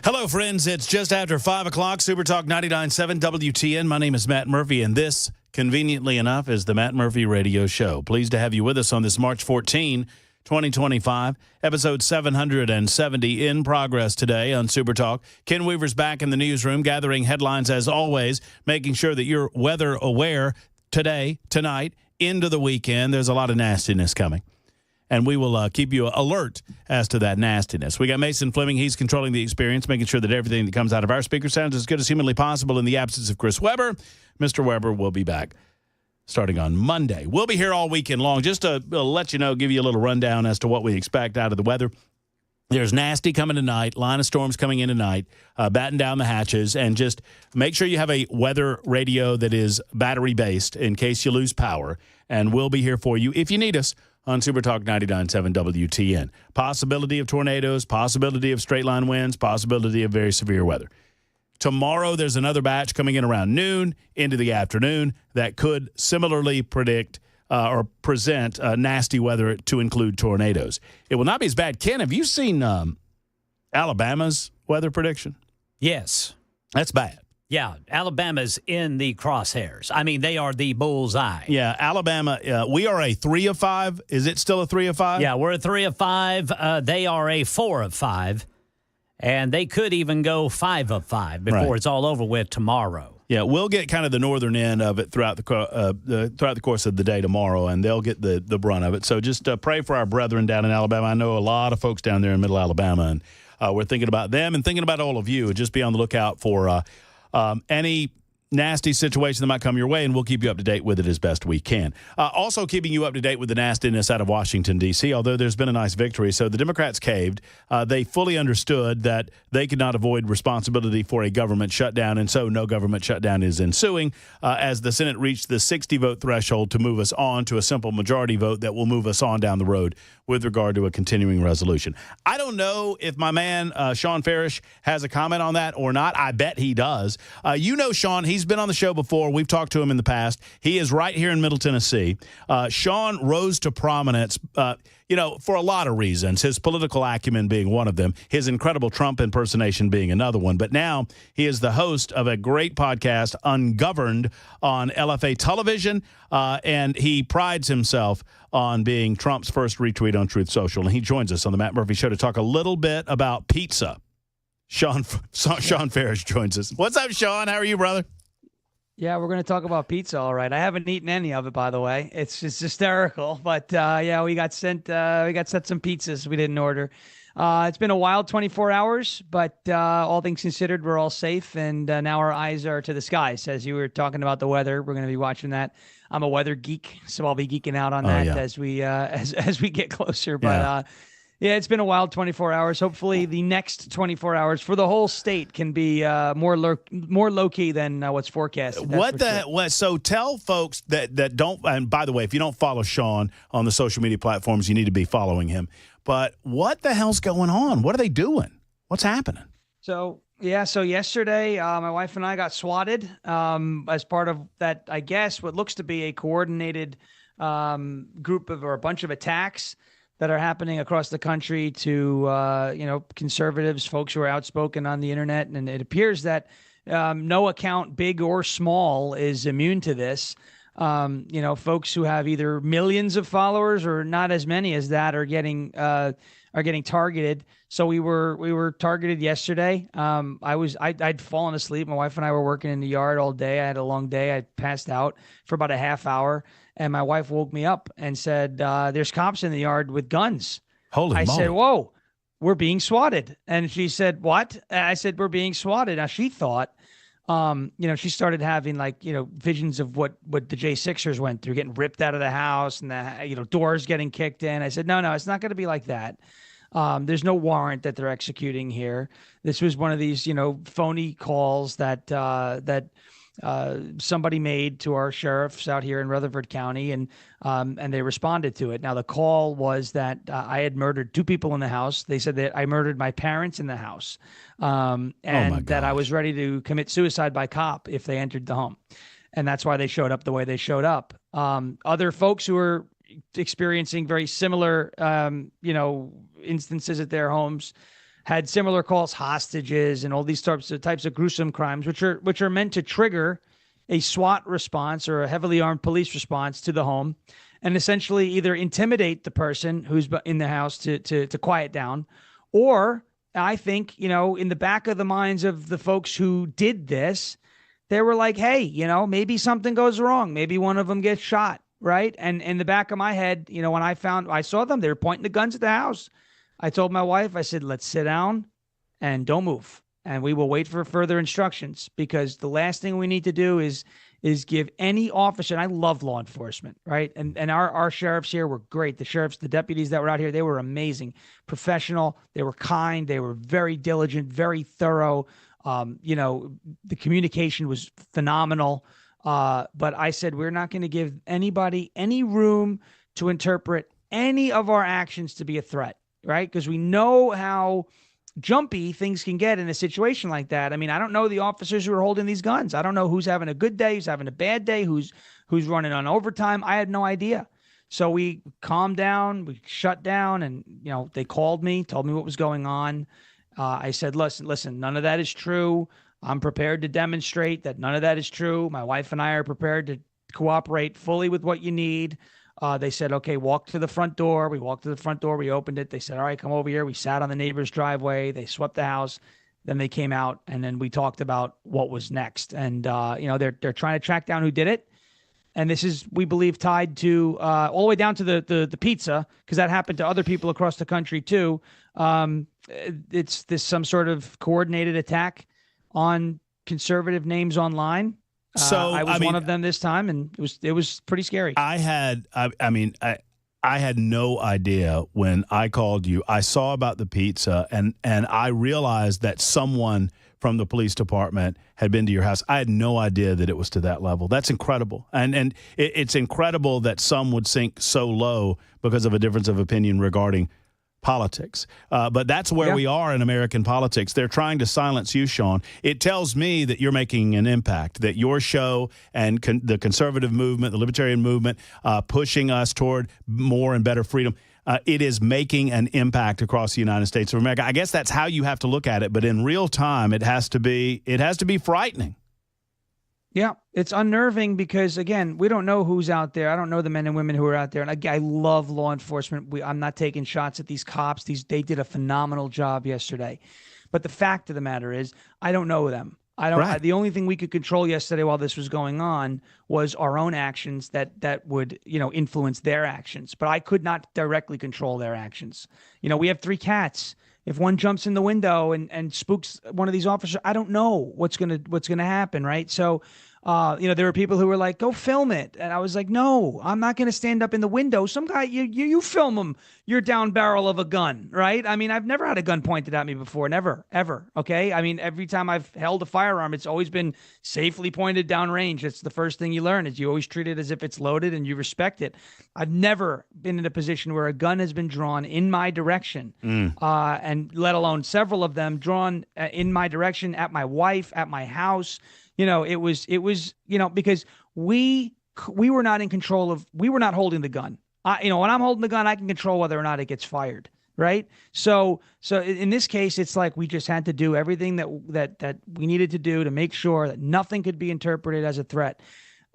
Hello, friends. It's just after 5 o'clock. Super Talk 99.7 WTN. My name is Matt Murphy, and this, conveniently enough, is the Matt Murphy Radio Show. Pleased to have you with us on this March 14, 2025, episode 770 in progress today on Super Talk. Ken Weaver's back in the newsroom, gathering headlines as always, making sure that you're weather aware today, tonight, into the weekend. There's a lot of nastiness coming. And we will keep you alert as to that nastiness. We got Mason Fleming. He's controlling the experience, making sure that everything that comes out of our speaker sounds as good as humanly possible in the absence of Chris Weber. Mr. Weber will be back starting on Monday. We'll be here all weekend long. Just to let you know, give you a little rundown as to what we expect out of the weather. There's nasty coming tonight, line of storms coming in tonight, batten down the hatches, and just make sure you have a weather radio that is battery-based in case you lose power, and we'll be here for you if you need us on Super Talk 99.7 WTN. Possibility of tornadoes, possibility of straight-line winds, possibility of very severe weather. Tomorrow, there's another batch coming in around noon into the afternoon that could similarly predict or present nasty weather to include tornadoes. It will not be as bad. Ken, have you seen Alabama's weather prediction? Yes. That's bad. Yeah, Alabama's in the crosshairs. I mean, they are the bullseye. Yeah, Alabama, we are a 3 of 5. Is it still a 3 of 5? Yeah, we're a 3 of 5. They are a 4 of 5. And they could even go 5 of 5 before it's all over with tomorrow. Yeah, we'll get kind of the northern end of it throughout the course of the day tomorrow, and they'll get the brunt of it. So just pray for our brethren down in Alabama. I know a lot of folks down there in middle Alabama, and we're thinking about them and thinking about all of you. Just be on the lookout for any nasty situation that might come your way, and we'll keep you up to date with it as best we can. Also keeping you up to date with the nastiness out of Washington, D.C., although there's been a nice victory. So the Democrats caved. They fully understood that they could not avoid responsibility for a government shutdown, and so no government shutdown is ensuing as the Senate reached the 60-vote threshold to move us on to a simple majority vote that will move us on down the road with regard to a continuing resolution. I don't know if my man Sean Farish has a comment on that or not. I bet he does. You know Sean, he's been on the show before. We've talked to him in the past. He is right here in Middle Tennessee. Sean rose to prominence, for a lot of reasons, his political acumen being one of them, his incredible Trump impersonation being another one. But now he is the host of a great podcast, Ungoverned, on LFA television, and he prides himself on being Trump's first retweet on Truth Social. And he joins us on the Matt Murphy Show to talk a little bit about pizza. Sean Farish joins us. What's up, Sean? How are you, brother? Yeah, we're going to talk about pizza, all right. I haven't eaten any of it, by the way. It's just hysterical. But, we got sent some pizzas we didn't order. It's been a wild 24 hours, but all things considered, we're all safe. And now our eyes are to the skies. As you were talking about the weather, we're going to be watching that. I'm a weather geek, so I'll be geeking out on that as we as we get closer. But, it's been a wild 24 hours. Hopefully the next 24 hours for the whole state can be more low-key than what's forecasted. So tell folks that don't, and by the way, if you don't follow Sean on the social media platforms, you need to be following him. But what the hell's going on? What are they doing? What's happening? So yesterday, my wife and I got swatted as part of that, I guess, what looks to be a coordinated group of or a bunch of attacks that are happening across the country to, conservatives, folks who are outspoken on the internet. And it appears that no account, big or small, is immune to this. Folks who have either millions of followers or not as many as that are getting targeted. So we were targeted yesterday. I'd fallen asleep. My wife and I were working in the yard all day. I had a long day. I passed out for about a half hour. And my wife woke me up and said, there's cops in the yard with guns. Holy moly. I said, whoa, we're being swatted. And she said, what? I said, we're being swatted. Now she thought, she started having visions of what the J6ers went through, getting ripped out of the house and the, doors getting kicked in. I said, no, it's not going to be like that. There's no warrant that they're executing here. This was one of these, phony calls that somebody made to our sheriffs out here in Rutherford County, and they responded to it. Now, the call was that I had murdered 2 people in the house. They said that I murdered my parents in the house, and that I was ready to commit suicide by cop if they entered the home. And that's why they showed up the way they showed up. Other folks who are experiencing very similar, instances at their homes had similar calls, hostages, and all these types of gruesome crimes, which are meant to trigger a SWAT response or a heavily armed police response to the home, and essentially either intimidate the person who's in the house to quiet down, or I think, in the back of the minds of the folks who did this, they were like, hey, maybe something goes wrong. Maybe one of them gets shot, right? And in the back of my head, when I saw them, they were pointing the guns at the house. I told my wife, I said, let's sit down and don't move. And we will wait for further instructions, because the last thing we need to do is give any officer, and I love law enforcement, right? And our sheriffs here were great. The deputies that were out here, they were amazing, professional. They were kind. They were very diligent, very thorough. The communication was phenomenal. But I said, we're not going to give anybody any room to interpret any of our actions to be a threat, right? Because we know how jumpy things can get in a situation like that. I mean, I don't know the officers who are holding these guns. I don't know who's having a good day, who's having a bad day, who's running on overtime. I had no idea. So we calmed down, we shut down, and they called me, told me what was going on. I said, listen, none of that is true. I'm prepared to demonstrate that none of that is true. My wife and I are prepared to cooperate fully with what you need. They said, okay, walk to the front door. We walked to the front door. We opened it. They said, all right, come over here. We sat on the neighbor's driveway. They swept the house. Then they came out, and then we talked about what was next. And, they're trying to track down who did it. And this is, we believe, tied to all the way down to the pizza, because that happened to other people across the country too. It's some sort of coordinated attack on conservative names online. So I was one of them this time, and it was pretty scary. I had no idea when I called you. I saw about the pizza, and I realized that someone from the police department had been to your house. I had no idea that it was to that level. That's incredible. And it's incredible that some would sink so low because of a difference of opinion regarding politics. But that's where we are in American politics. They're trying to silence you, Sean. It tells me that you're making an impact, that your show and the conservative movement, the libertarian movement, pushing us toward more and better freedom, it is making an impact across the United States of America. I guess that's how you have to look at it. But in real time, it has to be frightening. Yeah, it's unnerving because, again, we don't know who's out there. I don't know the men and women who are out there. And I love law enforcement. I'm not taking shots at these cops. They did a phenomenal job yesterday. But the fact of the matter is, I don't know them. The only thing we could control yesterday while this was going on was our own actions that would, influence their actions. But I could not directly control their actions. We have 3 cats. If one jumps in the window and spooks one of these officers, I don't know what's gonna happen, right? So, there were people who were like, "Go film it," and I was like, "No, I'm not gonna stand up in the window. Some guy, you film him. You're down barrel of a gun, right? I mean, I've never had a gun pointed at me before, never, ever. Okay, I mean, every time I've held a firearm, it's always been safely pointed down range. It's the first thing you learn is you always treat it as if it's loaded and you respect it. I've never been in a position where a gun has been drawn in my direction, and let alone several of them drawn in my direction at my wife, at my house. It was because we were not in control of, we were not holding the gun. When I'm holding the gun, I can control whether or not it gets fired. Right. So in this case, it's like we just had to do everything that we needed to do to make sure that nothing could be interpreted as a threat.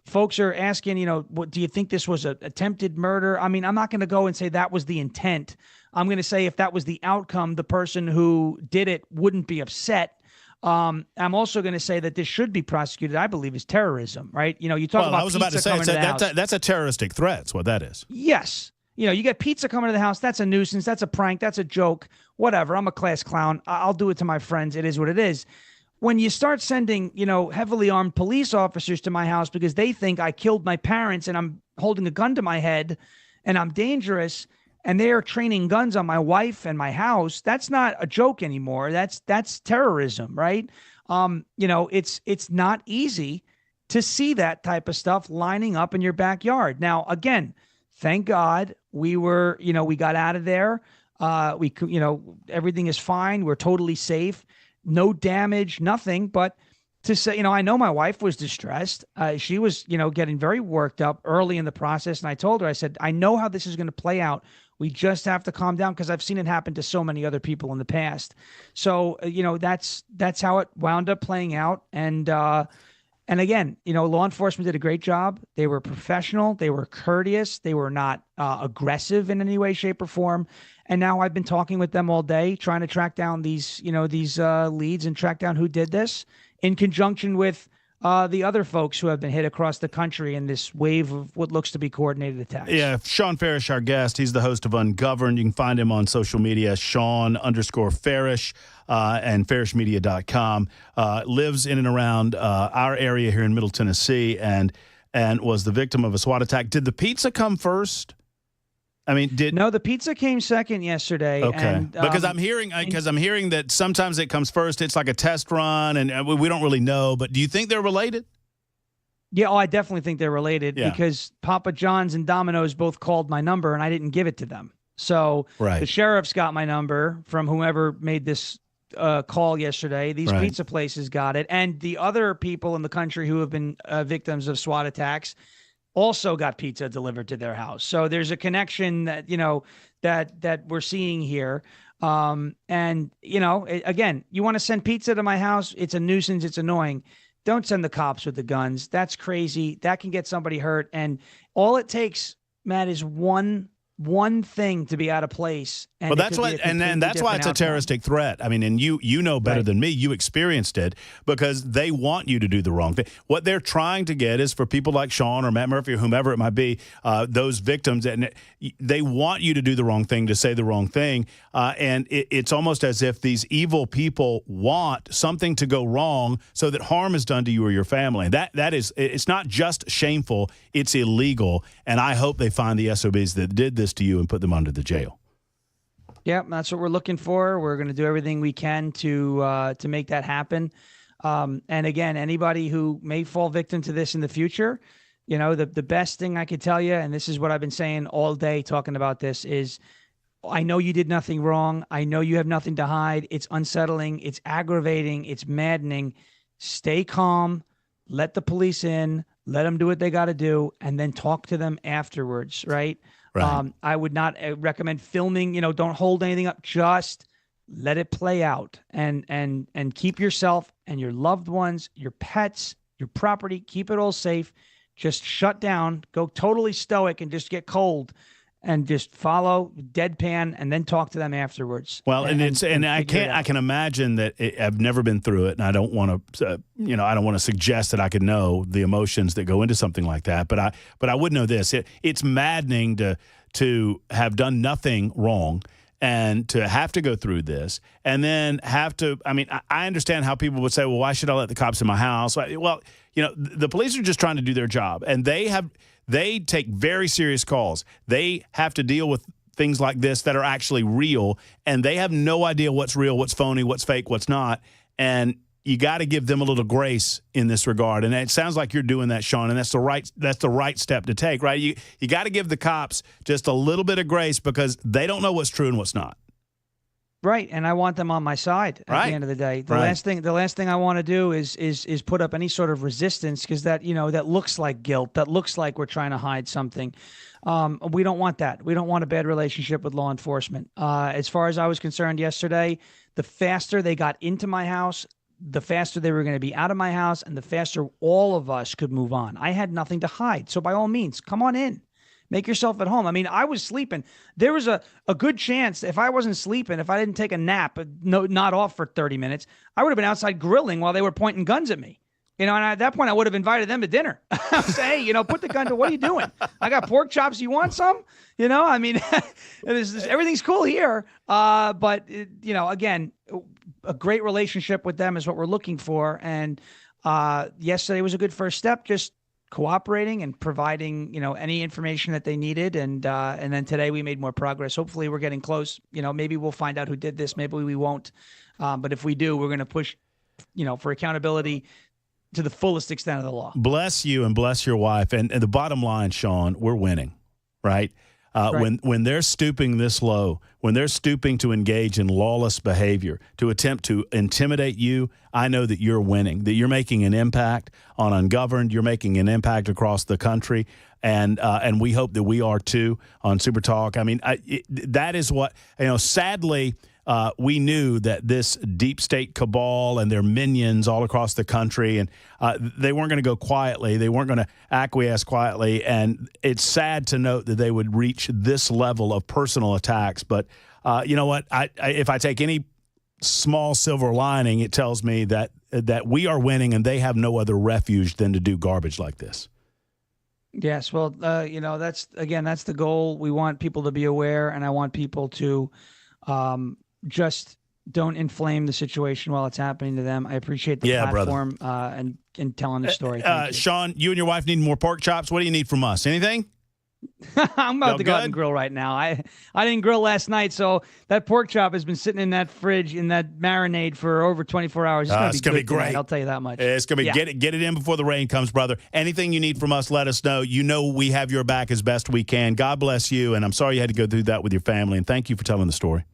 Folks are asking, what do you think this was, a attempted murder? I mean, I'm not going to go and say that was the intent. I'm going to say if that was the outcome, the person who did it wouldn't be upset. I'm also going to say that this should be prosecuted, I believe, as terrorism, right? You talk about. I was about to say that's a terroristic threat. That's what that is. Yes. You get pizza coming to the house. That's a nuisance. That's a prank. That's a joke. Whatever. I'm a class clown. I'll do it to my friends. It is what it is. When you start sending, heavily armed police officers to my house because they think I killed my parents and I'm holding a gun to my head and I'm dangerous, and they are training guns on my wife and my house, that's not a joke anymore. That's terrorism, right? It's not easy to see that type of stuff lining up in your backyard. Now, again, thank God we got out of there. Everything is fine. We're totally safe. No damage, nothing. But to say, I know my wife was distressed. She was, getting very worked up early in the process. And I told her, I said, I know how this is going to play out We just have to calm down, because I've seen it happen to so many other people in the past. So, that's how it wound up playing out. And again, law enforcement did a great job. They were professional. They were courteous. They were not aggressive in any way, shape, or form. And now I've been talking with them all day, trying to track down these leads and track down who did this, in conjunction with the other folks who have been hit across the country in this wave of what looks to be coordinated attacks. Yeah, Sean Farish, our guest. He's the host of Ungoverned. You can find him on social media, Sean_Farish, and farishmedia.com. Lives in and around our area here in Middle Tennessee, and was the victim of a SWAT attack. Did the pizza come first? I mean, No, the pizza came second yesterday. Okay, and, because I'm hearing that sometimes it comes first. It's like a test run, and we don't really know. But do you think they're related? Yeah, I definitely think they're related, Yeah. because Papa John's and Domino's both called my number, and I didn't give it to them. So Right. the sheriff's got my number from whoever made this call yesterday. These Right. pizza places got it, and the other people in the country who have been victims of SWAT attacks also got pizza delivered to their house. So there's a connection that that we're seeing here. Again, you want to send pizza to my house? It's a nuisance. It's annoying. Don't send the cops with the guns. That's crazy. That can get somebody hurt. And all it takes, Matt, is one thing to be out of place. And Well, that's why it's a terroristic threat. I mean, and you know better than me. You experienced it, because they want you to do the wrong thing. What they're trying to get is for people like Sean or Matt Murphy or whomever it might be, those victims, and they want you to do the wrong thing, to say the wrong thing. And it's almost as if these evil people want something to go wrong so that harm is done to you or your family. And that is, it's not just shameful, it's illegal. And I hope they find the SOBs that did this to you and put them under the jail. Yeah, that's what we're looking for. We're going to do everything we can to make that happen. And again, anybody who may fall victim to this in the future, the best thing I could tell you, and this is what I've been saying all day talking about this, is I know you did nothing wrong. I know you have nothing to hide. It's unsettling. It's aggravating. It's maddening. Stay calm. Let the police in. Let them do what they got to do, and then talk to them afterwards, right? Right. I would not recommend filming. Don't hold anything up. Just let it play out, and keep yourself and your loved ones, your pets, your property, keep it all safe. Just shut down, go totally stoic, and just get cold, and just follow, deadpan, and then talk to them afterwards. Well, I can imagine that I've never been through it, and I don't want to, I don't want to suggest that I could know the emotions that go into something like that. But I would know this: it's maddening to have done nothing wrong, and to have to go through this, and then have to. I mean, I understand how people would say, "Well, why should I let the cops in my house?" Well, the police are just trying to do their job, and they take very serious calls. They have to deal with things like this that are actually real, and they have no idea what's real, what's phony, what's fake, what's not. And you got to give them a little grace in this regard. And it sounds like you're doing that, Sean, and that's the right step to take, right? You got to give the cops just a little bit of grace, because they don't know what's true and what's not. Right, and I want them on my side at the end of the day. The last thing I want to do is put up any sort of resistance, because that looks like guilt, that looks like we're trying to hide something. We don't want that. We don't want a bad relationship with law enforcement. As far as I was concerned yesterday, the faster they got into my house, the faster they were going to be out of my house, and the faster all of us could move on. I had nothing to hide, so by all means, come on in. Make yourself at home. I mean, I was sleeping. There was a good chance, if I wasn't sleeping, if I didn't take a nap, not off for 30 minutes, I would have been outside grilling while they were pointing guns at me. And at that point, I would have invited them to dinner. I would say, hey, put the gun to, what are you doing? I got pork chops. You want some? I mean, everything's cool here. But again, a great relationship with them is what we're looking for. And yesterday was a good first step. Just cooperating and providing, any information that they needed. And then today we made more progress. Hopefully we're getting close. Maybe we'll find out who did this. Maybe we won't. But if we do, we're going to push, for accountability to the fullest extent of the law. Bless you and bless your wife. And the bottom line, Sean, we're winning, right? When they're stooping this low, when they're stooping to engage in lawless behavior, to attempt to intimidate you, I know that you're winning, that you're making an impact on Ungoverned, you're making an impact across the country, and we hope that we are too on Super Talk. I mean, that is what, sadly, we knew that this deep state cabal and their minions all across the country, and they weren't going to go quietly. They weren't going to acquiesce quietly. And it's sad to note that they would reach this level of personal attacks. But you know what? If I take any small silver lining, it tells me that we are winning and they have no other refuge than to do garbage like this. Yes. Well, that's the goal. We want people to be aware, and I want people to just don't inflame the situation while it's happening to them. I appreciate the platform and telling the story. Sean, you and your wife need more pork chops. What do you need from us? Anything? I'm about to go out and grill right now. I didn't grill last night, so that pork chop has been sitting in that fridge, in that marinade for over 24 hours. It's going to be great tonight, I'll tell you that much. It's going to be get it in before the rain comes, brother. Anything you need from us, let us know. You know we have your back as best we can. God bless you, and I'm sorry you had to go through that with your family, and thank you for telling the story.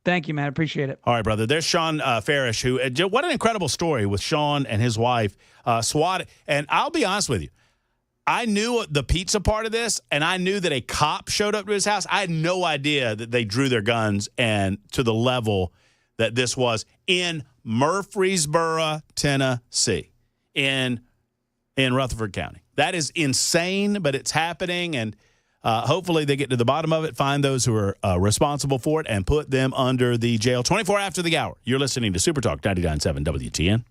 Thank you, man. I appreciate it. All right, brother. There's Sean Farish, who what an incredible story with Sean and his wife swatted. And I'll be honest with you. I knew the pizza part of this, and I knew that a cop showed up to his house. I had no idea that they drew their guns and to the level that this was in Murfreesboro, Tennessee, in Rutherford County. That is insane, but it's happening, and hopefully they get to the bottom of it, find those who are responsible for it, and put them under the jail 24 after the hour. You're listening to Super Talk 99.7 WTN.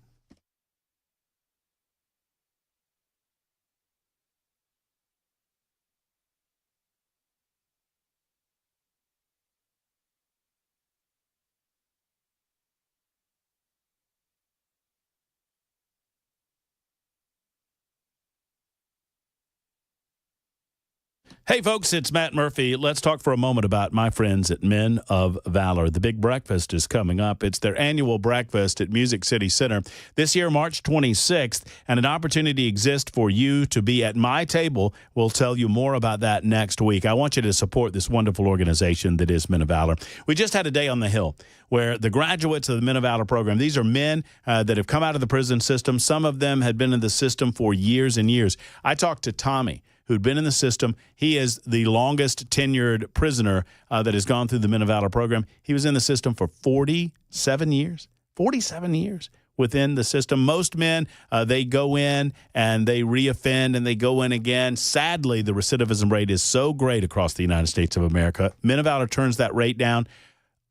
Hey, folks, it's Matt Murphy. Let's talk for a moment about my friends at Men of Valor. The big breakfast is coming up. It's their annual breakfast at Music City Center this year, March 26th, and an opportunity exists for you to be at my table. We'll tell you more about that next week. I want you to support this wonderful organization that is Men of Valor. We just had a day on the Hill where the graduates of the Men of Valor program, these are men that have come out of the prison system. Some of them had been in the system for years and years. I talked to Tommy, who'd been in the system. He is the longest tenured prisoner that has gone through the Men of Valor program. He was in the system for 47 years. 47 years within the system. Most men, they go in and they reoffend and they go in again. Sadly, the recidivism rate is so great across the United States of America. Men of Valor turns that rate down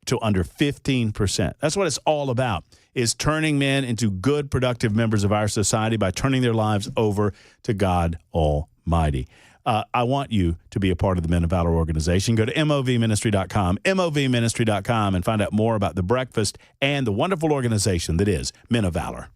to under 15%. That's what it's all about, is turning men into good, productive members of our society by turning their lives over to God Almighty. I want you to be a part of the Men of Valor organization. Go to movministry.com, movministry.com, and find out more about the breakfast and the wonderful organization that is Men of Valor.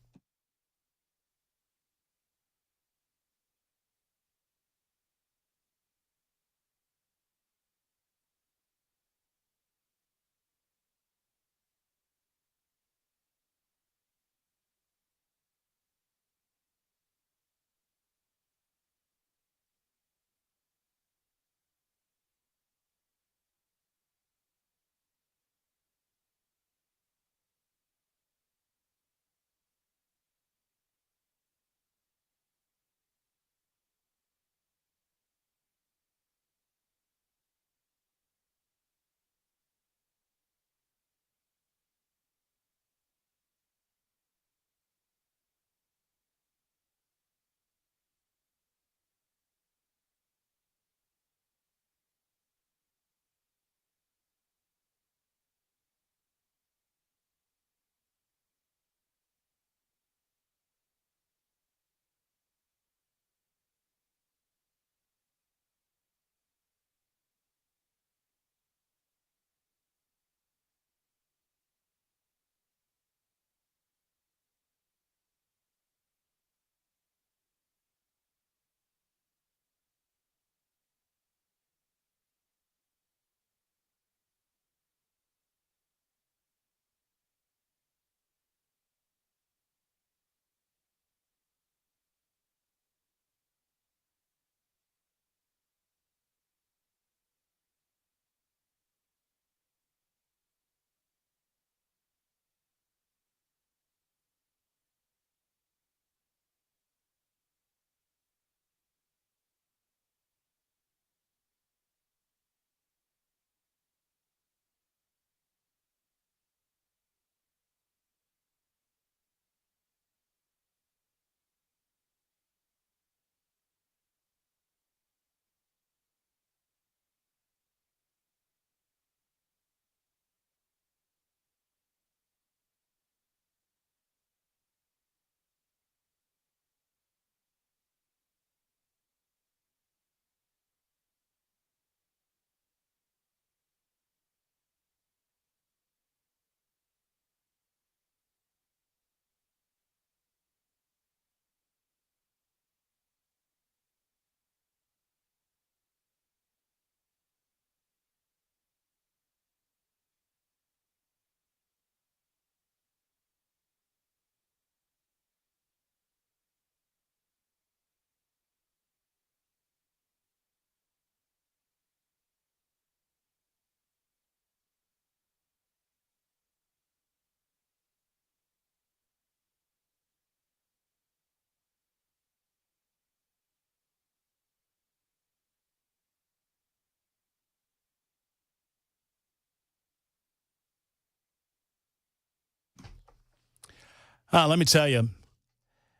Let me tell you,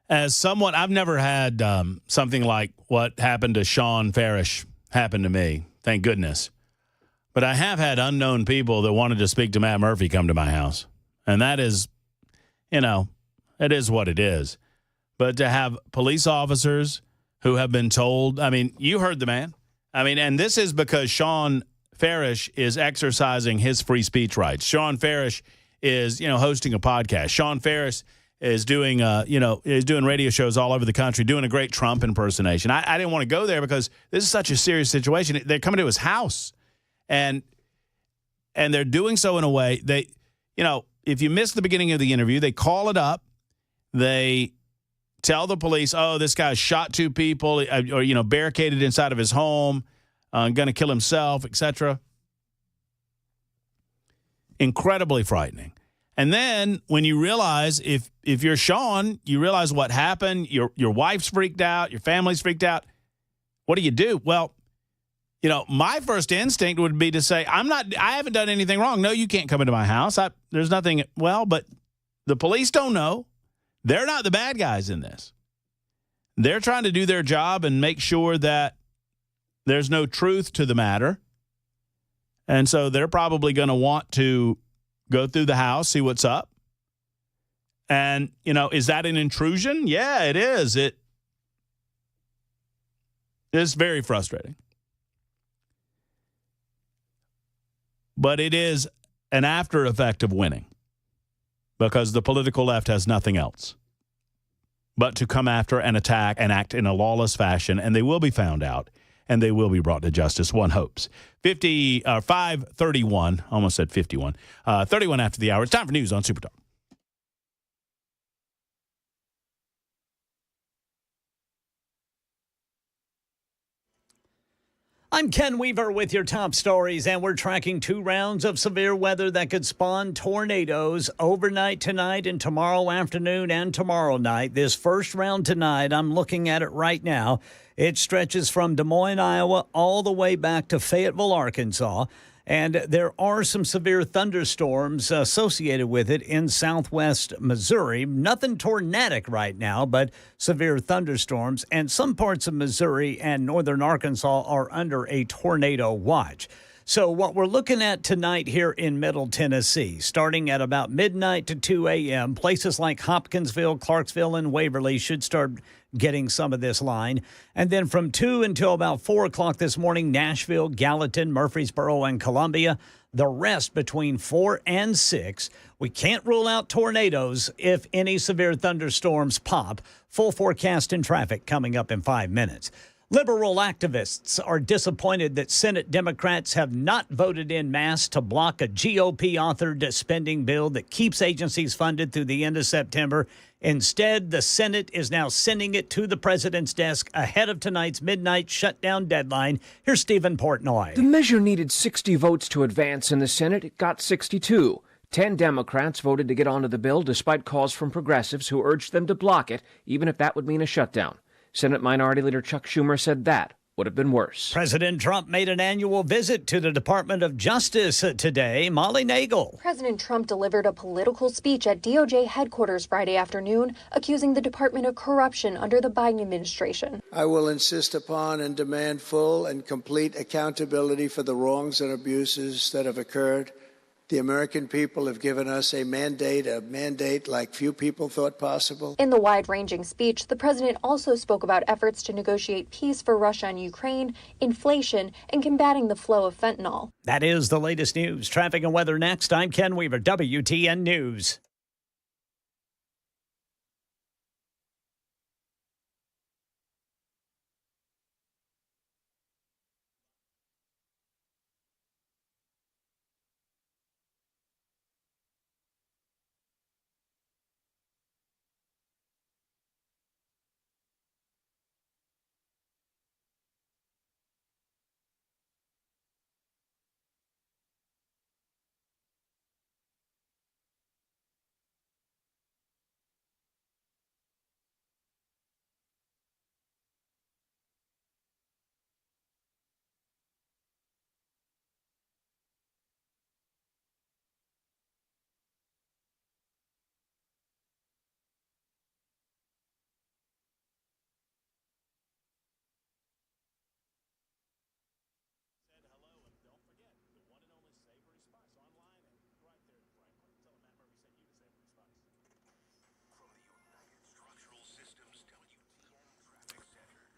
as someone, I've never had something like what happened to Sean Farish happen to me, thank goodness. But I have had unknown people that wanted to speak to Matt Murphy come to my house. And that is, it is what it is. But to have police officers who have been told, you heard the man. And this is because Sean Farish is exercising his free speech rights. Sean Farish is, hosting a podcast. Sean Farish is doing, is doing radio shows all over the country, doing a great Trump impersonation. I didn't want to go there because this is such a serious situation. They're coming to his house, and they're doing so in a way they, if you missed the beginning of the interview, they call it up. They tell the police, oh, this guy shot two people or barricaded inside of his home, going to kill himself, etc. Incredibly frightening. And then when you realize, if you're Sean, you realize what happened, your wife's freaked out, your family's freaked out, what do? Well, my first instinct would be to say, I haven't done anything wrong. No, you can't come into my house. There's nothing, but the police don't know. They're not the bad guys in this. They're trying to do their job and make sure that there's no truth to the matter. And so they're probably going to want to go through the house, see what's up. And, is that an intrusion? Yeah, it is. It is very frustrating. But it is an after effect of winning because the political left has nothing else but to come after and attack and act in a lawless fashion, and they will be found out. And they will be brought to justice, one hopes. 5:31, almost said 51, 31 after the hour. It's time for news on Super Talk. I'm Ken Weaver with your top stories, and we're tracking 2 rounds of severe weather that could spawn tornadoes overnight tonight and tomorrow afternoon and tomorrow night. This first round tonight, I'm looking at it right now. It stretches from Des Moines, Iowa, all the way back to Fayetteville, Arkansas. And there are some severe thunderstorms associated with it in southwest Missouri. Nothing tornadic right now, but severe thunderstorms. And some parts of Missouri and northern Arkansas are under a tornado watch. So what we're looking at tonight here in Middle Tennessee, starting at about midnight to 2 a.m., places like Hopkinsville, Clarksville, and Waverly should start getting some of this line. And then from 2 until about 4 o'clock this morning, Nashville, Gallatin, Murfreesboro, and Columbia. The rest between 4 and 6. We can't rule out tornadoes if any severe thunderstorms pop. Full forecast and traffic coming up in 5 minutes. Liberal activists are disappointed that Senate Democrats have not voted en masse to block a GOP-authored spending bill that keeps agencies funded through the end of September. Instead, the Senate is now sending it to the president's desk ahead of tonight's midnight shutdown deadline. Here's Stephen Portnoy. The measure needed 60 votes to advance in the Senate. It got 62. 10 Democrats voted to get onto the bill despite calls from progressives who urged them to block it, even if that would mean a shutdown. Senate Minority Leader Chuck Schumer said that would have been worse. President Trump made an annual visit to the Department of Justice today. Molly Nagel. President Trump delivered a political speech at DOJ headquarters Friday afternoon, accusing the department of corruption under the Biden administration. I will insist upon and demand full and complete accountability for the wrongs and abuses that have occurred. The American people have given us a mandate like few people thought possible. In the wide-ranging speech, the president also spoke about efforts to negotiate peace for Russia and Ukraine, inflation, and combating the flow of fentanyl. That is the latest news. Traffic and weather next. I'm Ken Weaver, WTN News.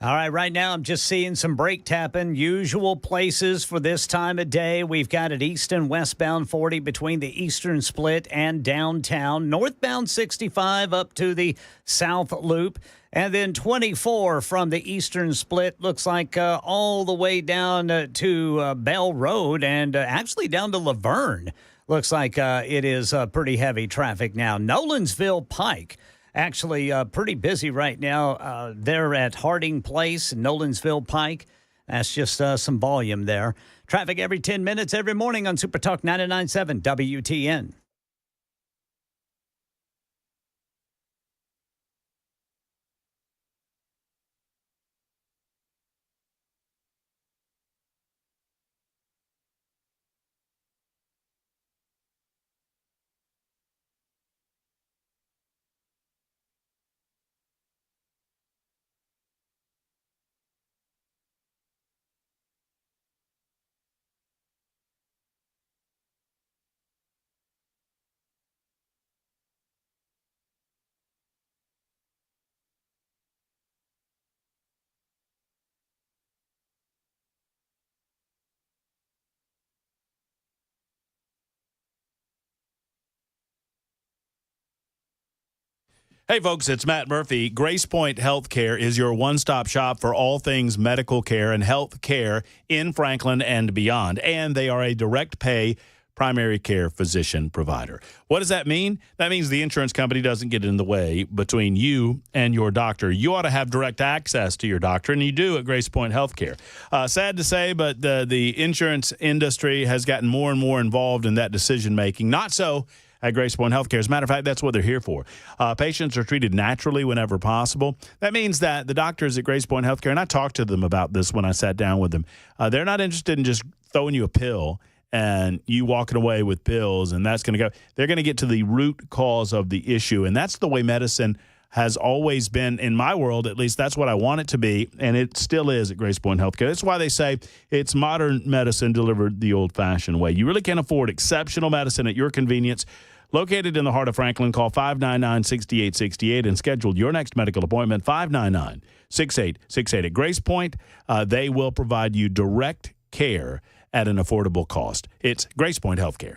All right now I'm just seeing some brake tapping. Usual places for this time of day. We've got it east and westbound 40 between the Eastern Split and downtown. Northbound 65 up to the South Loop. And then 24 from the Eastern Split looks like all the way down to Bell Road and actually down to Laverne. Looks like it is pretty heavy traffic now. Nolensville Pike. Actually, pretty busy right now. They're at Harding Place, Nolensville Pike. That's just some volume there. Traffic every 10 minutes every morning on Super Talk 99.7 WTN. Hey, folks, it's Matt Murphy. Grace Point Healthcare is your one-stop shop for all things medical care and health care in Franklin and beyond. And they are a direct pay primary care physician provider. What does that mean? That means the insurance company doesn't get in the way between you and your doctor. You ought to have direct access to your doctor, and you do at Grace Point Healthcare. Sad to say, but the insurance industry has gotten more and more involved in that decision-making. Not so at Grace Point Healthcare. As a matter of fact, that's what they're here for. Patients are treated naturally whenever possible. That means that the doctors at Grace Point Healthcare, and I talked to them about this when I sat down with them, they're not interested in just throwing you a pill and you walking away with pills, and that's going to go. They're going to get to the root cause of the issue, and that's the way medicine has always been, in my world at least. That's what I want it to be, and it still is at Grace Point Healthcare. That's why they say it's modern medicine delivered the old-fashioned way. You really can afford exceptional medicine at your convenience. Located in the heart of Franklin, call 599-6868 and schedule your next medical appointment, 599-6868. At Grace Point, they will provide you direct care at an affordable cost. It's Grace Point Healthcare.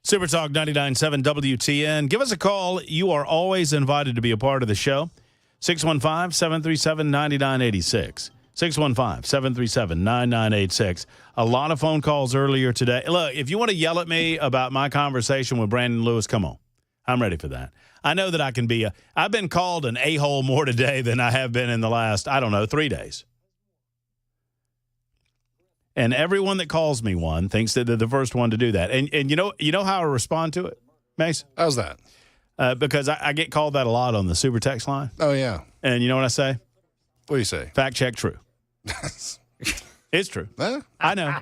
Super Talk 99.7 WTN. Give us a call. You are always invited to be a part of the show. 615-737-9986. 615-737-9986. A lot of phone calls earlier today. Look, if you want to yell at me about my conversation with Brandon Lewis, come on. I'm ready for that. I know that I can be I've been called an a-hole more today than I have been in the last, 3 days. And everyone that calls me one thinks that they're the first one to do that. And you know how I respond to it, Mace? How's that? Because I get called that a lot on the super text line. Oh, yeah. And you know what I say? What do you say? Fact check, true. It's true. I know.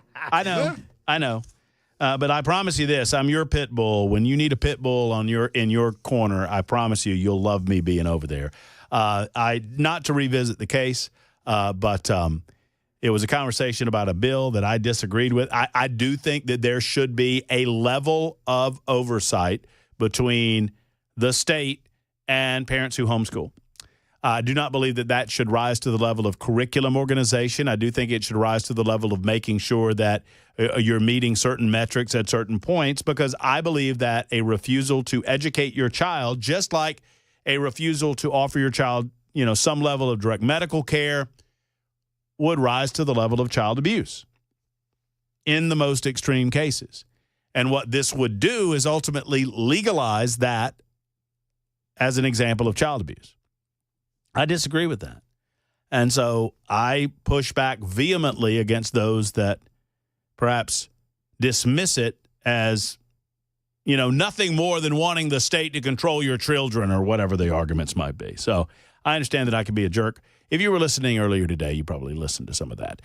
But I promise you this, I'm your pit bull. When you need a pit bull in your corner, I promise you'll love me being over there. Not to revisit the case, but it was a conversation about a bill that I disagreed with. I do think that there should be a level of oversight between the state and parents who homeschool. I do not believe that should rise to the level of curriculum organization. I do think it should rise to the level of making sure that you're meeting certain metrics at certain points, because I believe that a refusal to educate your child, just like a refusal to offer your child, some level of direct medical care, would rise to the level of child abuse in the most extreme cases. And what this would do is ultimately legalize that as an example of child abuse. I disagree with that. And so I push back vehemently against those that perhaps dismiss it as, nothing more than wanting the state to control your children or whatever the arguments might be. So I understand that I can be a jerk. If you were listening earlier today, you probably listened to some of that.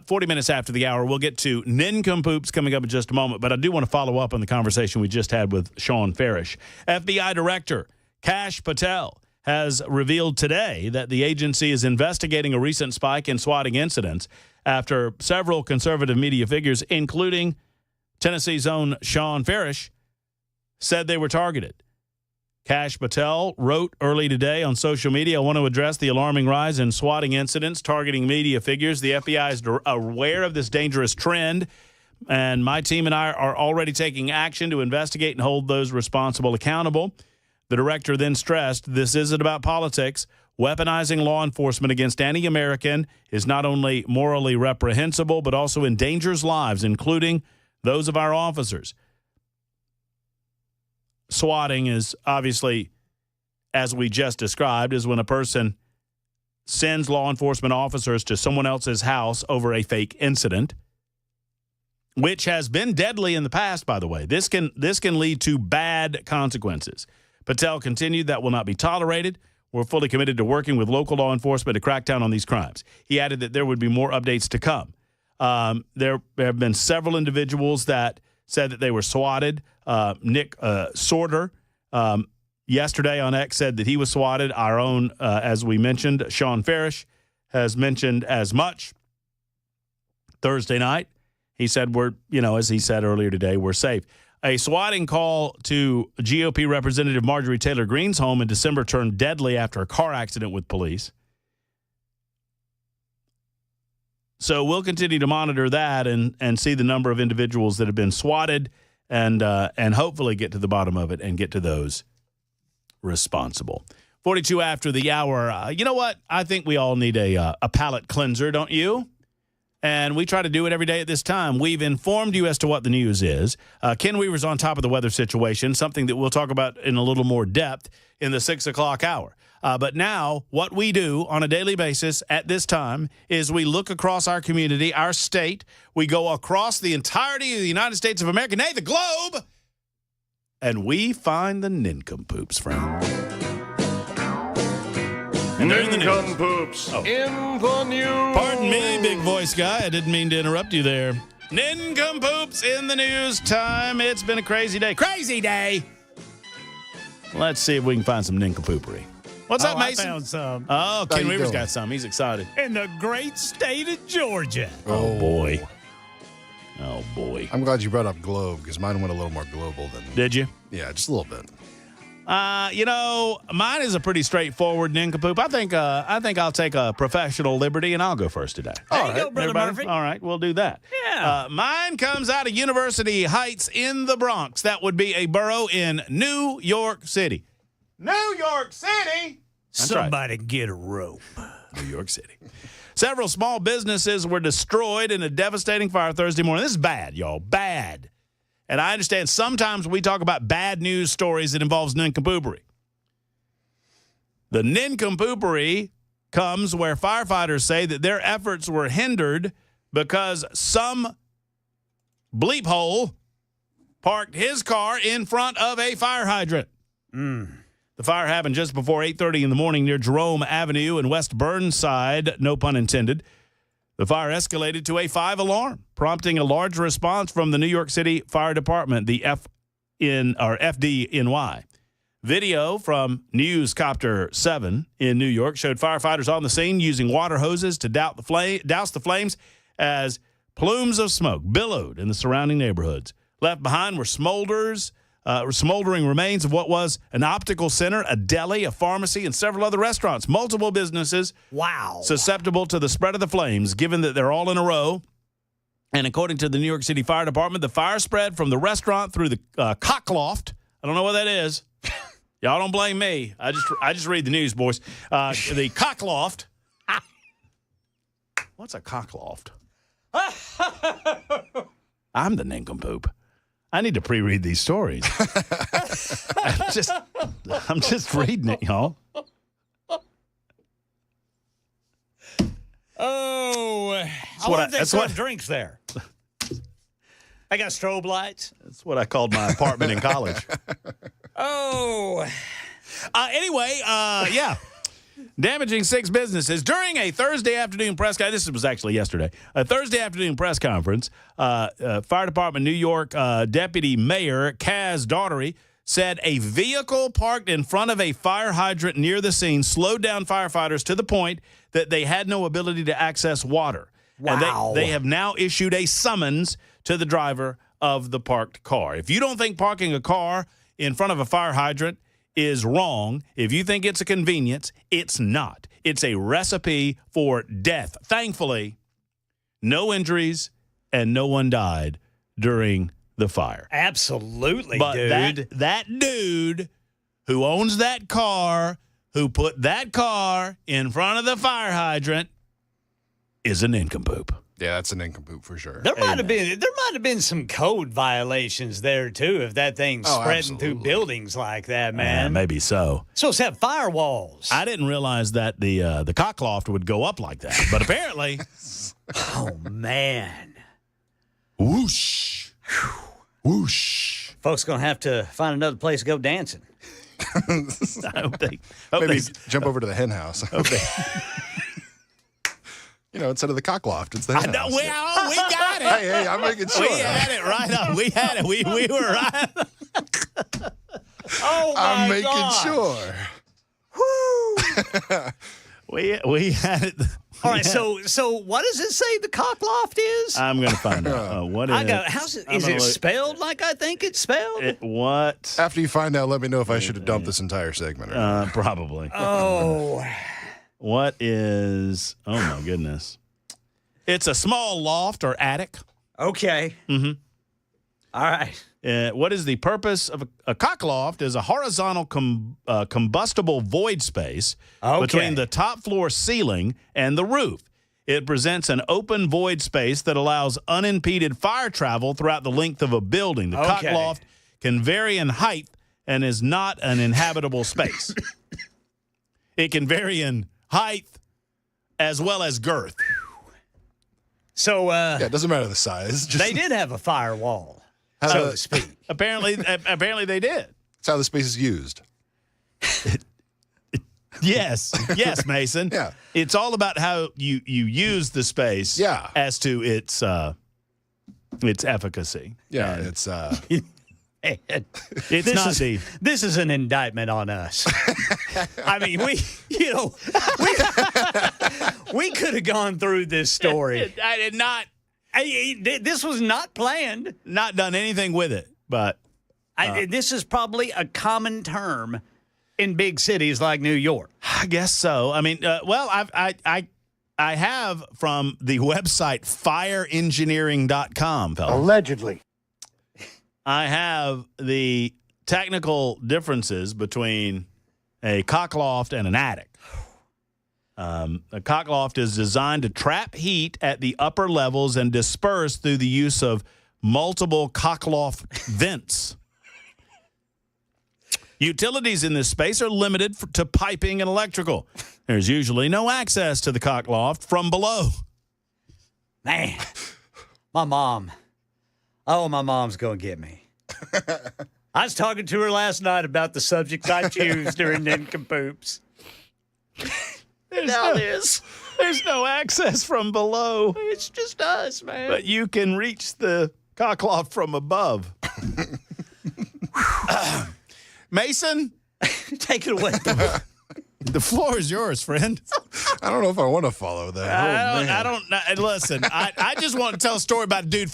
40 minutes after the hour, we'll get to nincompoops coming up in just a moment. But I do want to follow up on the conversation we just had with Sean Farish. FBI Director Kash Patel has revealed today that the agency is investigating a recent spike in swatting incidents after several conservative media figures, including Tennessee's own Sean Farish, said they were targeted. Kash Patel wrote early today on social media, "I want to address the alarming rise in swatting incidents targeting media figures. The FBI is aware of this dangerous trend, and my team and I are already taking action to investigate and hold those responsible accountable." The director then stressed, "This isn't about politics. Weaponizing law enforcement against any American is not only morally reprehensible, but also endangers lives, including those of our officers." Swatting is obviously, as we just described, is when a person sends law enforcement officers to someone else's house over a fake incident, which has been deadly in the past, by the way. This can lead to bad consequences. Patel continued, "That will not be tolerated. We're fully committed to working with local law enforcement to crack down on these crimes." He added that there would be more updates to come. There have been several individuals that said that they were swatted. Nick Sorter yesterday on X said that he was swatted. Our own, as we mentioned, Sean Farish has mentioned as much. Thursday night, he said as he said earlier today, we're safe. A swatting call to GOP Representative Marjorie Taylor Greene's home in December turned deadly after a car accident with police. So we'll continue to monitor that and see the number of individuals that have been swatted and hopefully get to the bottom of it and get to those responsible. 42 after the hour. You know what? I think we all need a palate cleanser, don't you? And we try to do it every day at this time. We've informed you as to what the news is. Ken Weaver's on top of the weather situation, something that we'll talk about in a little more depth in the 6 o'clock hour. But now what we do on a daily basis at this time is we look across our community, our state. We go across the entirety of the United States of America, nay, the globe, and we find the nincompoops, friend. And they're in the news. Nincompoops in the news. Pardon me, big voice guy. I didn't mean to interrupt you there. Nincompoops in the news time. It's been a crazy day. Crazy day! Let's see if we can find some nincompoopery. What's up, Mason? I found some. Oh, Ken Weaver's doing? got some. He's excited. In the great state of Georgia. Oh, boy. Oh, boy. I'm glad you brought up globe because mine went a little more global than. Did you? Yeah, just a little bit. Mine is a pretty straightforward nincompoop. I think I'll take a professional liberty and I'll go first today. There you go, Brother Everybody? Murphy. All right, we'll do that. Yeah. Mine comes out of University Heights in the Bronx. That would be a borough in New York City. New York City? That's Somebody get a rope. New York City. Several small businesses were destroyed in a devastating fire Thursday morning. This is bad, y'all. Bad. And I understand sometimes we talk about bad news stories that involves nincompoopery. The nincompoopery comes where firefighters say that their efforts were hindered because some bleep hole parked his car in front of a fire hydrant. The fire happened just before 8:30 in the morning near Jerome Avenue in West Burnside, no pun intended. The fire escalated to a 5-alarm, prompting a large response from the New York City Fire Department, the FDNY. Video from Newscopter 7 in New York showed firefighters on the scene using water hoses to douse the flames as plumes of smoke billowed in the surrounding neighborhoods. Left behind were smolders smoldering remains of what was an optical center, a deli, a pharmacy, and several other restaurants. Multiple businesses susceptible to the spread of the flames, given that they're all in a row. And according to the New York City Fire Department, the fire spread from the restaurant through the cockloft. I don't know what that is. Y'all don't blame me. I just read the news, boys. The cockloft. What's a cockloft? I'm the nincompoop. I need to pre-read these stories. I'm just reading it, y'all. Oh, I wonder if they serve drinks there. I got strobe lights. That's what I called my apartment in college. Anyway, yeah. Damaging 6 businesses during a Thursday afternoon press conference. This was actually yesterday. A Thursday afternoon press conference. Fire Department New York Deputy Mayor Kaz Daugherty said a vehicle parked in front of a fire hydrant near the scene slowed down firefighters to the point that they had no ability to access water. Wow. And they have now issued a summons to the driver of the parked car. If you don't think parking a car in front of a fire hydrant is wrong, if you think it's a convenience, it's not. It's a recipe for death. Thankfully, no injuries and no one died during the fire. Absolutely, but dude. That dude who owns that car, who put that car in front of the fire hydrant, is a nincompoop. Yeah, that's a nincompoop for sure. There might have been some code violations there too, if that thing's spreading through buildings like that, man. Maybe so. So it's have firewalls. I didn't realize that the cockloft would go up like that, but apparently. Oh man! Whoosh, whoosh. Folks gonna have to find another place to go dancing. I hope Maybe jump over to the hen house. You know, instead of the cockloft, it's the hen house. We got it. Hey, I'm making sure. We had it right up. We had it. We were right. Oh, my I'm making God. sure. Woo. We had it. All right, so what does it say the cockloft is? I'm going to find out. What is Is it spelled like I think it's spelled? What? After you find out, let me know if I should have dumped this entire segment. Probably. Oh. What is... Oh, my goodness. It's a small loft or attic. Okay. Mm-hmm. All right. What is the purpose of a cockloft? Is a horizontal combustible void space between the top floor ceiling and the roof. It presents an open void space that allows unimpeded fire travel throughout the length of a building. The cockloft can vary in height and is not an inhabitable space. It can vary in height as well as girth. So yeah, it doesn't matter the size. They did have a firewall, so to speak. Apparently they did. That's how the space is used. Yes, Mason. Yeah, it's all about how you use the space. Yeah. As to its efficacy. Yeah, and it's This is an indictment on us. I mean, we could have gone through this story. I did not. This was not planned. Not done anything with it, but this is probably a common term in big cities like New York. I guess so. I mean, I have from the website fireengineering.com, fellas. Allegedly. I have the technical differences between a cockloft and an attic. A cockloft is designed to trap heat at the upper levels and disperse through the use of multiple cockloft vents. Utilities in this space are limited to piping and electrical. There's usually no access to the cockloft from below. Man, my mom's going to get me. I was talking to her last night about the subjects I choose during nincompoops. There's no access from below. It's just us, man. But you can reach the cockloft from above. Mason? Take it away. The floor is yours, friend. I don't know if I want to follow that. I don't. Listen, I just want to tell a story about a dude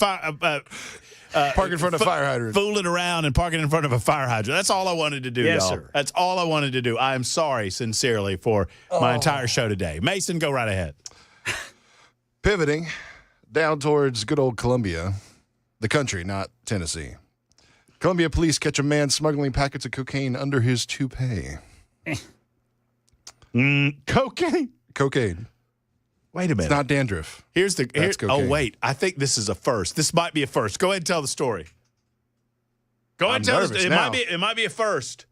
Park in front of fire hydrant. Fooling around and parking in front of a fire hydrant. That's all I wanted to do, Yes, y'all. sir. That's all I wanted to do. I am sorry, sincerely, for my entire show today. Mason, go right ahead. Pivoting down towards good old Columbia, the country, not Tennessee. Columbia police catch a man smuggling packets of cocaine under his toupee. Cocaine? Cocaine. Wait a minute. It's not dandruff. Here's the. That's oh, cocaine. wait. I think this is a first. This might be a first. Go ahead and tell the story. Go ahead and tell us. It might be a first.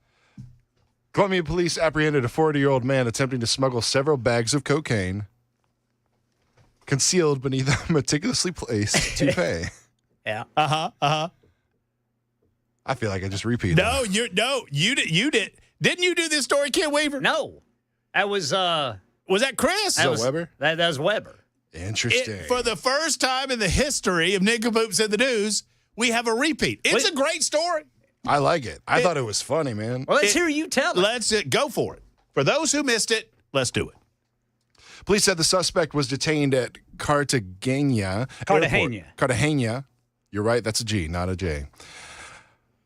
Columbia police apprehended a 40-year-old man attempting to smuggle several bags of cocaine concealed beneath a meticulously placed toupee. Yeah. I feel like I just repeated. No, you did. Didn't you do this story, Ken Weaver? No. That was that Chris? That was Weber? That was Weber. Interesting. For the first time in the history of Nincompoops in the News, we have a repeat. It's a great story. I like it. I thought it was funny, man. Well, let's hear you tell it. Let's go for it. For those who missed it, let's do it. Police said the suspect was detained at Cartagena. Cartagena. You're right. That's a G, not a J.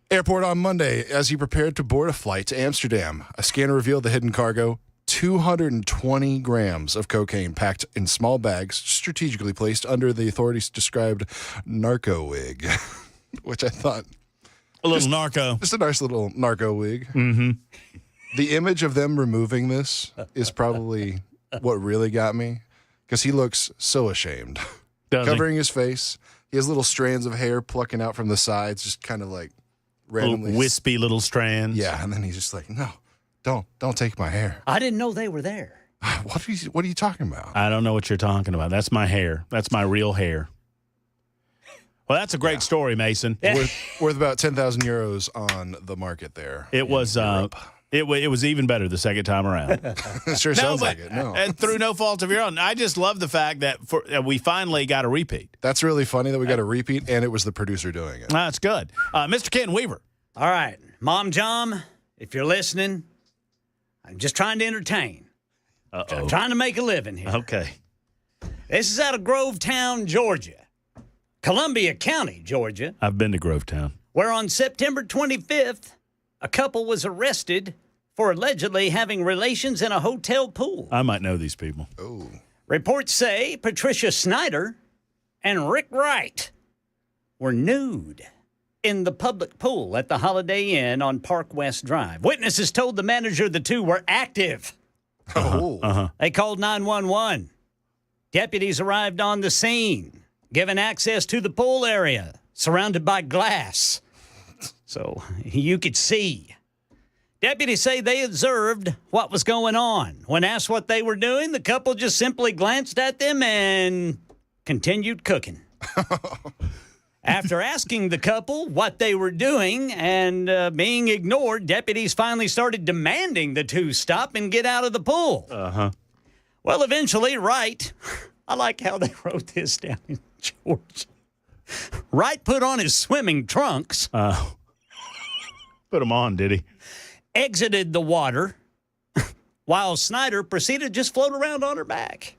Airport on Monday as he prepared to board a flight to Amsterdam. A scanner revealed the hidden cargo, 220 grams of cocaine packed in small bags, strategically placed under the authorities described narco wig, which I thought... A little narco. Just a nice little narco wig. Mm-hmm. The image of them removing this is probably what really got me, because he looks so ashamed. Covering his face. He has little strands of hair plucking out from the sides, just kind of like randomly. Little wispy little strands. Yeah, and then he's just like, no, don't take my hair. I didn't know they were there. What are you talking about? I don't know what you're talking about. That's my hair. That's my real hair. Well, that's a great story, Mason. Worth about 10,000 euros on the market there. It was it was even better the second time around. It sure sounds like it. No. And through no fault of your own. I just love the fact that we finally got a repeat. That's really funny that we got a repeat, and it was the producer doing it. That's good. Mr. Ken Weaver. All right. Mom John, if you're listening, I'm just trying to entertain. I'm trying to make a living here. Okay. This is out of Grovetown, Georgia. Columbia County, Georgia. I've been to Grovetown. Where on September 25th, a couple was arrested for allegedly having relations in a hotel pool. I might know these people. Oh. Reports say Patricia Snyder and Rick Wright were nude in the public pool at the Holiday Inn on Park West Drive. Witnesses told the manager the two were active. They called 911. Deputies arrived on the scene, given access to the pool area, surrounded by glass, so you could see. Deputies say they observed what was going on. When asked what they were doing, the couple just simply glanced at them and continued cooking. After asking the couple what they were doing and being ignored, deputies finally started demanding the two stop and get out of the pool. Well, eventually, Wright, I like how they wrote this down in Georgia. Wright put on his swimming trunks. Put them on, did he? Exited the water, while Snyder proceeded to just float around on her back.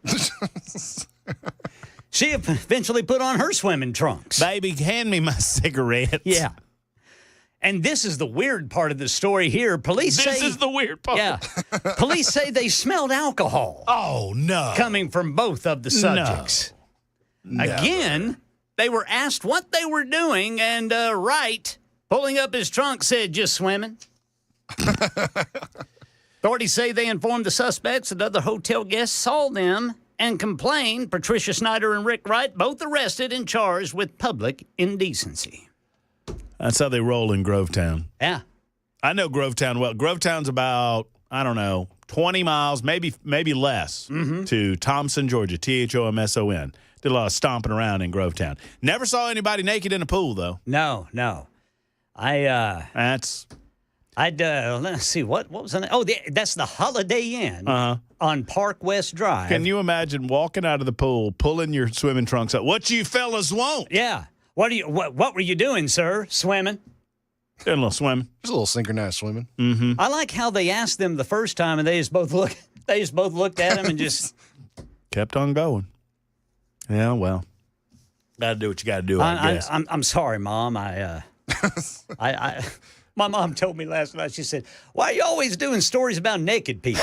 She eventually put on her swimming trunks. Baby, hand me my cigarettes. Yeah. And this is the weird part of the story here. Police say... This is the weird part. Yeah. Police say they smelled alcohol. Oh, no. Coming from both of the subjects. No. Again, they were asked what they were doing, and Wright, pulling up his trunk, said, just swimming. Authorities say they informed the suspects that other hotel guests saw them and complained. Patricia Snyder and Rick Wright both arrested and charged with public indecency. That's how they roll in Grovetown. Yeah. I know Grovetown well. Grovetown's about, 20 miles, maybe less, to Thomson, Georgia, Thomson. Did a lot of stomping around in Grovetown. Never saw anybody naked in a pool, though. No. Let's see, what was the name? Oh, that's the Holiday Inn on Park West Drive. Can you imagine walking out of the pool, pulling your swimming trunks up? What you fellas want? Yeah. What were you doing, sir? Swimming? Doing a little swimming. Just a little synchronized swimming. Mm-hmm. I like how they asked them the first time, and they just both looked at him and just kept on going. Yeah, well. Got to do what you got to do, I guess. I'm sorry, Mom. My mom told me last night, she said, why are you always doing stories about naked people?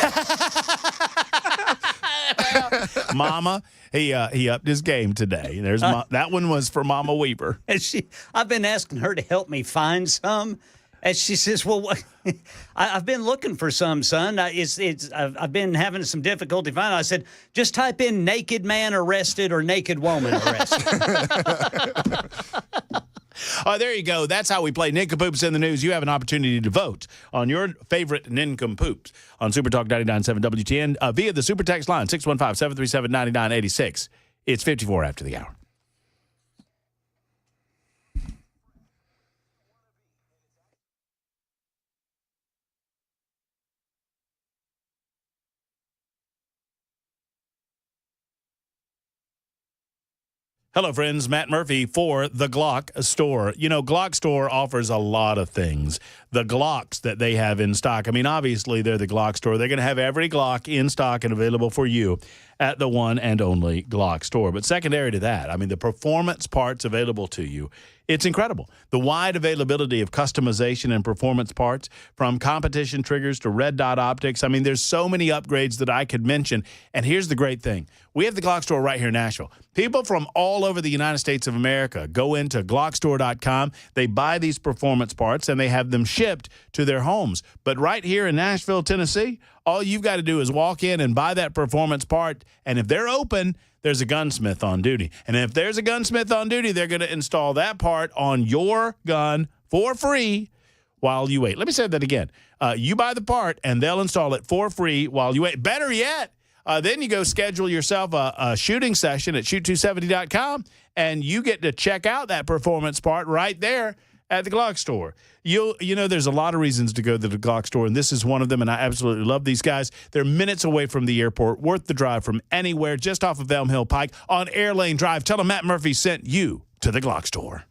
Mama, he upped his game today. That one was for Mama Weaver. And I've been asking her to help me find some. And she says, well, I've been looking for some, son. I've been having some difficulty finding. I said, just type in naked man arrested or naked woman arrested. There you go. That's how we play Nincompoops in the News. You have an opportunity to vote on your favorite Nincompoops on Super Talk 99.7 WTN via the Super Text line, 615-737-9986. It's 54 after the hour. Hello, friends. Matt Murphy for the Glock Store. You know, Glock Store offers a lot of things. The Glocks that they have in stock. I mean, obviously, they're the Glock Store. They're going to have every Glock in stock and available for you at the one and only Glock Store. But secondary to that, I mean, the performance parts available to you, it's incredible. The wide availability of customization and performance parts, from competition triggers to red dot optics. I mean, there's so many upgrades that I could mention. And here's the great thing. We have the Glock Store right here in Nashville. People from all over the United States of America go into GlockStore.com. They buy these performance parts, and they have them shipped to their homes. But right here in Nashville, Tennessee, all you've got to do is walk in and buy that performance part, and if they're open, there's a gunsmith on duty. And if there's a gunsmith on duty, they're going to install that part on your gun for free while you wait. Let me say that again. You buy the part, and they'll install it for free while you wait. Better yet, then you go schedule yourself a shooting session at shoot270.com, and you get to check out that performance part right there at the Glock Store. You know, there's a lot of reasons to go to the Glock Store, and this is one of them, and I absolutely love these guys. They're minutes away from the airport, worth the drive from anywhere, just off of Elm Hill Pike on Airlane Drive. Tell them Matt Murphy sent you to the Glock Store.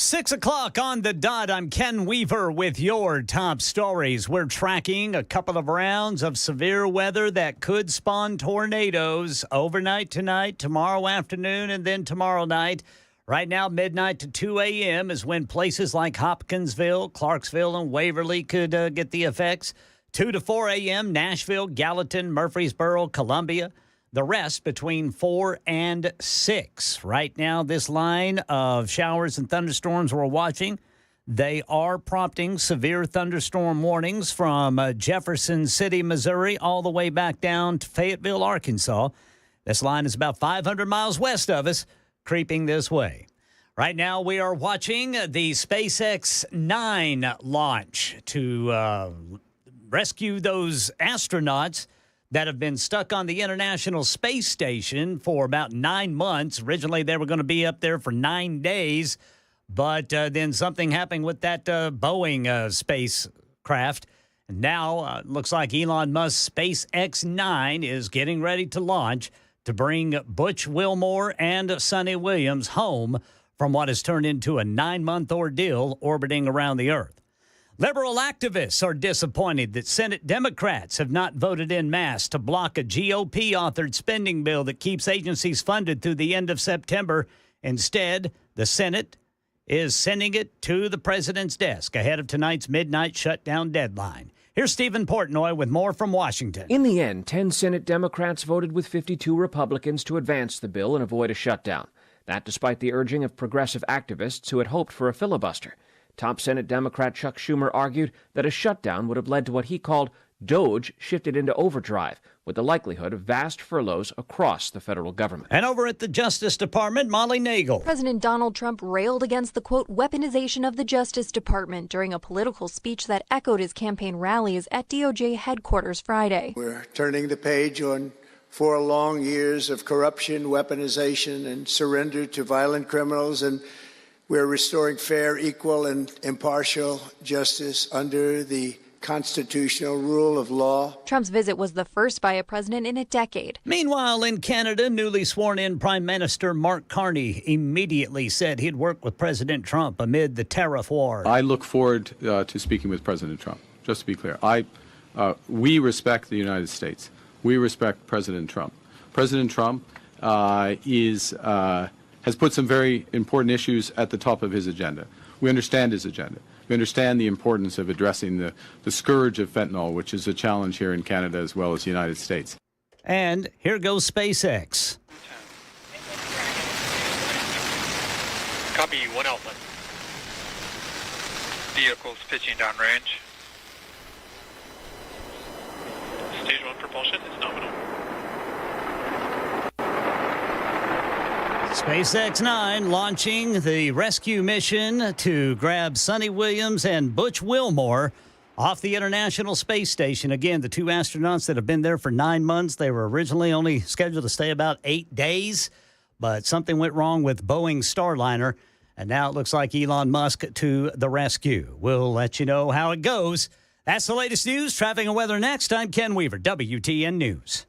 6 o'clock on the dot. I'm Ken Weaver with your top stories. We're tracking a couple of rounds of severe weather that could spawn tornadoes overnight tonight, tomorrow afternoon, and then tomorrow night. Right now, midnight to 2 a.m. is when places like Hopkinsville, Clarksville, and Waverly could get the effects. 2 to 4 a.m., Nashville, Gallatin, Murfreesboro, Columbia. The rest between 4 and 6. Right now, this line of showers and thunderstorms we're watching, they are prompting severe thunderstorm warnings from Jefferson City, Missouri, all the way back down to Fayetteville, Arkansas. This line is about 500 miles west of us, creeping this way. Right now, we are watching the SpaceX 9 launch to rescue those astronauts that have been stuck on the International Space Station for about 9 months. Originally, they were going to be up there for 9 days, but then something happened with that Boeing spacecraft. And now, looks like Elon Musk's SpaceX 9 is getting ready to launch to bring Butch Wilmore and Sonny Williams home from what has turned into a 9-month ordeal orbiting around the Earth. Liberal activists are disappointed that Senate Democrats have not voted en masse to block a GOP-authored spending bill that keeps agencies funded through the end of September. Instead, the Senate is sending it to the president's desk ahead of tonight's midnight shutdown deadline. Here's Stephen Portnoy with more from Washington. In the end, 10 Senate Democrats voted with 52 Republicans to advance the bill and avoid a shutdown. That despite the urging of progressive activists who had hoped for a filibuster. Top Senate Democrat Chuck Schumer argued that a shutdown would have led to what he called DOGE shifted into overdrive, with the likelihood of vast furloughs across the federal government. And over at the Justice Department, Molly Nagel. President Donald Trump railed against the, quote, weaponization of the Justice Department during a political speech that echoed his campaign rallies at DOJ headquarters Friday. We're turning the page on 4 long years of corruption, weaponization, and surrender to violent criminals, and we're restoring fair, equal, and impartial justice under the constitutional rule of law. Trump's visit was the first by a president in a decade. Meanwhile, in Canada, newly sworn-in Prime Minister Mark Carney immediately said he'd work with President Trump amid the tariff war. I look forward to speaking with President Trump. Just to be clear, we respect the United States. We respect President Trump. President Trump has put some very important issues at the top of his agenda. We understand his agenda. We understand the importance of addressing the scourge of fentanyl, which is a challenge here in Canada as well as the United States. And here goes SpaceX. Copy, 1 outlet. Vehicles pitching downrange. Stage 1 propulsion is nominal. SpaceX 9 launching the rescue mission to grab Sonny Williams and Butch Wilmore off the International Space Station. Again, the 2 astronauts that have been there for 9 months. They were originally only scheduled to stay about 8 days, but something went wrong with Boeing's Starliner, and now it looks like Elon Musk to the rescue. We'll let you know how it goes. That's the latest news. Traffic and weather next. I'm Ken Weaver, WTN News.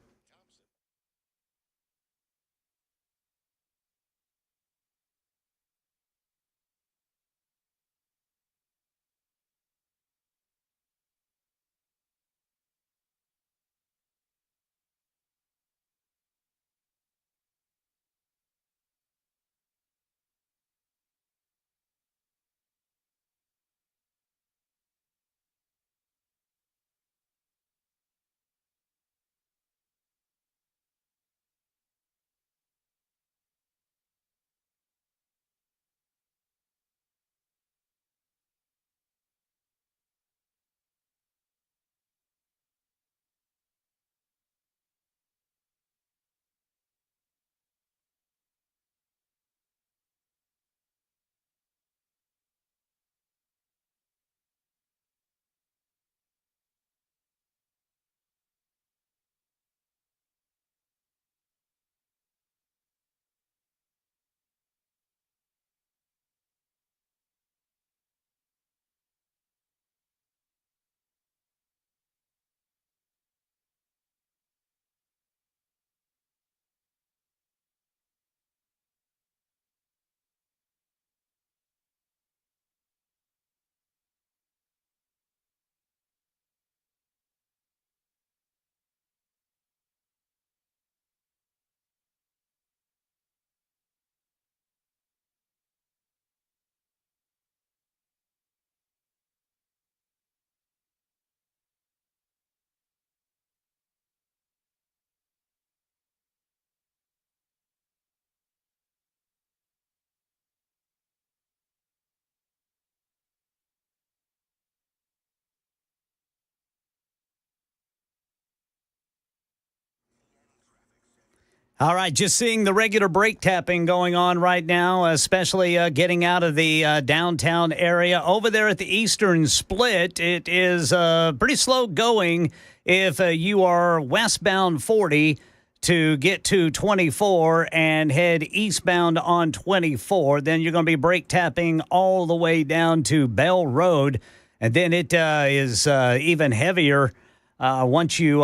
All right, just seeing the regular brake tapping going on right now, especially getting out of the downtown area. Over there at the Eastern Split, it is pretty slow going if you are westbound 40 to get to 24 and head eastbound on 24. Then you're going to be brake tapping all the way down to Bell Road. And then it is even heavier once you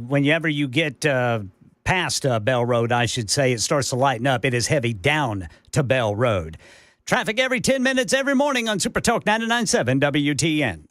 whenever you get past Bell Road, I should say, it starts to lighten up. It is heavy down to Bell Road. Traffic every 10 minutes every morning on Super Talk 99.7 WTN.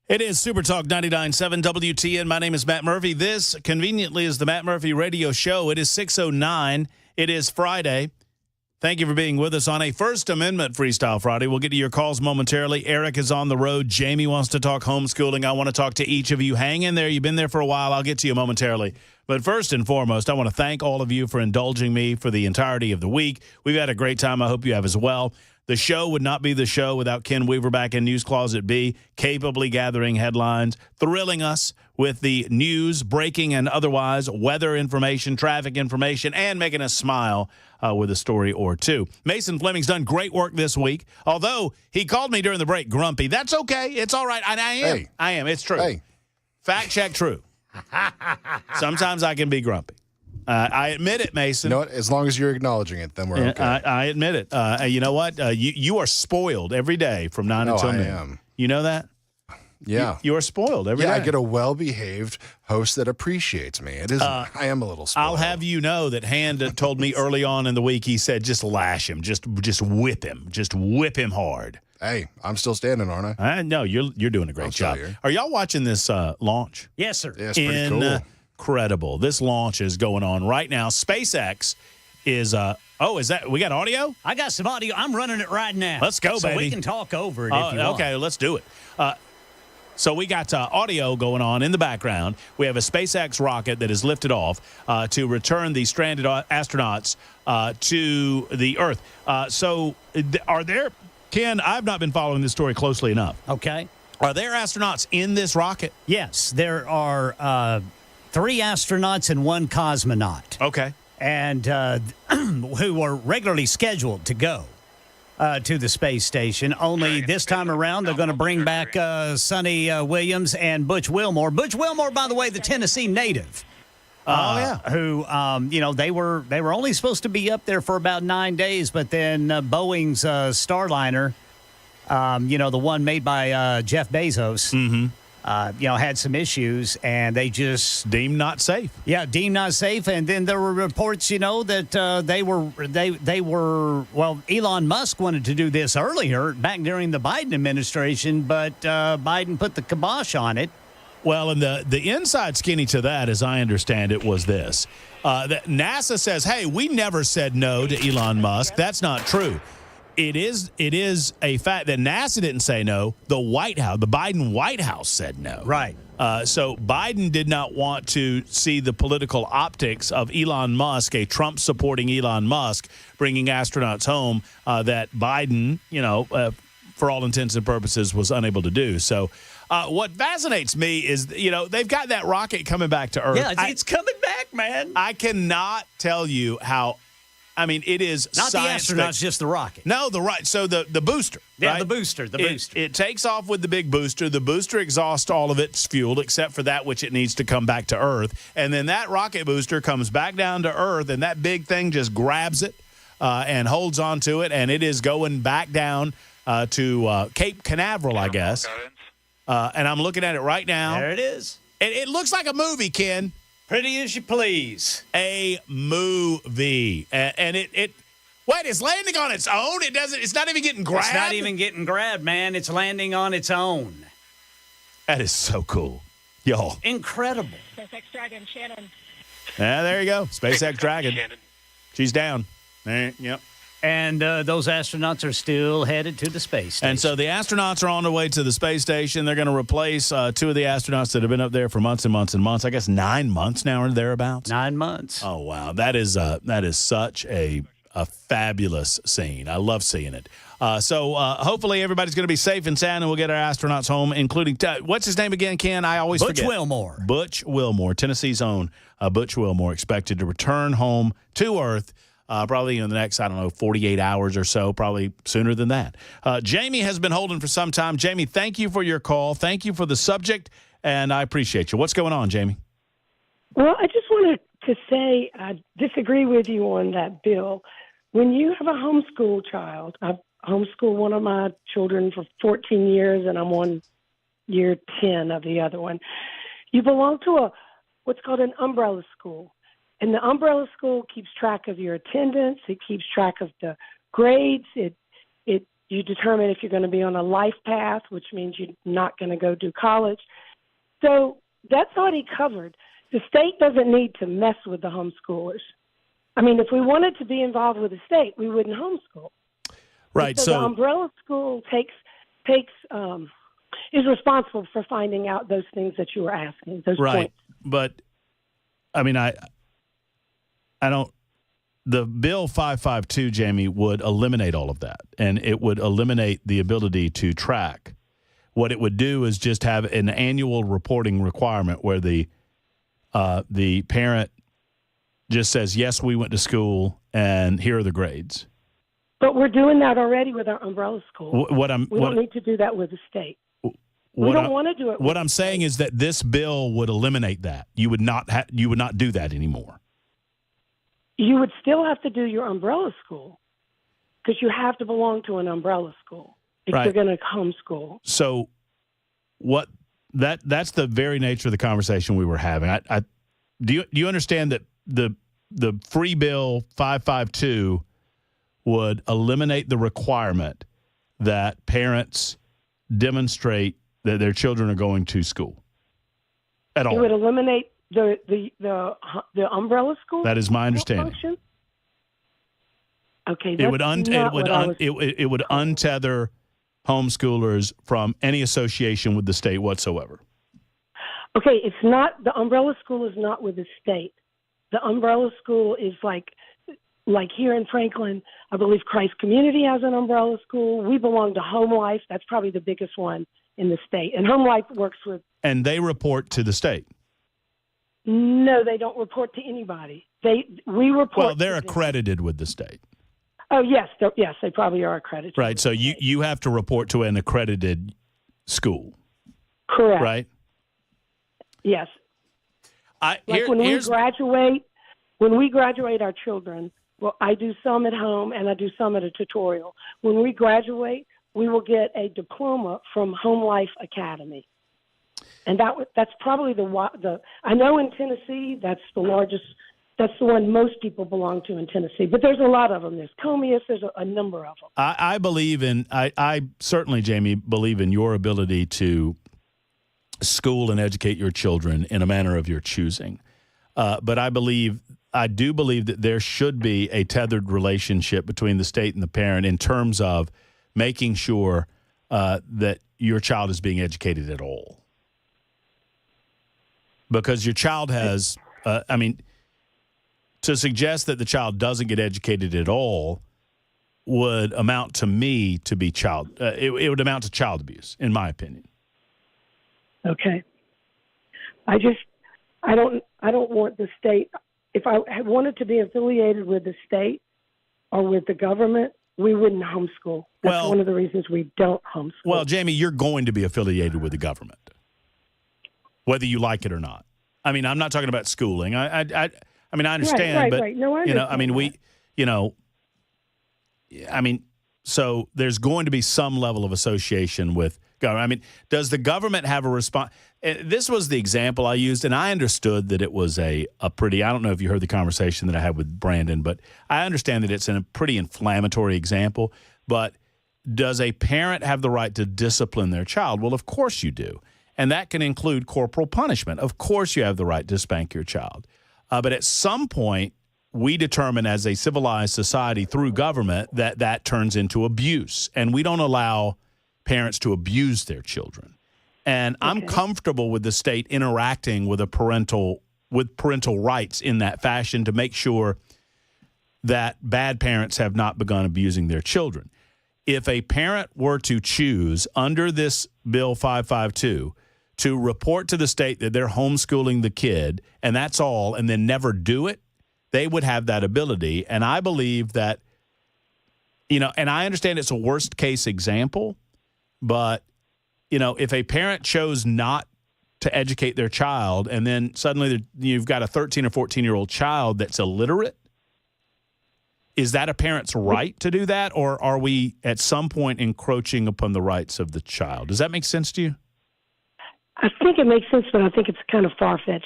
It is Super Talk 99.7 WTN. My name is Matt Murphy. This, conveniently, is the Matt Murphy Radio Show. It is 6:09. It is Friday. Thank you for being with us on a First Amendment Freestyle Friday. We'll get to your calls momentarily. Eric is on the road. Jamie wants to talk homeschooling. I want to talk to each of you. Hang in there. You've been there for a while. I'll get to you momentarily. But first and foremost, I want to thank all of you for indulging me for the entirety of the week. We've had a great time. I hope you have as well. The show would not be the show without Ken Weaver back in News Closet B, capably gathering headlines, thrilling us with the news, breaking and otherwise, weather information, traffic information, and making us smile with a story or two. Mason Fleming's done great work this week, although he called me during the break grumpy. That's okay. It's all right. And I am. Hey. I am. It's true. Hey. Fact check true. Sometimes I can be grumpy. I admit it, Mason. You know what? As long as you're acknowledging it, then we're okay. I admit it. You know what? You are spoiled every day from 9 until noon. I am. You know that? Yeah. You are spoiled every day. I get a well-behaved host that appreciates me. It is. I am a little spoiled. I'll have you know that Hand told me early on in the week, he said, just lash him. Just whip him. Just whip him hard. Hey, I'm still standing, aren't I? No, you're doing a great job. Are y'all watching this launch? Yes, sir. Yeah, it's pretty cool. Incredible. This launch is going on right now. SpaceX is is that we got audio? I got some audio. I'm running it right now. Let's go, so baby. We can talk over it if you want. Okay, let's do it. So we got audio going on in the background. We have a SpaceX rocket that is lifted off to return the stranded astronauts to the Earth. Are there, Ken, I've not been following this story closely enough. Okay. Are there astronauts in this rocket? Yes, there are 3 astronauts and 1 cosmonaut. Okay. And who are regularly scheduled to go to the space station. Only this time around, they're going to bring back Sonny Williams and Butch Wilmore. Butch Wilmore, by the way, the Tennessee native. Who, they were only supposed to be up there for about 9 days, but then Boeing's Starliner, the one made by Jeff Bezos, had some issues, and they just deemed not safe. Yeah, deemed not safe. And then there were reports, that they were. Well, Elon Musk wanted to do this earlier, back during the Biden administration, but Biden put the kibosh on it. Well, and the inside skinny to that, as I understand it, was this: that NASA says, "Hey, we never said no to Elon Musk." That's not true. It is a fact that NASA didn't say no. The White House, the Biden White House said no. Right. So Biden did not want to see the political optics of Elon Musk, a Trump-supporting Elon Musk, bringing astronauts home that Biden, for all intents and purposes, was unable to do. So what fascinates me is, they've got that rocket coming back to Earth. Yeah, it's coming back, man. I cannot tell you how. I mean, it is not the astronauts, just the rocket. No, the right. So the booster. Yeah, right? the booster. It takes off with the big booster. The booster exhausts all of its fuel except for that which it needs to come back to Earth. And then that rocket booster comes back down to Earth, and that big thing just grabs it and holds on to it, and it is going back down to Cape Canaveral, I guess. And I'm looking at it right now. There it is. It looks like a movie, Ken. Pretty as you please. A movie. And it's landing on its own? It's not even getting grabbed? It's not even getting grabbed, man. It's landing on its own. That is so cool. Y'all. Incredible. SpaceX Dragon, Shannon. Yeah, there you go. SpaceX Dragon. She's down. Yep. And those astronauts are still headed to the space station. And so the astronauts are on their way to the space station. They're going to replace 2 of the astronauts that have been up there for months and months and months. I guess 9 months now or thereabouts. 9 months. Oh, wow. That is such a fabulous scene. I love seeing it. So hopefully everybody's going to be safe and sound, and we'll get our astronauts home, including what's his name again, Ken? I always forget. Butch Wilmore. Butch Wilmore, Tennessee's own Butch Wilmore, expected to return home to Earth probably in the next, 48 hours or so, probably sooner than that. Jamie has been holding for some time. Jamie, thank you for your call. Thank you for the subject, and I appreciate you. What's going on, Jamie? Well, I just wanted to say I disagree with you on that bill. When you have a homeschool child, I've homeschooled one of my children for 14 years, and I'm on year 10 of the other one. You belong to what's called an umbrella school. And the umbrella school keeps track of your attendance. It keeps track of the grades. You determine if you're going to be on a life path, which means you're not going to go do college. So that's already covered. The state doesn't need to mess with the homeschoolers. I mean, if we wanted to be involved with the state, we wouldn't homeschool. Right. So the umbrella school is responsible for finding out those things that you were asking. Those right. points. But I mean, I don't. The Bill 552, Jamie, would eliminate all of that, and it would eliminate the ability to track. What it would do is just have an annual reporting requirement where the parent just says, yes, we went to school, and here are the grades. But we're doing that already with our umbrella school. We don't need to do that with the state. We don't want to do it. What I'm saying is that this bill would eliminate that. You would not do that anymore. You would still have to do your umbrella school because you have to belong to an umbrella school if you're going to homeschool. So that's the very nature of the conversation we were having. Do you understand that the free bill 552 would eliminate the requirement that parents demonstrate that their children are going to school at all? It would eliminate the umbrella school. That is my understanding. Function? Okay, it would untether homeschoolers from any association with the state whatsoever. Okay, it's not, the umbrella school is not with the state. The umbrella school is like here in Franklin, I believe Christ Community has an umbrella school. We belong to Home Life. That's probably the biggest one in the state. And Home Life works with... And they report to the state? No, they don't report to anybody. We report... Well, they're accredited with the state. Oh, yes. They probably are accredited. Right, so you have to report to an accredited school. Correct. Right? Yes. When we graduate our children, well, I do some at home and I do some at a tutorial. When we graduate, we will get a diploma from Home Life Academy. And that's probably I know in Tennessee, that's the largest, that's the one most people belong to in Tennessee. But there's a lot of them. There's Comius, there's a number of them. I believe I certainly, Jamie, believe in your ability to school and educate your children in a manner of your choosing. But I believe I do believe that there should be a tethered relationship between the state and the parent in terms of making sure that your child is being educated at all. Because your child has, to suggest that the child doesn't get educated at all would amount to me to be it would amount to child abuse, in my opinion. Okay. I don't want the state. If I had wanted to be affiliated with the state or with the government, we wouldn't homeschool. That's one of the reasons we don't homeschool. Well, Jamie, you're going to be affiliated with the government, whether you like it or not. I mean, I'm not talking about schooling. I understand, but right. No, I understand. So there's going to be some level of association with government. I mean, does the government have a response? This was the example I used, and I understood that it was a pretty, I don't know if you heard the conversation that I had with Brandon, but I understand that it's a pretty inflammatory example. But does a parent have the right to discipline their child? Well, of course you do. And that can include corporal punishment. Of course you have the right to spank your child. But at some point, we determine as a civilized society through government that turns into abuse. And we don't allow parents to abuse their children. And I'm comfortable with the state interacting with parental rights in that fashion to make sure that bad parents have not begun abusing their children. If a parent were to choose under this Bill 552 to report to the state that they're homeschooling the kid and that's all, and then never do it, they would have that ability. And I believe that, and I understand it's a worst case example, but if a parent chose not to educate their child and then suddenly you've got a 13 or 14-year-old child that's illiterate, is that a parent's right to do that, or are we at some point encroaching upon the rights of the child? Does that make sense to you? I think it makes sense, but I think it's kind of far-fetched.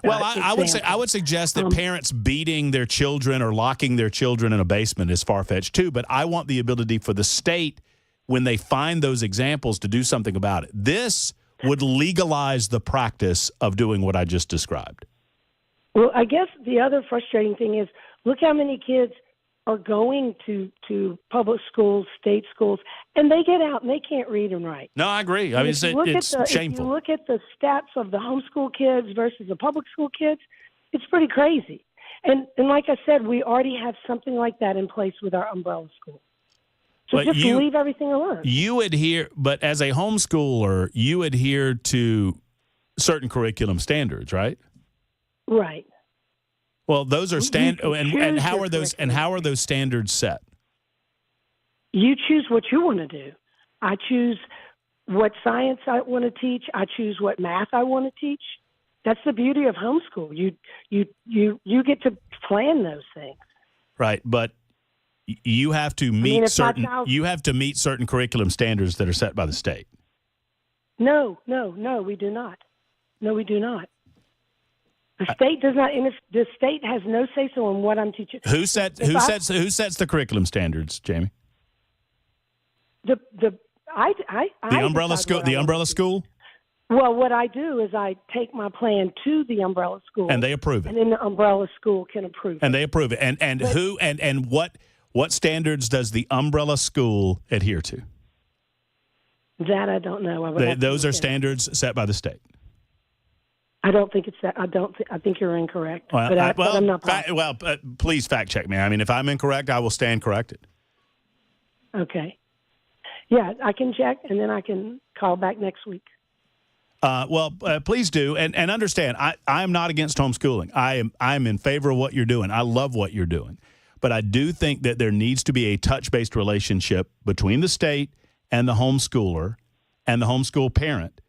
Well, I would suggest that parents beating their children or locking their children in a basement is far-fetched too, but I want the ability for the state, when they find those examples, to do something about it. This would legalize the practice of doing what I just described. Well, I guess the other frustrating thing is, look how many kids are going to public schools, state schools, and they get out and they can't read and write. No, I agree. I mean, it's shameful. If you look at the stats of the homeschool kids versus the public school kids, it's pretty crazy. And like I said, we already have something like that in place with our umbrella school. So but just leave everything alone. But as a homeschooler, you adhere to certain curriculum standards, right? Right. Well, those are and how are those standards set? You choose what you want to do. I choose what science I want to teach. I choose what math I want to teach. That's the beauty of homeschool. You get to plan those things. Right, but you have to meet certain curriculum standards that are set by the state. No, we do not. No, we do not. The state does not. The state has no say so on what I'm teaching. Who sets the curriculum standards, Jamie? The umbrella school. The umbrella school. Well, what I do is I take my plan to the umbrella school, and they approve it. And then the umbrella school can approve it. And they approve it. And what standards does the umbrella school adhere to? That I don't know. Those are standards set by the state. I don't think it's that. I think you're incorrect. But I'm not. Please fact check me. I mean, if I'm incorrect, I will stand corrected. Okay. Yeah, I can check, and then I can call back next week. Please do, and understand. I am not against homeschooling. I'm in favor of what you're doing. I love what you're doing, but I do think that there needs to be a touch-based relationship between the state and the homeschooler and the homeschool parent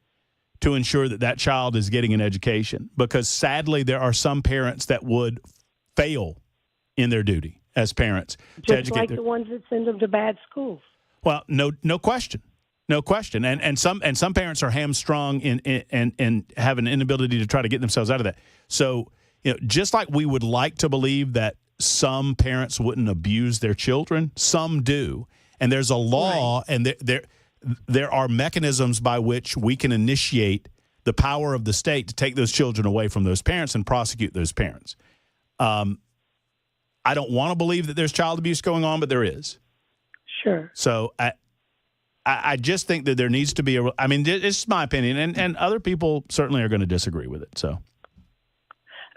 to ensure that child is getting an education, because sadly there are some parents that would fail in their duty as parents to educate like the ones that send them to bad schools. Well, no question, and some parents are hamstrung and have an inability to try to get themselves out of that. So just like we would like to believe that some parents wouldn't abuse their children, some do, and there's a law, right. And there are mechanisms by which we can initiate the power of the state to take those children away from those parents and prosecute those parents. I don't want to believe that there's child abuse going on, but there is. Sure. So I just think that there needs to be I mean, it's my opinion, and other people certainly are going to disagree with it. So.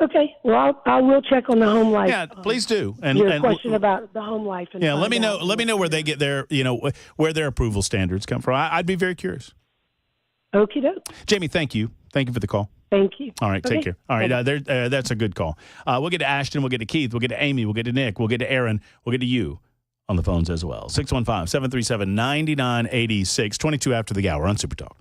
Okay. Well, I will check on the home life. Yeah, please do. And your question about the home life. And let me know. Let me know where they get their, where their approval standards come from. I'd be very curious. Okie doke. Jamie, thank you. Thank you for the call. Thank you. All right, take care. All right, that's a good call. We'll get to Ashton. We'll get to Keith. We'll get to Amy. We'll get to Nick. We'll get to Aaron. We'll get to you on the phones as well. 615-737-9986, 22 after the hour on Super Talk.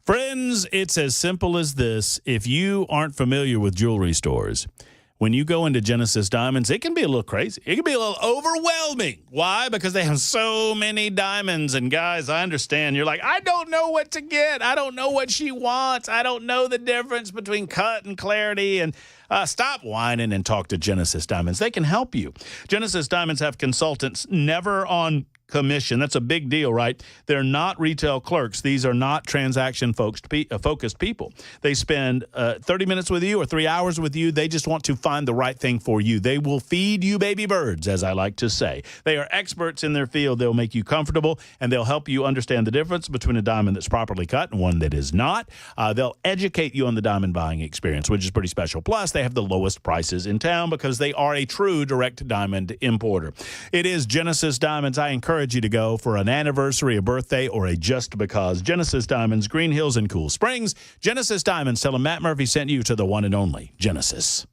Friends, it's as simple as this. If you aren't familiar with jewelry stores, when you go into Genesis Diamonds, it can be a little crazy. It can be a little overwhelming. Why? Because they have so many diamonds. And guys, I understand. You're like, I don't know what to get. I don't know what she wants. I don't know the difference between cut and clarity. And stop whining and talk to Genesis Diamonds. They can help you. Genesis Diamonds have consultants never on commission. That's a big deal, right? They're not retail clerks. These are not transaction-focused people. They spend 30 minutes with you or 3 hours with you. They just want to find the right thing for you. They will feed you baby birds, as I like to say. They are experts in their field. They'll make you comfortable, and they'll help you understand the difference between a diamond that's properly cut and one that is not. They'll educate you on the diamond buying experience, which is pretty special. Plus, they have the lowest prices in town because they are a true direct diamond importer. It is Genesis Diamonds. I encourage you to go for an anniversary, a birthday, or a just because. Genesis Diamonds, Green Hills and Cool Springs. Genesis Diamonds. Tell them Matt Murphy sent you to the one and only Genesis.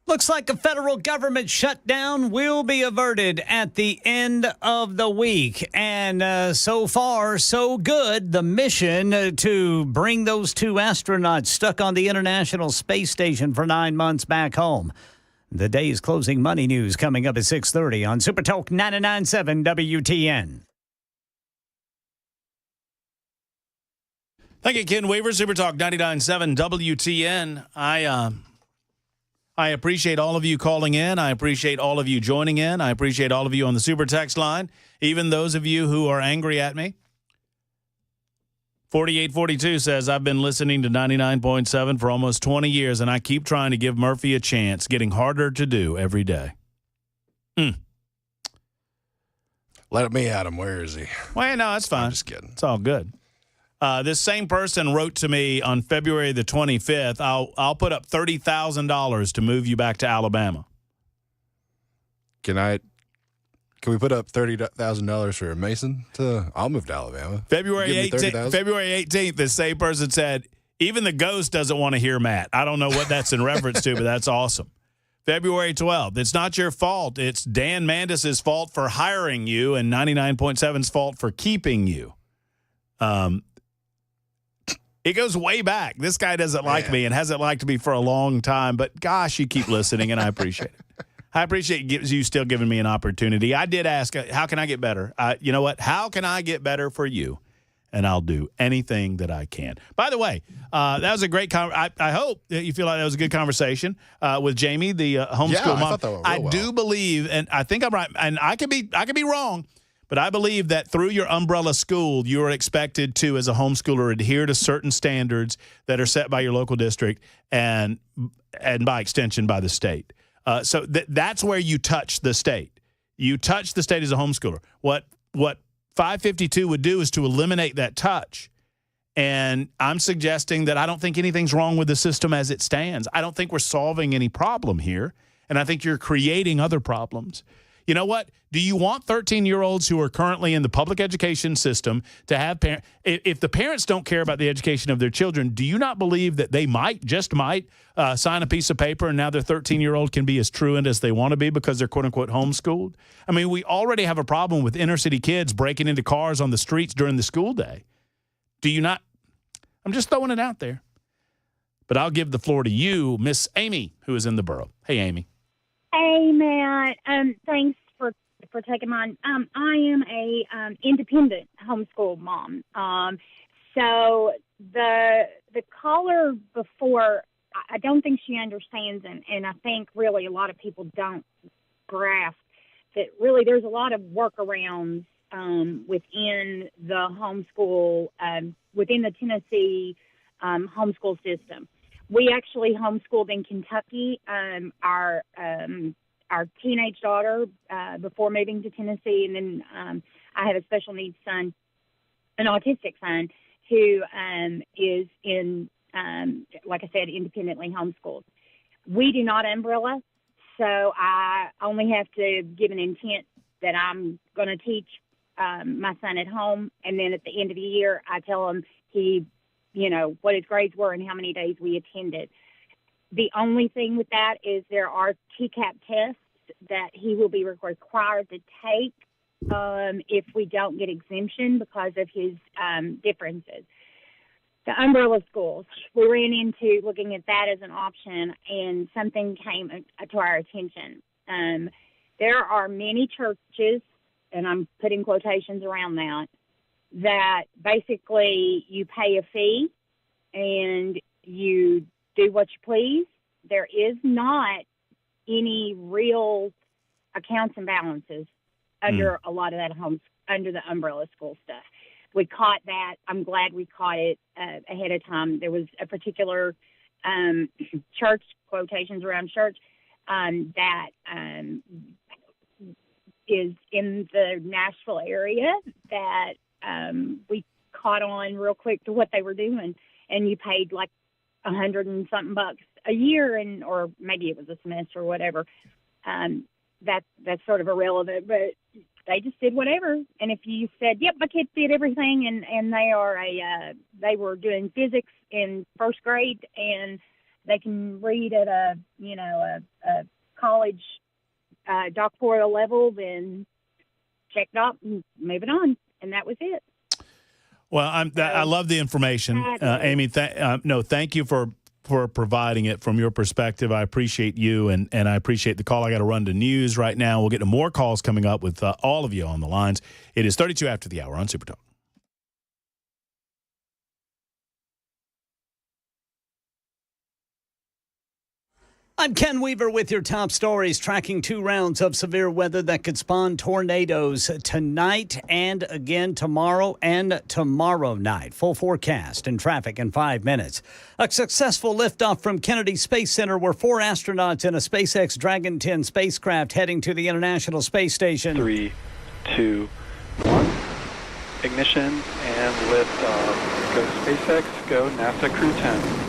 Looks like a federal government shutdown will be averted at the end of the week. And so far, so good. The mission to bring those 2 astronauts stuck on the International Space Station for 9 months back home. The day's closing money news coming up at 6:30 on Super Talk 99.7 WTN. Thank you, Ken Weaver. Super Talk 99.7 WTN. I appreciate all of you calling in. I appreciate all of you joining in. I appreciate all of you on the Super Text line, even those of you who are angry at me. 4842 says, I've been listening to 99.7 for almost 20 years, and I keep trying to give Murphy a chance, getting harder to do every day. Let me at him. Where is he? Well, no, that's fine. I'm just kidding. It's all good. This same person wrote to me on February the 25th, I'll put up $30,000 to move you back to Alabama. Can we put up $30,000 for a Mason? I'll move to Alabama. February 18th, this same person said, even the ghost doesn't want to hear Matt. I don't know what that's in reference to, but that's awesome. February 12th, it's not your fault. It's Dan Mandis' fault for hiring you and 99.7's fault for keeping you. It goes way back. This guy doesn't like me and hasn't liked me for a long time, but gosh, you keep listening, and I appreciate it. I appreciate you still giving me an opportunity. I did ask, how can I get better? You know what? How can I get better for you? And I'll do anything that I can. By the way, that was a great I hope that you feel like that was a good conversation with Jamie, the homeschool mom. I thought that went real well. do believe, and I think I'm right, and I could be wrong, but I believe that through your umbrella school, you are expected to, as a homeschooler, adhere to certain standards that are set by your local district and by extension by the state. So that's where you touch the state. You touch the state as a homeschooler. What 552 would do is to eliminate that touch. And I'm suggesting that I don't think anything's wrong with the system as it stands. I don't think we're solving any problem here. And I think you're creating other problems. You know what? Do you want 13-year-olds who are currently in the public education system to have parents? If the parents don't care about the education of their children, do you not believe that they just might sign a piece of paper and now their 13-year-old can be as truant as they want to be because they're quote-unquote homeschooled? I mean, we already have a problem with inner-city kids breaking into cars on the streets during the school day. Do you not? I'm just throwing it out there. But I'll give the floor to you, Miss Amy, who is in the borough. Hey, Amy. Hey, Matt. Thanks for taking mine. I am a independent homeschool mom. So the caller before, I don't think she understands, and I think really a lot of people don't grasp that really there's a lot of workarounds within the homeschool, within the Tennessee homeschool system. We actually homeschooled in Kentucky. Our teenage daughter before moving to Tennessee, and then I have a special needs son, an autistic son, who is in, like I said, independently homeschooled. We do not umbrella, so I only have to give an intent that I'm going to teach my son at home, and then at the end of the year, I tell him what his grades were and how many days we attended. The only thing with that is there are TCAP tests that he will be required to take if we don't get exemption because of his differences. The umbrella schools, we ran into looking at that as an option, and something came to our attention. There are many churches, and I'm putting quotations around that basically you pay a fee and you do what you please. There is not any real accounts and balances under a lot of that under the umbrella school stuff. We caught that. I'm glad we caught it ahead of time. There was a particular church, quotations around church, that is in the Nashville area that we caught on real quick to what they were doing, and you paid like $100 and something bucks a year, or maybe it was a semester or whatever. That's sort of irrelevant, but they just did whatever. And if you said, "Yep, my kids did everything," and they were doing physics in first grade, and they can read at a college doctoral level, then checked up and moving on, and that was it. Well, I love the information, Amy. Thank you for providing it from your perspective. I appreciate you, and I appreciate the call. I got to run to news right now. We'll get to more calls coming up with all of you on the lines. It is 32 after the hour on Super Talk. I'm Ken Weaver with your top stories, tracking 2 rounds of severe weather that could spawn tornadoes tonight and again tomorrow and tomorrow night. Full forecast and traffic in 5 minutes. A successful liftoff from Kennedy Space Center where 4 astronauts in a SpaceX Dragon 10 spacecraft heading to the International Space Station. 3, 2, 1. Ignition and liftoff. Go SpaceX, go NASA Crew 10.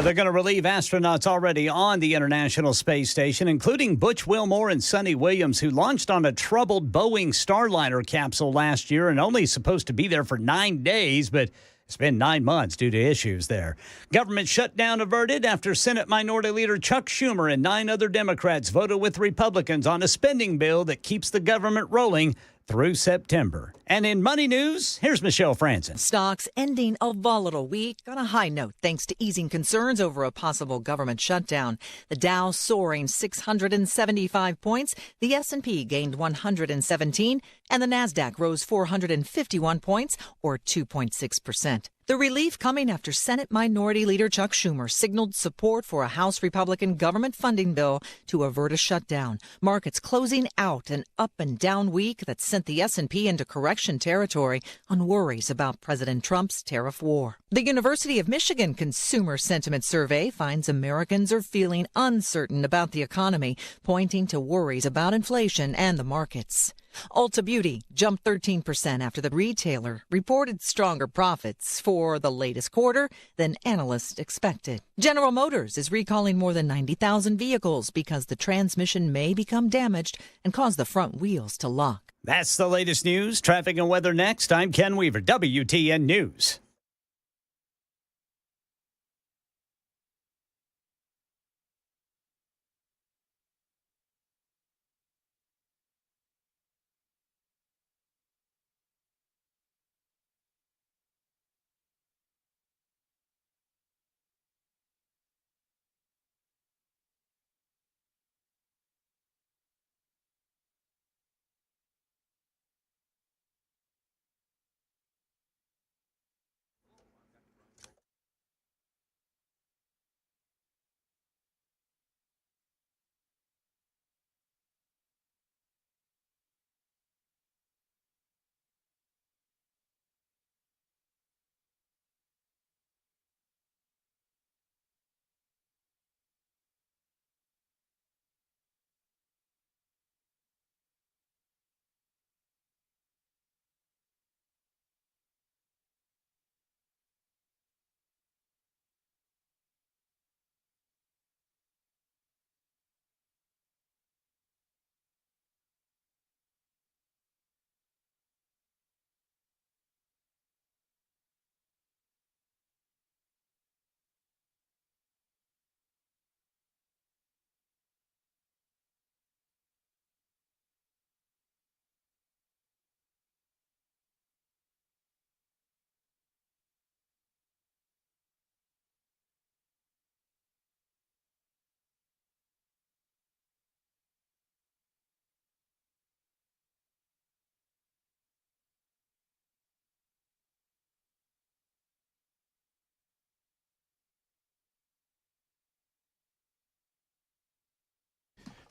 They're going to relieve astronauts already on the International Space Station, including Butch Wilmore and Sonny Williams, who launched on a troubled Boeing Starliner capsule last year and only supposed to be there for 9 days, but it's been 9 months due to issues there. Government shutdown averted after Senate Minority Leader Chuck Schumer and 9 other Democrats voted with Republicans on a spending bill that keeps the government rolling through September. And in money news, here's Michelle Franson. Stocks ending a volatile week on a high note thanks to easing concerns over a possible government shutdown. The Dow soaring 675 points, the S&P gained 117, and the Nasdaq rose 451 points, or 2.6%. The relief coming after Senate Minority Leader Chuck Schumer signaled support for a House Republican government funding bill to avert a shutdown. Markets closing out an up and down week that sent the S&P into correction territory on worries about President Trump's tariff war. The University of Michigan Consumer Sentiment Survey finds Americans are feeling uncertain about the economy, pointing to worries about inflation and the markets. Ulta Beauty jumped 13% after the retailer reported stronger profits for the latest quarter than analysts expected. General Motors is recalling more than 90,000 vehicles because the transmission may become damaged and cause the front wheels to lock. That's the latest news. Traffic and weather next. I'm Ken Weaver, WTN News.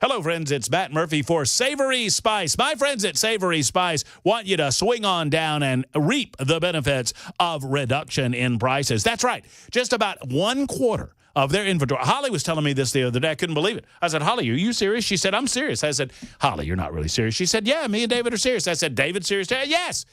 Hello, friends. It's Matt Murphy for Savory Spice. My friends at Savory Spice want you to swing on down and reap the benefits of reduction in prices. That's right. Just about 1/4 of their inventory. Holly was telling me this the other day. I couldn't believe it. I said, Holly, are you serious? She said, I'm serious. I said, Holly, you're not really serious. She said, yeah, me and David are serious. I said, David's serious? Yes.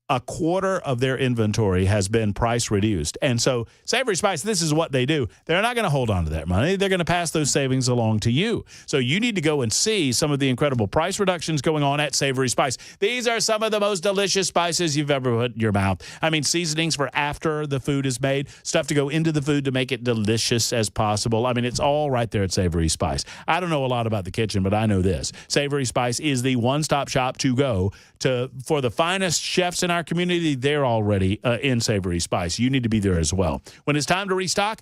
a quarter of their inventory has been price reduced. And so Savory Spice, this is what they do. They're not going to hold on to that money. They're going to pass those savings along to you. So you need to go and see some of the incredible price reductions going on at Savory Spice. These are some of the most delicious spices you've ever put in your mouth. I mean, seasonings for after the food is made, stuff to go into the food to make it delicious as possible. I mean, it's all right there at Savory Spice. I don't know a lot about the kitchen, but I know this. Savory Spice is the one-stop shop to go to for the finest chefs in our community. They're already in Savory Spice. You need to be there as well. When it's time to restock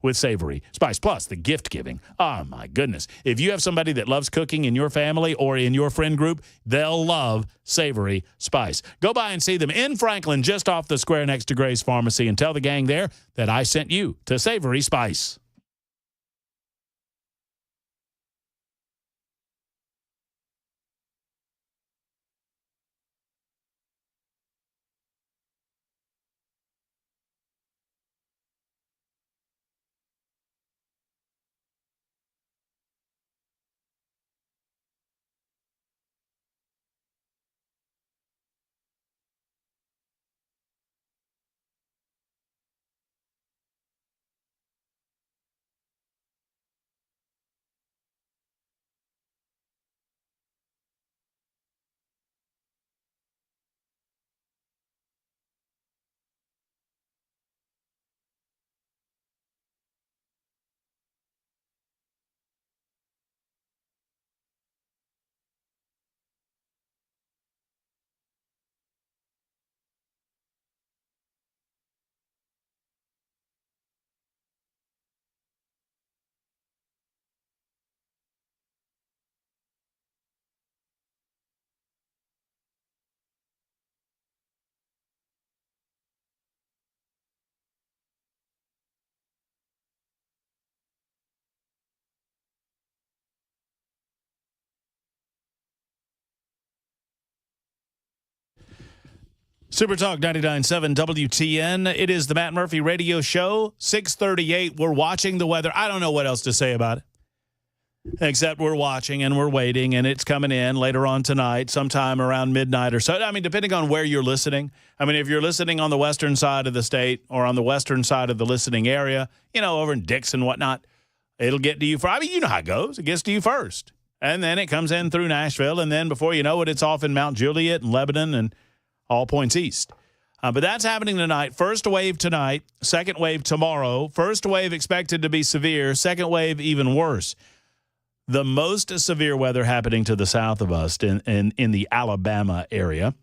with Savory Spice. Plus, the gift giving. Oh, my goodness. If you have somebody that loves cooking in your family or in your friend group, they'll love Savory Spice. Go by and see them in Franklin, just off the square next to Gray's Pharmacy, and tell the gang there that I sent you to Savory Spice. Super Talk 99.7 WTN. It is the Matt Murphy Radio Show, 6:38. We're watching the weather. I don't know what else to say about it, except we're watching and we're waiting, and it's coming in later on tonight, sometime around midnight or so. I mean, depending on where you're listening. I mean, if you're listening on the western side of the state or on the western side of the listening area, you know, over in Dixon and whatnot, it'll get to you. I mean, you know how it goes. It gets to you first. And then it comes in through Nashville, and then before you know it, it's off in Mount Juliet and Lebanon and all points east. But that's happening tonight. First wave tonight, second wave tomorrow. First wave expected to be severe, second wave even worse. The most severe weather happening to the south of us in the Alabama area.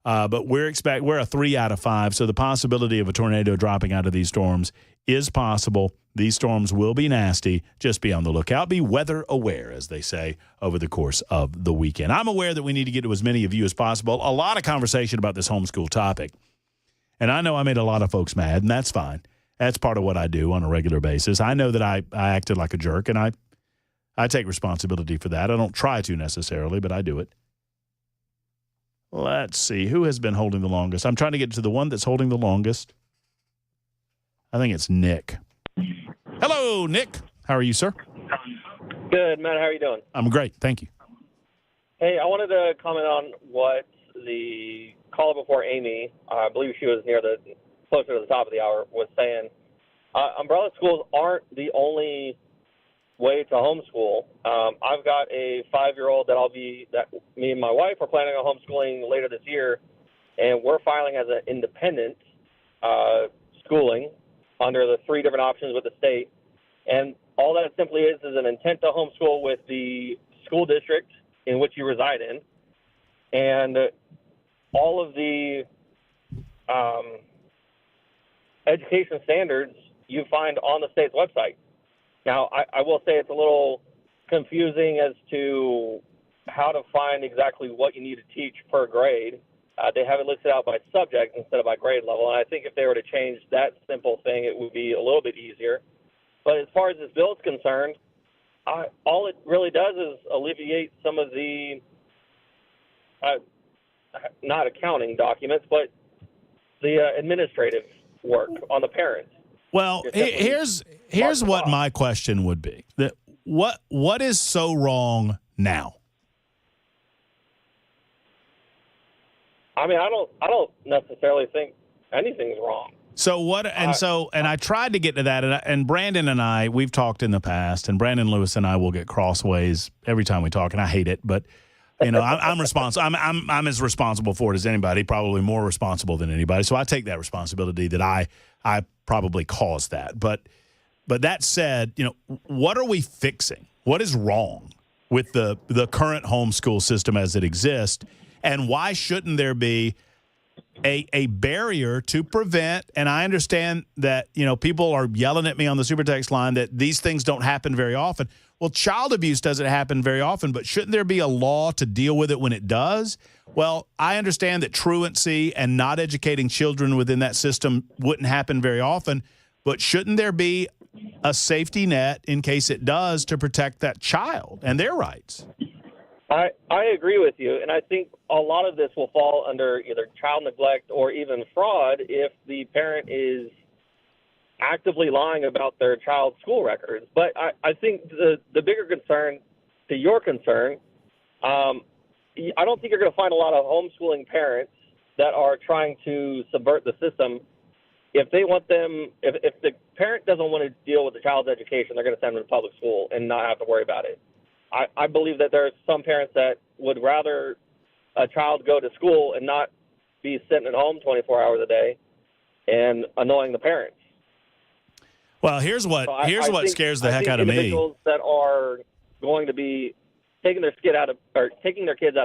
But we're a 3 out of 5, so the possibility of a tornado dropping out of these storms is possible. These storms will be nasty. Just be on the lookout. Be weather aware, as they say, over the course of the weekend. I'm aware that we need to get to as many of you as possible. A lot of conversation about this homeschool topic. And I know I made a lot of folks mad, and that's fine. That's part of what I do on a regular basis. I know that I acted like a jerk, and I take responsibility for that. I don't try to necessarily, but I do it. Let's see. Who has been holding the longest? I'm trying to get to the one that's holding the longest. I think it's Nick. Hello, Nick. How are you, sir? Good, Matt. How are you doing? I'm great. Thank you. Hey, I wanted to comment on what the caller before Amy, I believe she was closer to the top of the hour, was saying. Umbrella schools aren't the only way to homeschool. I've got a 5-year-old that me and my wife are planning on homeschooling later this year, and we're filing as an independent schooling under the 3 different options with the state. And all that simply is an intent to homeschool with the school district in which you reside in. And all of the education standards you find on the state's website. Now, I will say it's a little confusing as to how to find exactly what you need to teach per grade. They have it listed out by subject instead of by grade level, and I think if they were to change that simple thing, it would be a little bit easier. But as far as this bill is concerned, all it really does is alleviate some of the, not accounting documents, but the administrative work on the parents. Well, here's what my question would be. What is so wrong now? I mean, I don't necessarily think anything's wrong. So what? And I tried to get to that, and Brandon and I, we've talked in the past, and Brandon Lewis and I will get crossways every time we talk, and I hate it, but I'm responsible. I'm as responsible for it as anybody, probably more responsible than anybody. So I take that responsibility that I probably caused that. But that said, what are we fixing? What is wrong with the current homeschool system as it exists, and why shouldn't there be a barrier to prevent? And I understand that, people are yelling at me on the super text line that these things don't happen very often. Well, child abuse doesn't happen very often, but shouldn't there be a law to deal with it when it does? Well, I understand that truancy and not educating children within that system wouldn't happen very often, but shouldn't there be a safety net in case it does to protect that child and their rights? I agree with you, and I think a lot of this will fall under either child neglect or even fraud if the parent is actively lying about their child's school records. But I think the bigger concern, to your concern, I don't think you're going to find a lot of homeschooling parents that are trying to subvert the system. If they want them, if the parent doesn't want to deal with the child's education, they're going to send them to public school and not have to worry about it. I believe that there are some parents that would rather a child go to school and not be sitting at home 24 hours a day and annoying the parents. Well, here's what scares the heck out of me. Individuals that are going to be taking their kids out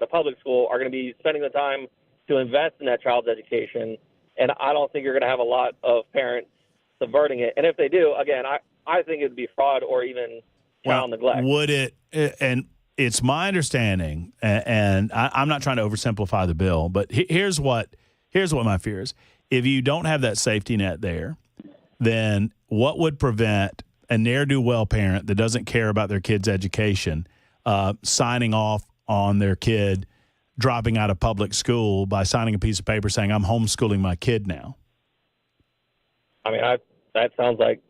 of public school are going to be spending the time to invest in that child's education, and I don't think you're going to have a lot of parents subverting it. And if they do, again, I think it would be fraud or even child neglect. Would it? And it's my understanding, and I'm not trying to oversimplify the bill, but here's what my fear is. If you don't have that safety net there, then what would prevent a ne'er-do-well parent that doesn't care about their kid's education signing off on their kid dropping out of public school by signing a piece of paper saying, I'm homeschooling my kid now? I mean, that sounds like,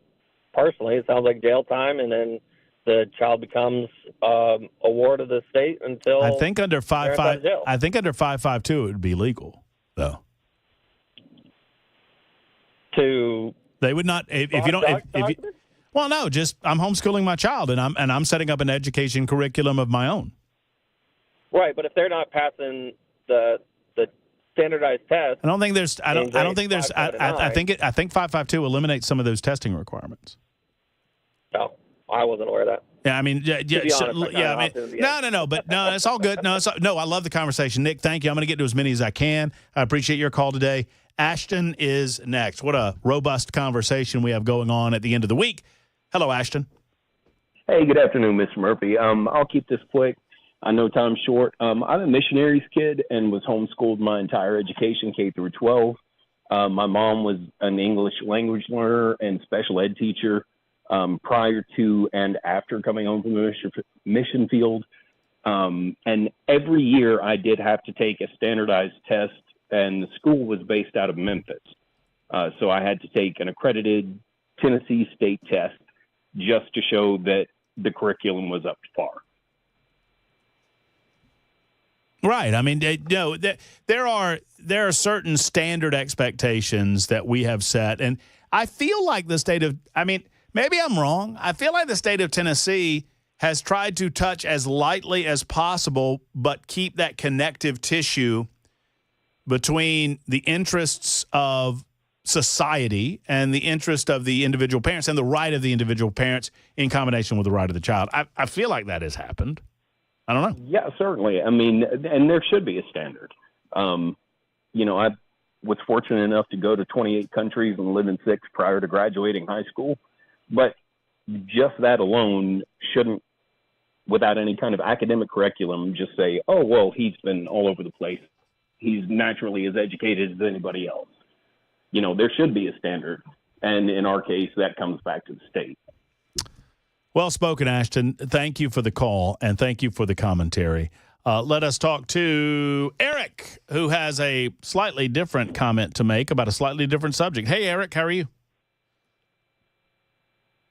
personally, it sounds like jail time, and then the child becomes a ward of the state until I think under 552 it would be legal, though. They would not if you don't. Well, no, just I'm homeschooling my child, and I'm setting up an education curriculum of my own. Right, but if they're not passing the standardized test, I think 552 eliminates some of those testing requirements. No, I wasn't aware of that. Yeah, I mean, no, but no, it's all good. No, I love the conversation, Nick. Thank you. I'm going to get to as many as I can. I appreciate your call today. Ashton is next. What a robust conversation we have going on at the end of the week. Hello, Ashton. Hey, good afternoon, Mr. Murphy. I'll keep this quick. I know time's short. I'm a missionary's kid and was homeschooled my entire education, K through 12. My mom was an English language learner and special ed teacher prior to and after coming home from the mission field. And every year I did have to take a standardized test, and the school was based out of Memphis. So I had to take an accredited Tennessee state test just to show that the curriculum was up to par. Right. I mean, there are certain standard expectations that we have set, and I feel like maybe I'm wrong. I feel like the state of Tennessee has tried to touch as lightly as possible, but keep that connective tissue between the interests of society and the interest of the individual parents and the right of the individual parents in combination with the right of the child. I feel like that has happened. I don't know. Yeah, certainly. I mean, and there should be a standard. I was fortunate enough to go to 28 countries and live in 6 prior to graduating high school. But just that alone shouldn't, without any kind of academic curriculum, just say, oh, well, he's been all over the place. He's naturally as educated as anybody else. There should be a standard. And in our case, that comes back to the state. Well spoken, Ashton. Thank you for the call, and thank you for the commentary. Let us talk to Eric, who has a slightly different comment to make about a slightly different subject. Hey, Eric, how are you?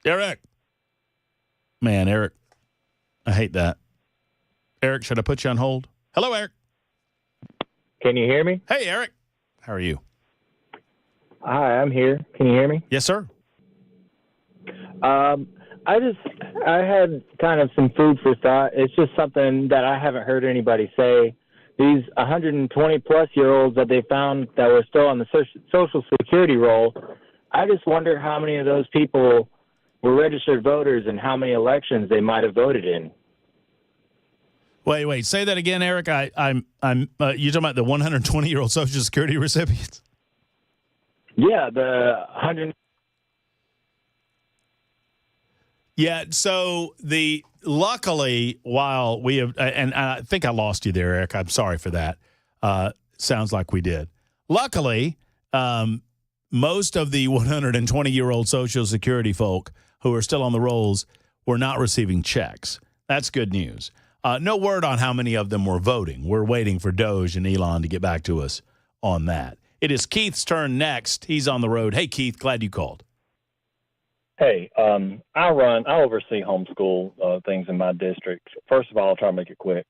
Eric. Man, Eric, I hate that. Eric, should I put you on hold? Hello, Eric. Can you hear me? Hey, Eric. How are you? Hi, I'm here. Can you hear me? Yes, sir. I had kind of some food for thought. It's just something that I haven't heard anybody say. These 120-plus-year-olds that they found that were still on the Social Security roll, I just wonder how many of those people were registered voters and how many elections they might have voted in. Wait. Say that again, Eric. I'm. You talking about the 120-year-old Social Security recipients? Yeah, the 100. Yeah. So luckily, while we have, and I think I lost you there, Eric. I'm sorry for that. Sounds like we did. Luckily, most of the 120-year-old Social Security folk who are still on the rolls were not receiving checks. That's good news. No word on how many of them were voting. We're waiting for Doge and Elon to get back to us on that. It is Keith's turn next. He's on the road. Hey, Keith, glad you called. Hey, I oversee homeschool things in my district. First of all, I'll try to make it quick.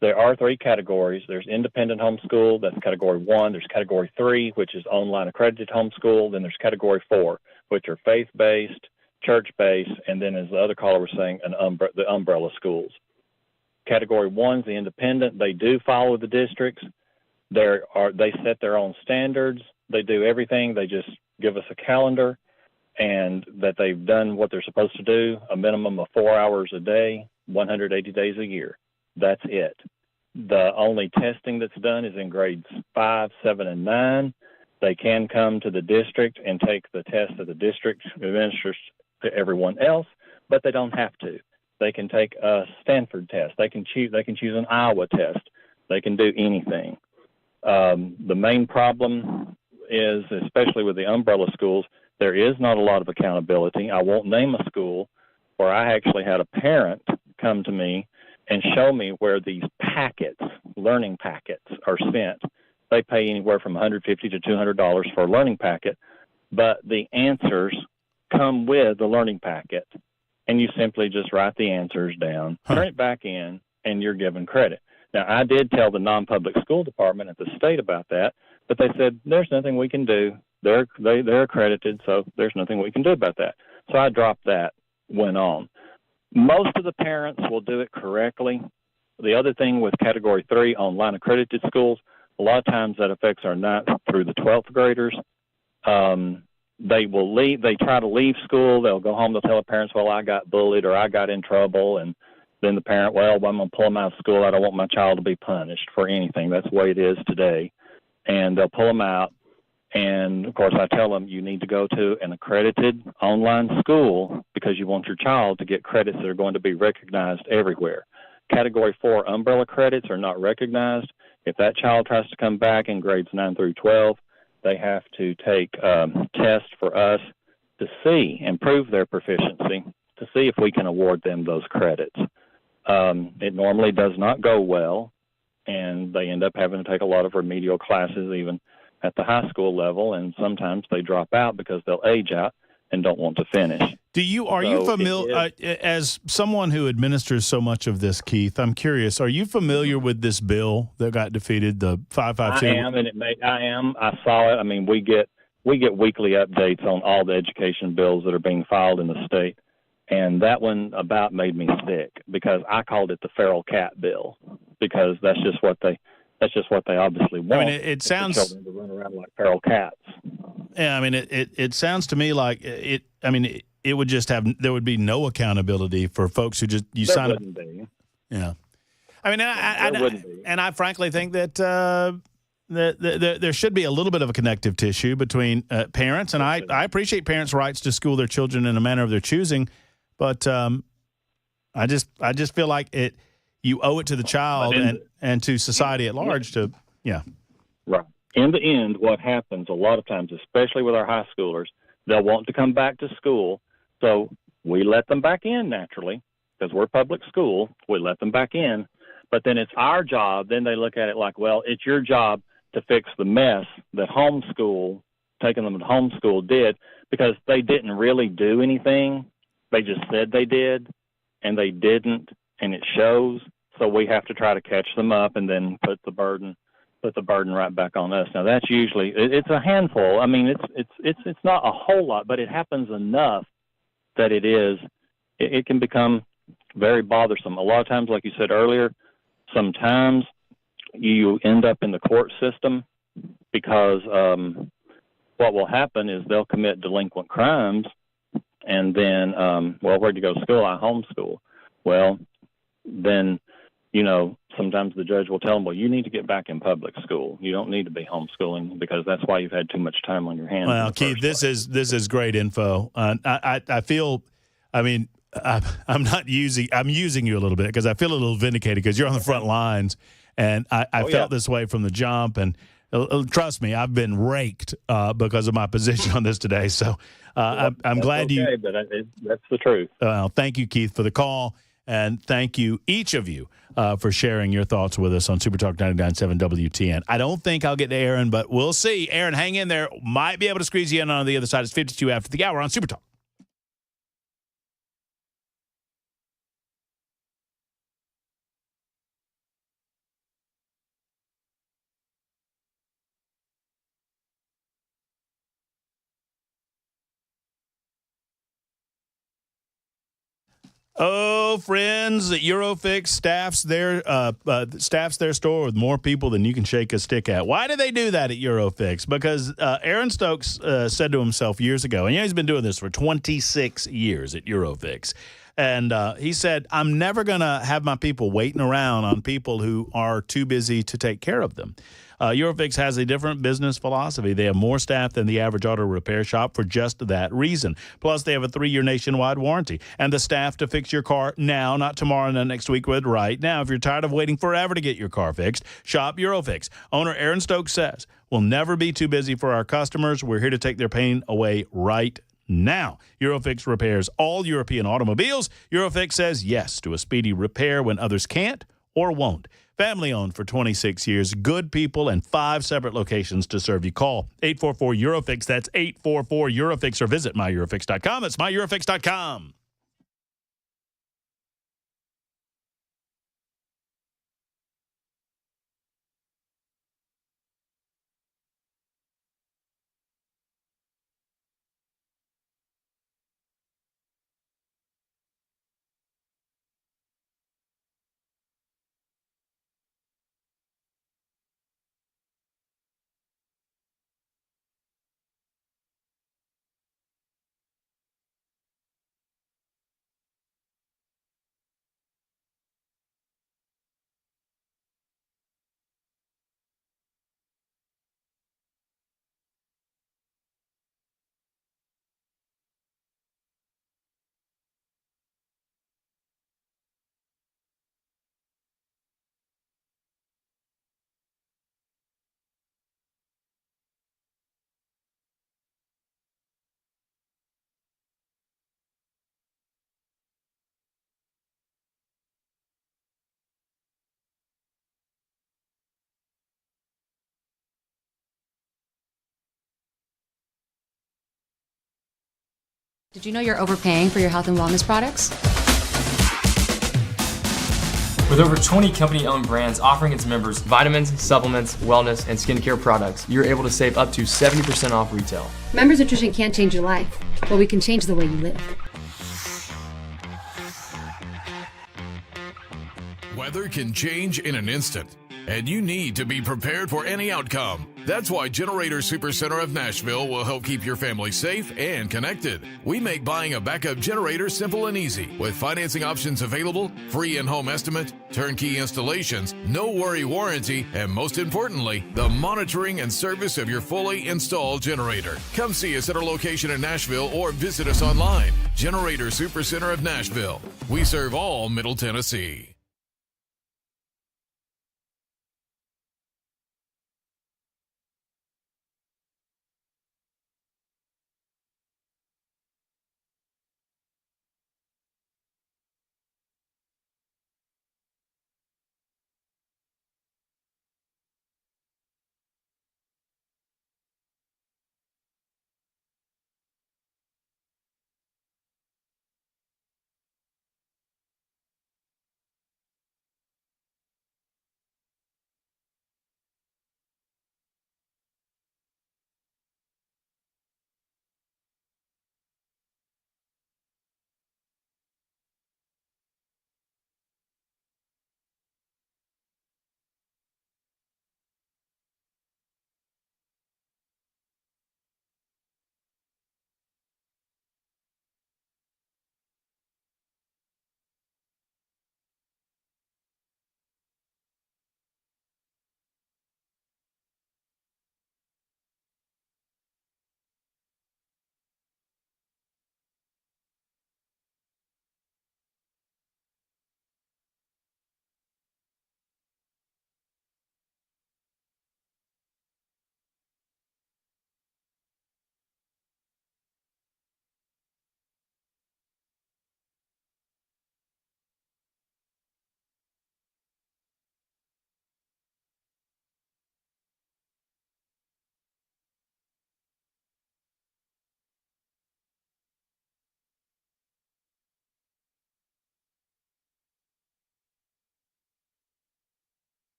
There are 3 categories. There's independent homeschool, that's category 1. There's category 3, which is online accredited homeschool. Then there's category 4, which are faith-based, church-based, and then, as the other caller was saying, the umbrella schools. Category 1 is the independent. They do follow the districts. They set their own standards. They do everything. They just give us a calendar and that they've done what they're supposed to do, a minimum of 4 hours a day, 180 days a year. That's it. The only testing that's done is in grades 5, 7, and 9. They can come to the district and take the test that the district administers to everyone else, but they don't have to. They can take a Stanford test. They can choose an Iowa test. They can do anything. The main problem is, especially with the umbrella schools, there is not a lot of accountability. I won't name a school where I actually had a parent come to me and show me where these packets, learning packets, are sent. They pay anywhere from $150 to $200 for a learning packet, but the answers come with the learning packet, and you simply just write the answers down, turn it back in, and you're given credit. Now, I did tell the non-public school department at the state about that, but they said, there's nothing we can do. They're accredited, so there's nothing we can do about that. So I dropped that, went on. Most of the parents will do it correctly. The other thing with Category 3 online accredited schools, a lot of times that affects our 9th through the 12th graders. They will leave. They try to leave school. They'll go home. They'll tell the parents, well, I got bullied or I got in trouble. And then the parent, well, I'm going to pull them out of school. I don't want my child to be punished for anything. That's the way it is today. And they'll pull them out. And, of course, I tell them you need to go to an accredited online school because you want your child to get credits that are going to be recognized everywhere. Category 4 umbrella credits are not recognized. If that child tries to come back in grades 9 through 12, they have to take tests for us to see and prove their proficiency, to see if we can award them those credits. It normally does not go well, and they end up having to take a lot of remedial classes even at the high school level, and sometimes they drop out because they'll age out and don't want to finish. Are you familiar, as someone who administers so much of this, Keith, I'm curious, are you familiar with this bill that got defeated, the 552? I am. I saw it. I mean, we get weekly updates on all the education bills that are being filed in the state. And that one about made me sick because I called it the feral cat bill because that's just what they obviously want. I mean, it sounds children to run around like feral cats. Yeah, I mean, it sounds to me like it. I mean, it would just there would be no accountability for folks who just sign up. Yeah, I mean, I frankly think that there should be a little bit of a connective tissue between parents, and I appreciate parents' rights to school their children in a manner of their choosing, but I just feel like you owe it to the child and to society at large to Right. In the end, what happens a lot of times, especially with our high schoolers, they'll want to come back to school, so we let them back in naturally because we're public school. We let them back in, but then it's our job. Then they look at it like, well, it's your job to fix the mess that taking them to homeschool did because they didn't really do anything. They just said they did, and they didn't, and it shows. So we have to try to catch them up and then put the burden put the burden right back on us. Now that's usually it's a handful. I mean, it's not a whole lot, but it happens enough that it can become very bothersome. A lot of times, like you said earlier, sometimes you end up in the court system because what will happen is they'll commit delinquent crimes, and then, where'd you go to school? I homeschool. Well, then, sometimes the judge will tell them, well, you need to get back in public school. You don't need to be homeschooling because that's why you've had too much time on your hands. Well, Keith, this is great info. I feel, I'm using you a little bit because I feel a little vindicated because you're on the front lines, and I felt this way from the jump. And trust me, I've been raked because of my position on this today. So I'm glad you. But that's the truth. Thank you, Keith, for the call. And thank you, each of you, for sharing your thoughts with us on Super Talk 99.7 WTN. I don't think I'll get to Aaron, but we'll see. Aaron, hang in there. Might be able to squeeze you in on the other side. It's 52 after the hour on Super Talk. Oh, friends, Eurofix staffs their store with more people than you can shake a stick at. Why do they do that at Eurofix? Because Aaron Stokes said to himself years ago, and he's been doing this for 26 years at Eurofix, and he said, I'm never going to have my people waiting around on people who are too busy to take care of them. Eurofix has a different business philosophy. They have more staff than the average auto repair shop for just that reason. Plus, they have a 3-year nationwide warranty and the staff to fix your car now, not tomorrow, not next week, but right now. If you're tired of waiting forever to get your car fixed, shop Eurofix. Owner Aaron Stokes says, we'll never be too busy for our customers. We're here to take their pain away right now. Eurofix repairs all European automobiles. Eurofix says yes to a speedy repair when others can't or won't. Family owned for 26 years, good people, and 5 separate locations to serve you. Call 844-EUROFIX. That's 844-EUROFIX, or visit myeurofix.com. That's myeurofix.com. Did you know you're overpaying for your health and wellness products? With over 20 company-owned brands offering its members vitamins, supplements, wellness, and skincare products, you're able to save up to 70% off retail. Members Nutrition can't change your life, but we can change the way you live. Weather can change in an instant, and you need to be prepared for any outcome. That's why Generator Supercenter of Nashville will help keep your family safe and connected. We make buying a backup generator simple and easy, with financing options available, free in-home estimate, turnkey installations, no worry warranty, and most importantly, the monitoring and service of your fully installed generator. Come see us at our location in Nashville or visit us online. Generator Supercenter of Nashville. We serve all Middle Tennessee.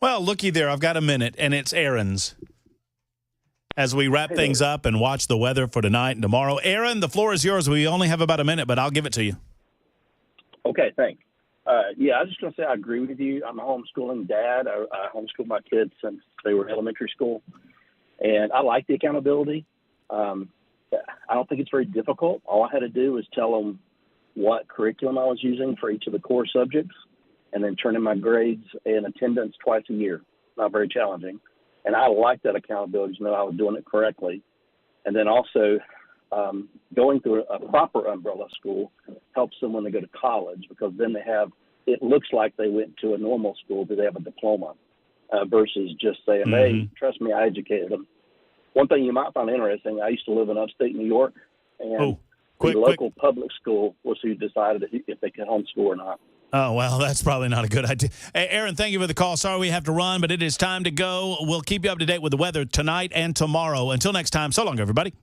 Well, looky there. I've got a minute, and it's Aaron's. As we wrap things up and watch the weather for tonight and tomorrow. Aaron, the floor is yours. We only have about a minute, but I'll give it to you. Okay, thanks. Yeah, I was just going to say I agree with you. I'm a homeschooling dad. I homeschooled my kids since they were elementary school, and I like the accountability. I don't think it's very difficult. All I had to do was tell them what curriculum I was using for each of the core subjects, and then turn in my grades and attendance twice a year. Not very challenging. And I like that accountability to know I was doing it correctly. And then also going through a proper umbrella school helps them when they go to college, because then it looks like they went to a normal school because they have a diploma versus just saying, hey, trust me, I educated them. One thing you might find interesting, I used to live in upstate New York, and the local public school was who decided if they could homeschool or not. Oh, well, that's probably not a good idea. Hey, Aaron, thank you for the call. Sorry we have to run, but it is time to go. We'll keep you up to date with the weather tonight and tomorrow. Until next time, so long, everybody.